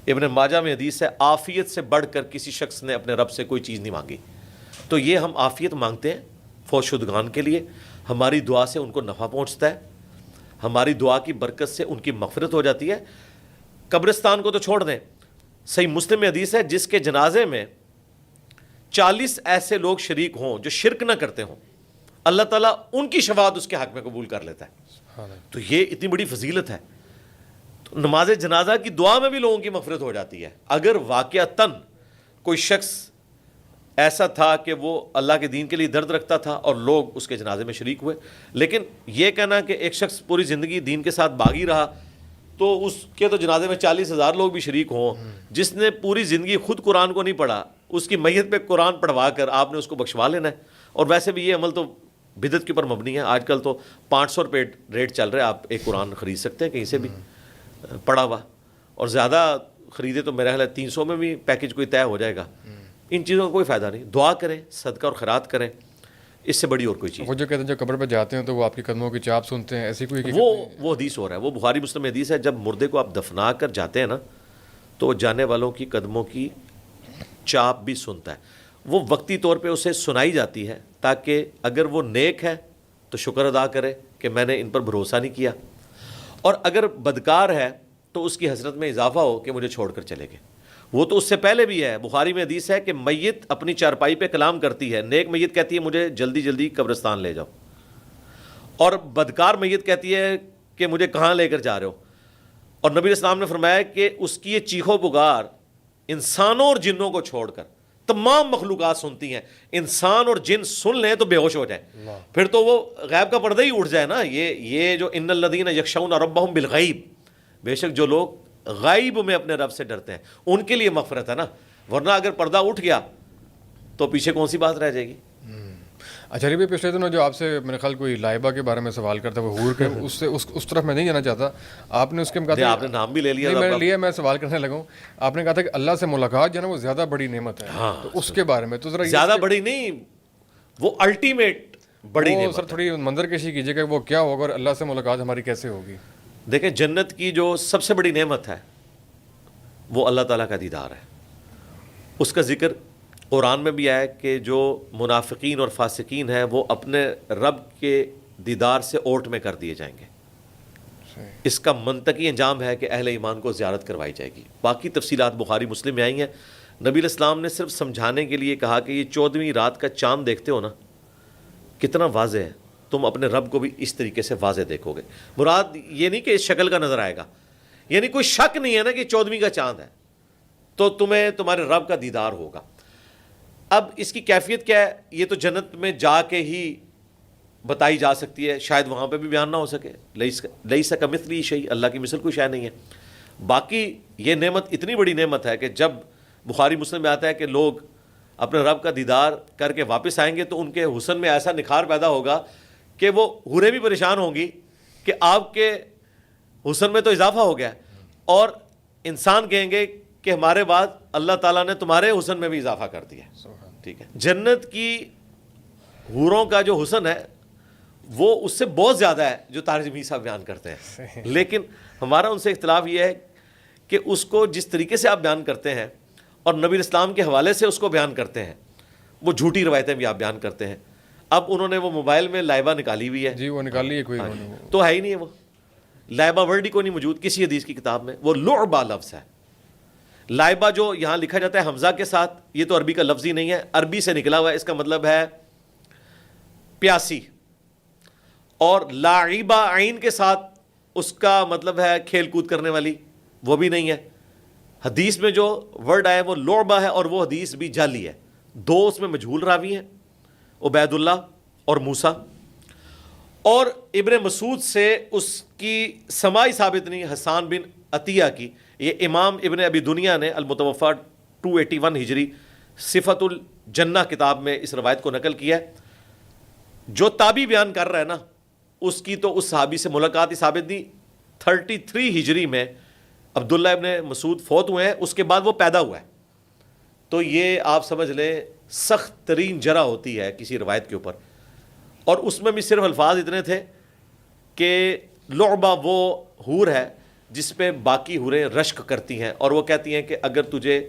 ابن ماجہ میں حدیث ہے عافیت سے بڑھ کر کسی شخص نے اپنے رب سے کوئی چیز نہیں مانگی. تو یہ ہم عافیت مانگتے ہیں فوت شدگان کے لیے. ہماری دعا سے ان کو نفع پہنچتا ہے، ہماری دعا کی برکت سے ان کی مغفرت ہو جاتی ہے. قبرستان کو تو چھوڑ دیں، صحیح مسلم میں حدیث ہے جس کے جنازے میں 40 ایسے لوگ شریک ہوں جو شرک نہ کرتے ہوں، اللہ تعالیٰ ان کی شفاعت اس کے حق میں قبول کر لیتا ہے. تو یہ اتنی بڑی فضیلت ہے. تو نماز جنازہ کی دعا میں بھی لوگوں کی مغفرت ہو جاتی ہے. اگر واقعتاً کوئی شخص ایسا تھا کہ وہ اللہ کے دین کے لیے درد رکھتا تھا اور لوگ اس کے جنازے میں شریک ہوئے، لیکن یہ کہنا کہ ایک شخص پوری زندگی دین کے ساتھ باغی رہا تو اس کے تو جنازے میں 40,000 لوگ بھی شریک ہوں، جس نے پوری زندگی خود قرآن کو نہیں پڑھا، اس کی میت پہ قرآن پڑھوا کر آپ نے اس کو بخشوا لینا ہے. اور ویسے بھی یہ عمل تو بدعت کے اوپر مبنی ہے. آج کل تو 500 روپے ریٹ چل رہا ہے، آپ ایک قرآن خرید سکتے ہیں کہیں سے بھی پڑھا ہوا، اور زیادہ خریدے تو میرا خیال ہے 300 میں بھی پیکج کوئی طے ہو جائے گا. ان چیزوں کا کوئی فائدہ نہیں. دعا کریں، صدقہ اور خیرات کریں، اس سے بڑی اور کوئی چیز. وہ جو کہتے ہیں جو قبر پہ جاتے ہیں تو وہ آپ کے قدموں کی چاپ سنتے ہیں، ایسی کوئی وہ حدیث ہو رہا ہے. وہ بخاری مسلم میں حدیث ہے جب مردے کو آپ دفنا کر جاتے ہیں نا تو وہ جانے والوں کی قدموں کی چاپ بھی سنتا ہے. وہ وقتی طور پہ اسے سنائی جاتی ہے تاکہ اگر وہ نیک ہے تو شکر ادا کرے کہ میں نے ان پر بھروسہ نہیں کیا، اور اگر بدکار ہے تو اس کی حسرت میں اضافہ ہو کہ مجھے چھوڑ کر چلے گئے. وہ تو اس سے پہلے بھی ہے. بخاری میں حدیث ہے کہ میت اپنی چارپائی پہ کلام کرتی ہے. نیک میت کہتی ہے مجھے جلدی جلدی قبرستان لے جاؤ، اور بدکار میت کہتی ہے کہ مجھے کہاں لے کر جا رہے ہو. اور نبی علیہ السلام نے فرمایا کہ اس کی یہ چیخو پکار انسانوں اور جنوں کو چھوڑ کر تمام مخلوقات سنتی ہیں. انسان اور جن سن لیں تو بے ہوش ہو جائیں, پھر تو وہ غیب کا پردہ ہی اٹھ جائے نا. یہ جو ان الذین یخشون ربہم بالغیب, بے شک جو لوگ غیب میں اپنے رب سے ڈرتے ہیں ان کے لیے مغفرت ہے نا, ورنہ اگر پردہ اٹھ گیا تو پیچھے کون سی بات رہ جائے گی. اچھا بھی پچھلے دنوں جو آپ سے میرے خیال کوئی لائبہ کے بارے میں سوال کرتا ہے وہ حور کے, اس طرف میں نہیں جانا چاہتا. آپ نے اس کے کہا آپ نے نام بھی لے لیا, میں نے لیا, میں سوال کرنے لگا ہوں. آپ نے کہا تھا کہ اللہ سے ملاقات جو ہے نا وہ زیادہ بڑی نعمت ہے, تو اس کے بارے میں تو ذرا زیادہ بڑی نہیں, وہ الٹیمیٹ بڑی نعمت. سر تھوڑی منظر کشی کیجیے کہ وہ کیا ہوگا اور اللہ سے ملاقات ہماری کیسے ہوگی. دیکھیں جنت کی جو سب سے بڑی نعمت ہے وہ اللہ تعالیٰ کا دیدار ہے. اس کا ذکر قرآن میں بھی آیا کہ جو منافقین اور فاسقین ہیں وہ اپنے رب کے دیدار سے اوٹ میں کر دیے جائیں گے. اس کا منطقی انجام ہے کہ اہل ایمان کو زیارت کروائی جائے گی. باقی تفصیلات بخاری مسلم میں آئی ہیں. نبی علیہ السلام نے صرف سمجھانے کے لیے کہا کہ یہ 14ویں رات کا چاند دیکھتے ہو نا, کتنا واضح ہے, تم اپنے رب کو بھی اس طریقے سے واضح دیکھو گے. مراد یہ نہیں کہ اس شکل کا نظر آئے گا, یعنی کوئی شک نہیں ہے نا کہ 14ویں کا چاند ہے تو تمہیں تمہارے رب کا دیدار ہوگا. اب اس کی کیفیت کیا ہے یہ تو جنت میں جا کے ہی بتائی جا سکتی ہے, شاید وہاں پہ بھی بیان نہ ہو سکے. لیس کمثلہ شیء, اللہ کی مثل کوئی شے نہیں ہے. باقی یہ نعمت اتنی بڑی نعمت ہے کہ جب بخاری مسلم میں آتا ہے کہ لوگ اپنے رب کا دیدار کر کے واپس آئیں گے تو ان کے حسن میں ایسا نکھار پیدا ہوگا کہ وہ حوریں بھی پریشان ہوں گی کہ آپ کے حسن میں تو اضافہ ہو گیا, اور انسان کہیں گے کہ ہمارے بعد اللہ تعالیٰ نے تمہارے حسن میں بھی اضافہ کر دیا. ٹھیک ہے, جنت کی حوروں کا جو حسن ہے وہ اس سے بہت زیادہ ہے جو طارق جمیل صاحب بیان کرتے ہیں, لیکن ہمارا ان سے اختلاف یہ ہے کہ اس کو جس طریقے سے آپ بیان کرتے ہیں اور نبی اسلام کے حوالے سے اس کو بیان کرتے ہیں وہ جھوٹی روایتیں بھی آپ بیان کرتے ہیں. اب انہوں نے وہ موبائل میں لائبہ نکالی ہوئی ہے, جی وہ نکالی ہے, کوئی تو ہے ہی نہیں ہے, وہ لائبہ ورڈ ہی کو نہیں موجود کسی حدیث کی کتاب میں. وہ لعبہ لفظ ہے. لائبہ جو یہاں لکھا جاتا ہے حمزہ کے ساتھ, یہ تو عربی کا لفظ ہی نہیں ہے, عربی سے نکلا ہوا ہے, اس کا مطلب ہے پیاسی. اور لاعبہ عین کے ساتھ اس کا مطلب ہے کھیل کود کرنے والی, وہ بھی نہیں ہے. حدیث میں جو ورڈ آیا وہ لعبہ ہے, اور وہ حدیث بھی جعلی ہے. 2 اس میں مجہول راوی ہیں, عبید اللہ اور موسیٰ. اور ابن مسعود سے اس کی سماعی ثابت نہیں, حسان بن عطیہ کی. یہ امام ابن ابی دنیا نے المتوفا 281 ہجری صفت الجنہ کتاب میں اس روایت کو نقل کیا ہے. جو تابعی بیان کر رہا ہے نا اس کی تو اس صحابی سے ملاقات ہی ثابت نہیں. 33 ہجری میں عبداللہ ابن مسعود فوت ہوئے ہیں, اس کے بعد وہ پیدا ہوا ہے. تو یہ آپ سمجھ لیں سخت ترین جرح ہوتی ہے کسی روایت کے اوپر. اور اس میں بھی صرف الفاظ اتنے تھے کہ لعبہ وہ حور ہے جس پہ باقی حوریں رشک کرتی ہیں, اور وہ کہتی ہیں کہ اگر تجھے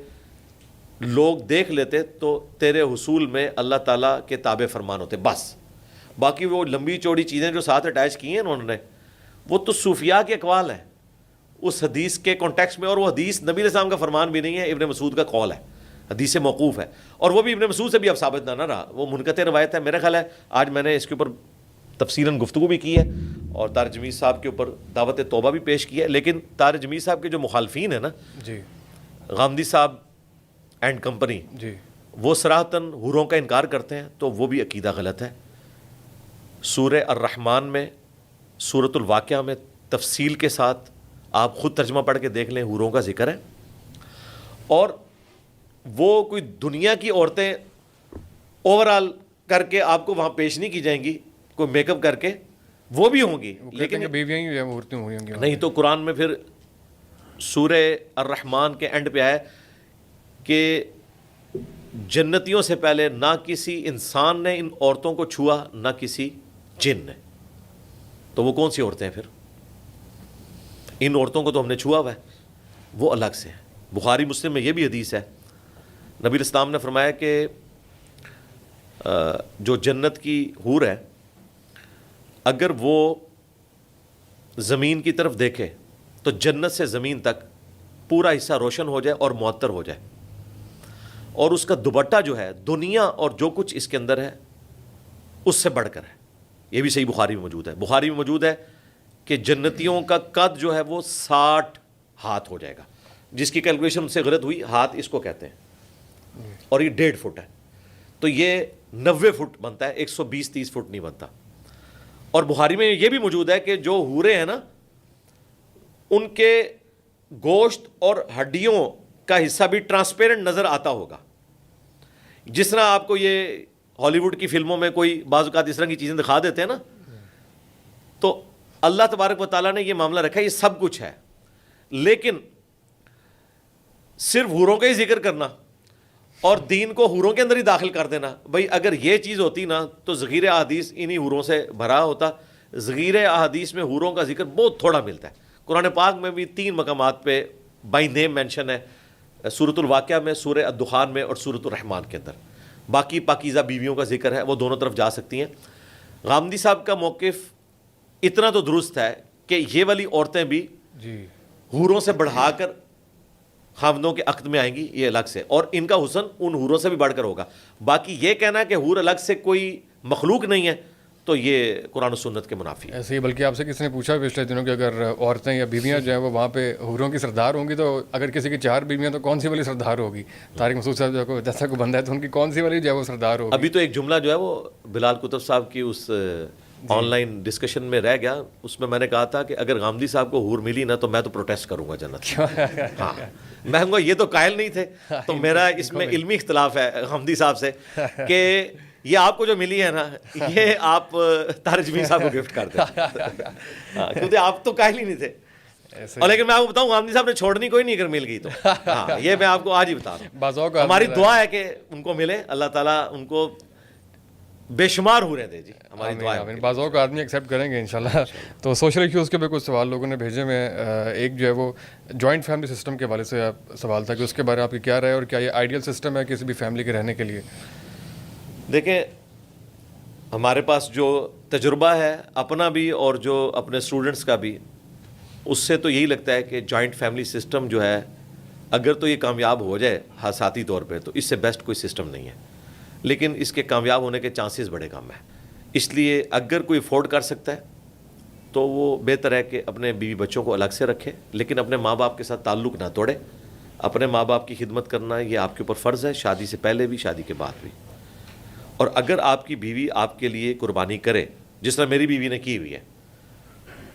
لوگ دیکھ لیتے تو تیرے حصول میں اللہ تعالیٰ کے تابع فرمان ہوتے بس. باقی وہ لمبی چوڑی چیزیں جو ساتھ اٹیچ کی ہیں انہوں نے وہ تو صوفیاء کے اقوال ہیں اس حدیث کے کانٹیکسٹ میں, اور وہ حدیث نبی علیہ السلام کا فرمان بھی نہیں ہے, ابن مسعود کا قول ہے, حدیث موقوف ہے, اور وہ بھی ابن مسعود سے بھی اب ثابت نہ رہا, وہ منقطع روایت ہے. میرا خیال ہے آج میں نے اس کے اوپر تفصیلاً گفتگو بھی کی ہے اور طارق جمیل صاحب کے اوپر دعوت توبہ بھی پیش کی ہے. لیکن طارق جمیل صاحب کے جو مخالفین ہیں نا, جی غامدی صاحب اینڈ کمپنی, جی وہ صراحتاً حوروں کا انکار کرتے ہیں, تو وہ بھی عقیدہ غلط ہے. سورہ الرحمن میں, سورۃ الواقعہ میں تفصیل کے ساتھ آپ خود ترجمہ پڑھ کے دیکھ لیں, حوروں کا ذکر ہے. اور وہ کوئی دنیا کی عورتیں اوور آل کر کے آپ کو وہاں پیش نہیں کی جائیں گی, کوئی میک اپ کر کے, وہ بھی ہوں گی, لیکن بیویاں ہی عورتیں ہوئی ہوں گی نہیں. تو قرآن میں پھر سورہ الرحمن کے اینڈ پہ آیا کہ جنتیوں سے پہلے نہ کسی انسان نے ان عورتوں کو چھوا نہ کسی جن نے. تو وہ کون سی عورتیں ہیں پھر؟ ان عورتوں کو تو ہم نے چھوا ہوا ہے, وہ الگ سے ہیں. بخاری مسلم میں یہ بھی حدیث ہے, نبی اسلام نے فرمایا کہ جو جنت کی حور ہے اگر وہ زمین کی طرف دیکھے تو جنت سے زمین تک پورا حصہ روشن ہو جائے اور معطر ہو جائے, اور اس کا دوپٹہ جو ہے دنیا اور جو کچھ اس کے اندر ہے اس سے بڑھ کر ہے. یہ بھی صحیح بخاری میں موجود ہے. بخاری میں موجود ہے کہ جنتیوں کا قد جو ہے وہ 60 ہاتھ ہو جائے گا, جس کی کیلکولیشن سے غلط ہوئی, ہاتھ اس کو کہتے ہیں. اور یہ 1.5 فٹ ہے, تو یہ 90 فٹ بنتا ہے, 120-130 فٹ نہیں بنتا. اور بخاری میں یہ بھی موجود ہے کہ جو حوریں ہیں نا ان کے گوشت اور ہڈیوں کا حصہ بھی ٹرانسپیرنٹ نظر آتا ہوگا, جس طرح آپ کو یہ ہالی ووڈ کی فلموں میں کوئی بعض اوقات اس طرح کی چیزیں دکھا دیتے ہیں نا, تو اللہ تبارک و تعالیٰ نے یہ معاملہ رکھا ہے, یہ سب کچھ ہے. لیکن صرف حوروں کا ہی ذکر کرنا اور دین کو حوروں کے اندر ہی داخل کر دینا, بھئی اگر یہ چیز ہوتی نا تو ذخیر احادیث انہی حوروں سے بھرا ہوتا. ذخیر احادیث میں حوروں کا ذکر بہت تھوڑا ملتا ہے. قرآن پاک میں بھی 3 مقامات پہ بائی نیم مینشن ہے, سورۃ الواقعہ میں, سورہ الدخان میں اور سورۃ الرحمان کے اندر. باقی پاکیزہ بیویوں کا ذکر ہے, وہ دونوں طرف جا سکتی ہیں. غامدی صاحب کا موقف اتنا تو درست ہے کہ یہ والی عورتیں بھی حوروں سے بڑھا کر خاوندوں کے عقد میں آئیں گی, یہ الگ سے, اور ان کا حسن ان حوروں سے بھی بڑھ کر ہوگا. باقی یہ کہنا کہ حور الگ سے کوئی مخلوق نہیں ہے تو یہ قرآن و سنت کے منافی ہے. ایسے ہی بلکہ آپ سے کسی نے پوچھا پچھلے دنوں کہ اگر عورتیں یا بیویاں جو ہیں وہ وہاں پہ حوروں کی سردار ہوں گی تو اگر کسی کی 4 بیویاں تو کون سی والی سردار ہوگی؟ طارق مسعود صاحب جو جیسا کو بندہ ہے تو ان کی کون سی والی جو ہے وہ سردار ہوگی؟ ابھی تو ایک جملہ جو ہے وہ بلال کتب صاحب کی اس آن لائن ڈسکشن میں رہ گیا, اس میں نے کہا تھا کہ اگر غامدی صاحب کو حور ملی نا تو میں تو پروٹیسٹ کروں گا جنت. ہاں میں کہوں گا یہ تو قائل نہیں تھے, تو میرا اس میں علمی اختلاف ہے غامدی صاحب سے کہ یہ آپ کو جو ملی ہے نا یہ آپ طارق جمیل صاحب کو گفٹ کر دیں, کیونکہ آپ تو قائل ہی نہیں تھے. اور لیکن میں آپ کو بتاؤں غامدی صاحب نے چھوڑنی کوئی نہیں اگر مل گئی تو, ہاں یہ میں آپ کو آج ہی بتا رہا ہوں. ہماری دعا ہے کہ ان کو ملے, اللہ تعالیٰ ان کو بے شمار ہو رہے تھے جی, ہماری دعا ہے. بعضوں کا آدمی ایکسیپٹ کریں گے انشاءاللہ. تو سوشل ایشوز کے بھی کچھ سوال لوگوں نے بھیجے میں, ایک جو ہے وہ جوائنٹ فیملی سسٹم کے حوالے سے سوال تھا کہ اس کے بارے میں آپ کی کیا رائے اور کیا یہ آئیڈیل سسٹم ہے کسی بھی فیملی کے رہنے کے لیے؟ دیکھیں ہمارے پاس جو تجربہ ہے اپنا بھی اور جو اپنے اسٹوڈنٹس کا بھی, اس سے تو یہی لگتا ہے کہ جوائنٹ فیملی سسٹم جو ہے اگر تو یہ کامیاب ہو جائے حساتی طور پہ تو اس سے بیسٹ کوئی سسٹم نہیں ہے, لیکن اس کے کامیاب ہونے کے چانسز بڑے کم ہیں. اس لیے اگر کوئی افورڈ کر سکتا ہے تو وہ بہتر ہے کہ اپنے بیوی بچوں کو الگ سے رکھے, لیکن اپنے ماں باپ کے ساتھ تعلق نہ توڑے. اپنے ماں باپ کی خدمت کرنا یہ آپ کے اوپر فرض ہے, شادی سے پہلے بھی شادی کے بعد بھی. اور اگر آپ کی بیوی آپ کے لیے قربانی کرے جس طرح میری بیوی نے کی ہوئی ہے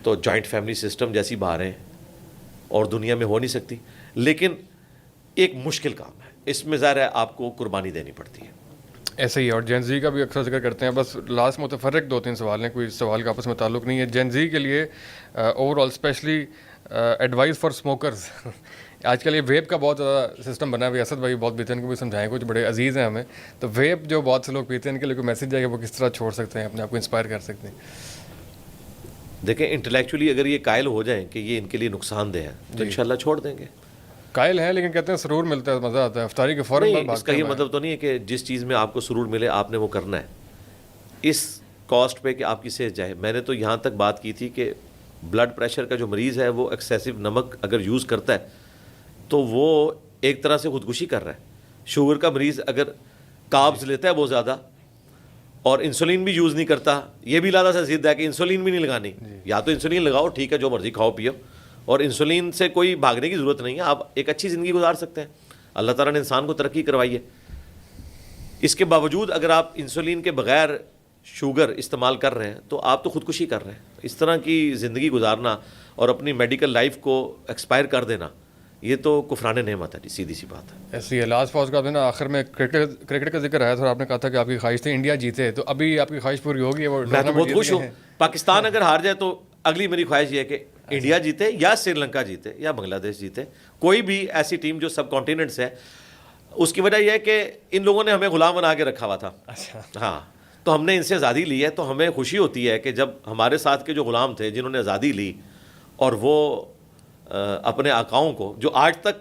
تو جوائنٹ فیملی سسٹم جیسی بہاریں اور دنیا میں ہو نہیں سکتی. لیکن ایک مشکل کام ہے, اس میں ظاہر ہے آپ کو قربانی دینی پڑتی ہے. ایسے ہی, اور جین زی کا بھی اکثر ذکر کرتے ہیں. بس لاسٹ متفرق 2-3 سوال ہیں, کوئی سوال کا آپس میں تعلق نہیں ہے. جین زی کے لیے overall specially advice for smokers. آج کل یہ ویپ کا بہت زیادہ سسٹم بنا ہے, اسد بھائی بہت بہتر, ان کو بھی سمجھائیں, کچھ بڑے عزیز ہیں ہمیں. تو ویپ جو بہت سے لوگ پیتے ہیں ان کے لیے کوئی میسیج ہے کہ وہ کس طرح چھوڑ سکتے ہیں, اپنے آپ کو انسپائر کر سکتے ہیں؟ دیکھیں انٹلیکچولی اگر یہ قائل ہو جائیں کہ یہ ان کے لیے نقصان دہ ہے تو انشاءاللہ چھوڑ دیں گے. قائل ہیں لیکن کہتے ہیں سرور ملتا ہے, مزہ آتا ہے, افطاری کے فوراً. اس کا یہ مطلب تو نہیں ہے کہ جس چیز میں آپ کو سرور ملے آپ نے وہ کرنا ہے اس کاسٹ پہ کہ آپ کی صحت جائے. میں نے تو یہاں تک بات کی تھی کہ بلڈ پریشر کا جو مریض ہے وہ ایکسیسو نمک اگر یوز کرتا ہے تو وہ ایک طرح سے خودکشی کر رہا ہے. شوگر کا مریض اگر کاربز لیتا ہے بہت زیادہ اور انسولین بھی یوز نہیں کرتا, یہ بھی لادہ سے ضد ہے کہ انسولین بھی نہیں لگانی. یا تو انسولین لگاؤ, ٹھیک ہے, جو مرضی کھاؤ پیو, اور انسولین سے کوئی بھاگنے کی ضرورت نہیں ہے, آپ ایک اچھی زندگی گزار سکتے ہیں. اللہ تعالیٰ نے انسان کو ترقی کروائی ہے. اس کے باوجود اگر آپ انسولین کے بغیر شوگر استعمال کر رہے ہیں تو آپ تو خودکشی کر رہے ہیں. اس طرح کی زندگی گزارنا اور اپنی میڈیکل لائف کو ایکسپائر کر دینا یہ تو کفران نعمت ہے, سیدھی سی بات ہے. ایسی ہے. لاسٹ فوز کا نا آخر میں کرکٹ کا ذکر آیا تھا اور آپ نے کہا تھا کہ آپ کی خواہش تھی انڈیا جیتے, تو ابھی آپ کی خواہش پوری ہوگی؟ میں تو بہت خوش ہوں. پاکستان اگر ہار جائے تو اگلی میری خواہش یہ ہے کہ انڈیا جیتے یا سری لنکا جیتے یا بنگلہ دیش جیتے, کوئی بھی ایسی ٹیم جو سب کانٹیننٹس ہے. اس کی وجہ یہ ہے کہ ان لوگوں نے ہمیں غلام بنا کے رکھا ہوا تھا. ہاں, تو ہم نے ان سے آزادی لی ہے, تو ہمیں خوشی ہوتی ہے کہ جب ہمارے ساتھ کے جو غلام تھے جنہوں نے آزادی لی اور وہ اپنے آقاؤں کو جو آج تک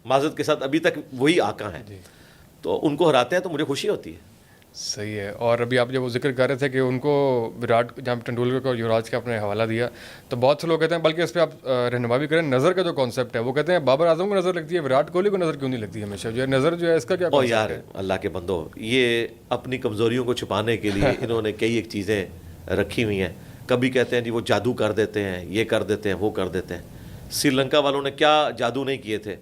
معذرت کے ساتھ ابھی تک وہی آقا ہیں تو ان کو ہراتے ہیں تو مجھے خوشی ہوتی ہے. صحیح ہے. اور ابھی آپ جب وہ ذکر کر رہے تھے کہ ان کو وراٹ جہاں ٹنڈولکر کو یوراج کا اپنے حوالہ دیا, تو بہت سے لوگ کہتے ہیں, بلکہ اس پہ آپ رہنما بھی کریں, نظر کا جو کانسیپٹ ہے وہ کہتے ہیں بابر اعظم کو نظر لگتی ہے, وراٹ کوہلی کو نظر کیوں نہیں لگتی ہمیشہ؟ جو ہے نظر جو ہے اس کا کیا کانسیپٹ ہے؟ یار اللہ کے بندو, یہ اپنی کمزوریوں کو چھپانے کے لیے انہوں نے کئی ایک چیزیں رکھی ہوئی ہیں. کبھی کہتے ہیں جی وہ جادو کر دیتے ہیں, یہ کر دیتے ہیں, وہ کر دیتے ہیں. سری لنکا والوں نے کیا جادو نہیں کیے تھے,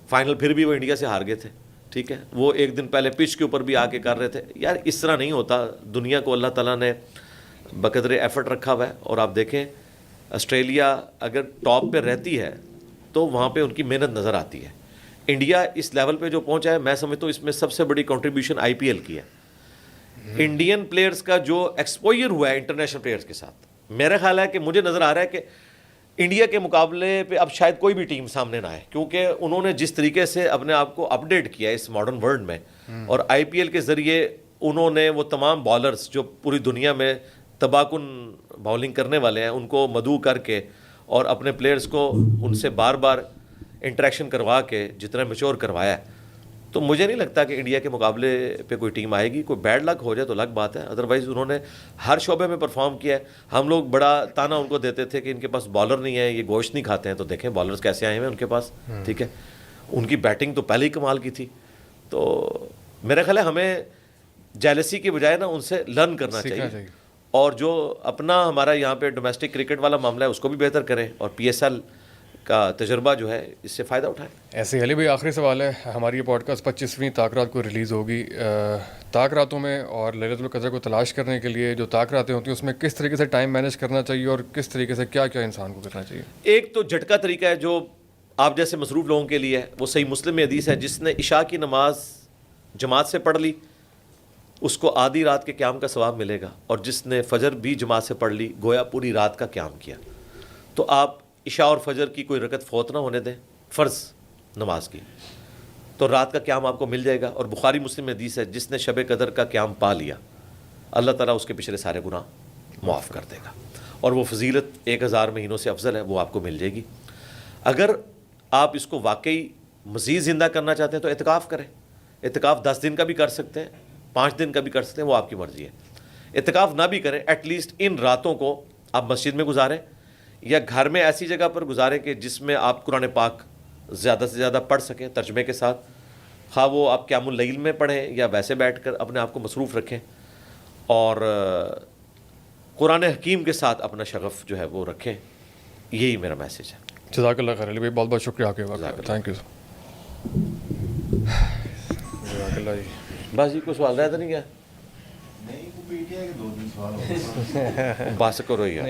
فائنل پھر بھی وہ انڈیا سے ہار گئے تھے. ٹھیک ہے, وہ ایک دن پہلے پچ کے اوپر بھی آ کے کر رہے تھے. یار اس طرح نہیں ہوتا, دنیا کو اللہ تعالیٰ نے بقدر ایفرٹ رکھا ہوا ہے. اور آپ دیکھیں آسٹریلیا اگر ٹاپ پہ رہتی ہے تو وہاں پہ ان کی محنت نظر آتی ہے. انڈیا اس لیول پہ جو پہنچا ہے, میں سمجھتا ہوں اس میں سب سے بڑی کنٹریبیوشن آئی پی ایل کی ہے. انڈین پلیئرز کا جو ایکسپوئر ہوا ہے انٹرنیشنل پلیئرز کے ساتھ, میرا خیال ہے کہ مجھے نظر آ رہا ہے کہ انڈیا کے مقابلے پہ اب شاید کوئی بھی ٹیم سامنے نہ آئے, کیونکہ انہوں نے جس طریقے سے اپنے آپ کو اپ ڈیٹ کیا اس ماڈرن ورلڈ میں, اور آئی پی ایل کے ذریعے انہوں نے وہ تمام بالرز جو پوری دنیا میں تباہ کن باؤلنگ کرنے والے ہیں ان کو مدعو کر کے اور اپنے پلیئرز کو ان سے بار بار انٹریکشن کروا کے جتنا میچور کروایا ہے, تو مجھے نہیں لگتا کہ انڈیا کے مقابلے پہ کوئی ٹیم آئے گی. کوئی بیڈ لک ہو جائے تو الگ بات ہے, ادروائز انہوں نے ہر شعبے میں پرفارم کیا ہے. ہم لوگ بڑا تانا ان کو دیتے تھے کہ ان کے پاس بالر نہیں ہے, یہ گوشت نہیں کھاتے ہیں, تو دیکھیں بالرز کیسے آئے ہیں ان کے پاس. ٹھیک ہے, ان کی بیٹنگ تو پہلے ہی کمال کی تھی. تو میرا خیال ہے ہمیں جیلسی کی بجائے نا ان سے لرن کرنا چاہیے, اور جو اپنا ہمارا یہاں پہ ڈومیسٹک کرکٹ والا معاملہ ہے اس کو بھی بہتر کریں, اور پی ایس ایل کا تجربہ جو ہے اس سے فائدہ اٹھائیں. ایسے علی بھائی آخری سوال ہے, ہماری یہ پوڈ کاسٹ 25ویں تاک رات کو ریلیز ہوگی. تاک راتوں میں اور لیلۃ القدر کو تلاش کرنے کے لیے جو تاک راتیں ہوتی ہیں اس میں کس طریقے سے ٹائم مینیج کرنا چاہیے اور کس طریقے سے کیا کیا انسان کو کرنا چاہیے؟ ایک تو جھٹکا طریقہ ہے جو آپ جیسے مصروف لوگوں کے لیے ہے, وہ صحیح مسلم میں حدیث ہے, جس نے عشاء کی نماز جماعت سے پڑھ لی اس کو آدھی رات کے قیام کا ثواب ملے گا, اور جس نے فجر بھی جماعت سے پڑھ لی گویا پوری رات کا قیام کیا. تو آپ عشاء اور فجر کی کوئی رکعت فوت نہ ہونے دیں فرض نماز کی, تو رات کا قیام آپ کو مل جائے گا. اور بخاری مسلم میں حدیث ہے, جس نے شب قدر کا قیام پا لیا اللہ تعالیٰ اس کے پچھلے سارے گناہ معاف کر دے گا, اور وہ فضیلت 1000 مہینوں سے افضل ہے, وہ آپ کو مل جائے گی. اگر آپ اس کو واقعی مزید زندہ کرنا چاہتے ہیں تو اعتکاف کریں. اعتکاف 10 دن کا بھی کر سکتے ہیں, 5 دن کا بھی کر سکتے ہیں, وہ آپ کی مرضی ہے. اعتکاف نہ بھی کریں, ایٹ لیسٹ ان راتوں کو آپ مسجد میں گزاریں یا گھر میں ایسی جگہ پر گزاریں کہ جس میں آپ قرآن پاک زیادہ سے زیادہ پڑھ سکیں ترجمے کے ساتھ, خواہ وہ آپ قیام اللیل میں پڑھیں یا ویسے بیٹھ کر اپنے آپ کو مصروف رکھیں, اور قرآن حکیم کے ساتھ اپنا شغف جو ہے وہ رکھیں. یہی میرا میسیج ہے. جزاک اللہ خیر علی بھائی, بہت بہت شکریہ آپ کے وقت, تھینک یو. جزاک اللہ جی. بس جی کوئی سوال رہتا نہیں کیا؟ نہیں, وہ پی ٹی آئی کے 2 دن سوال ہو بس کرو یار.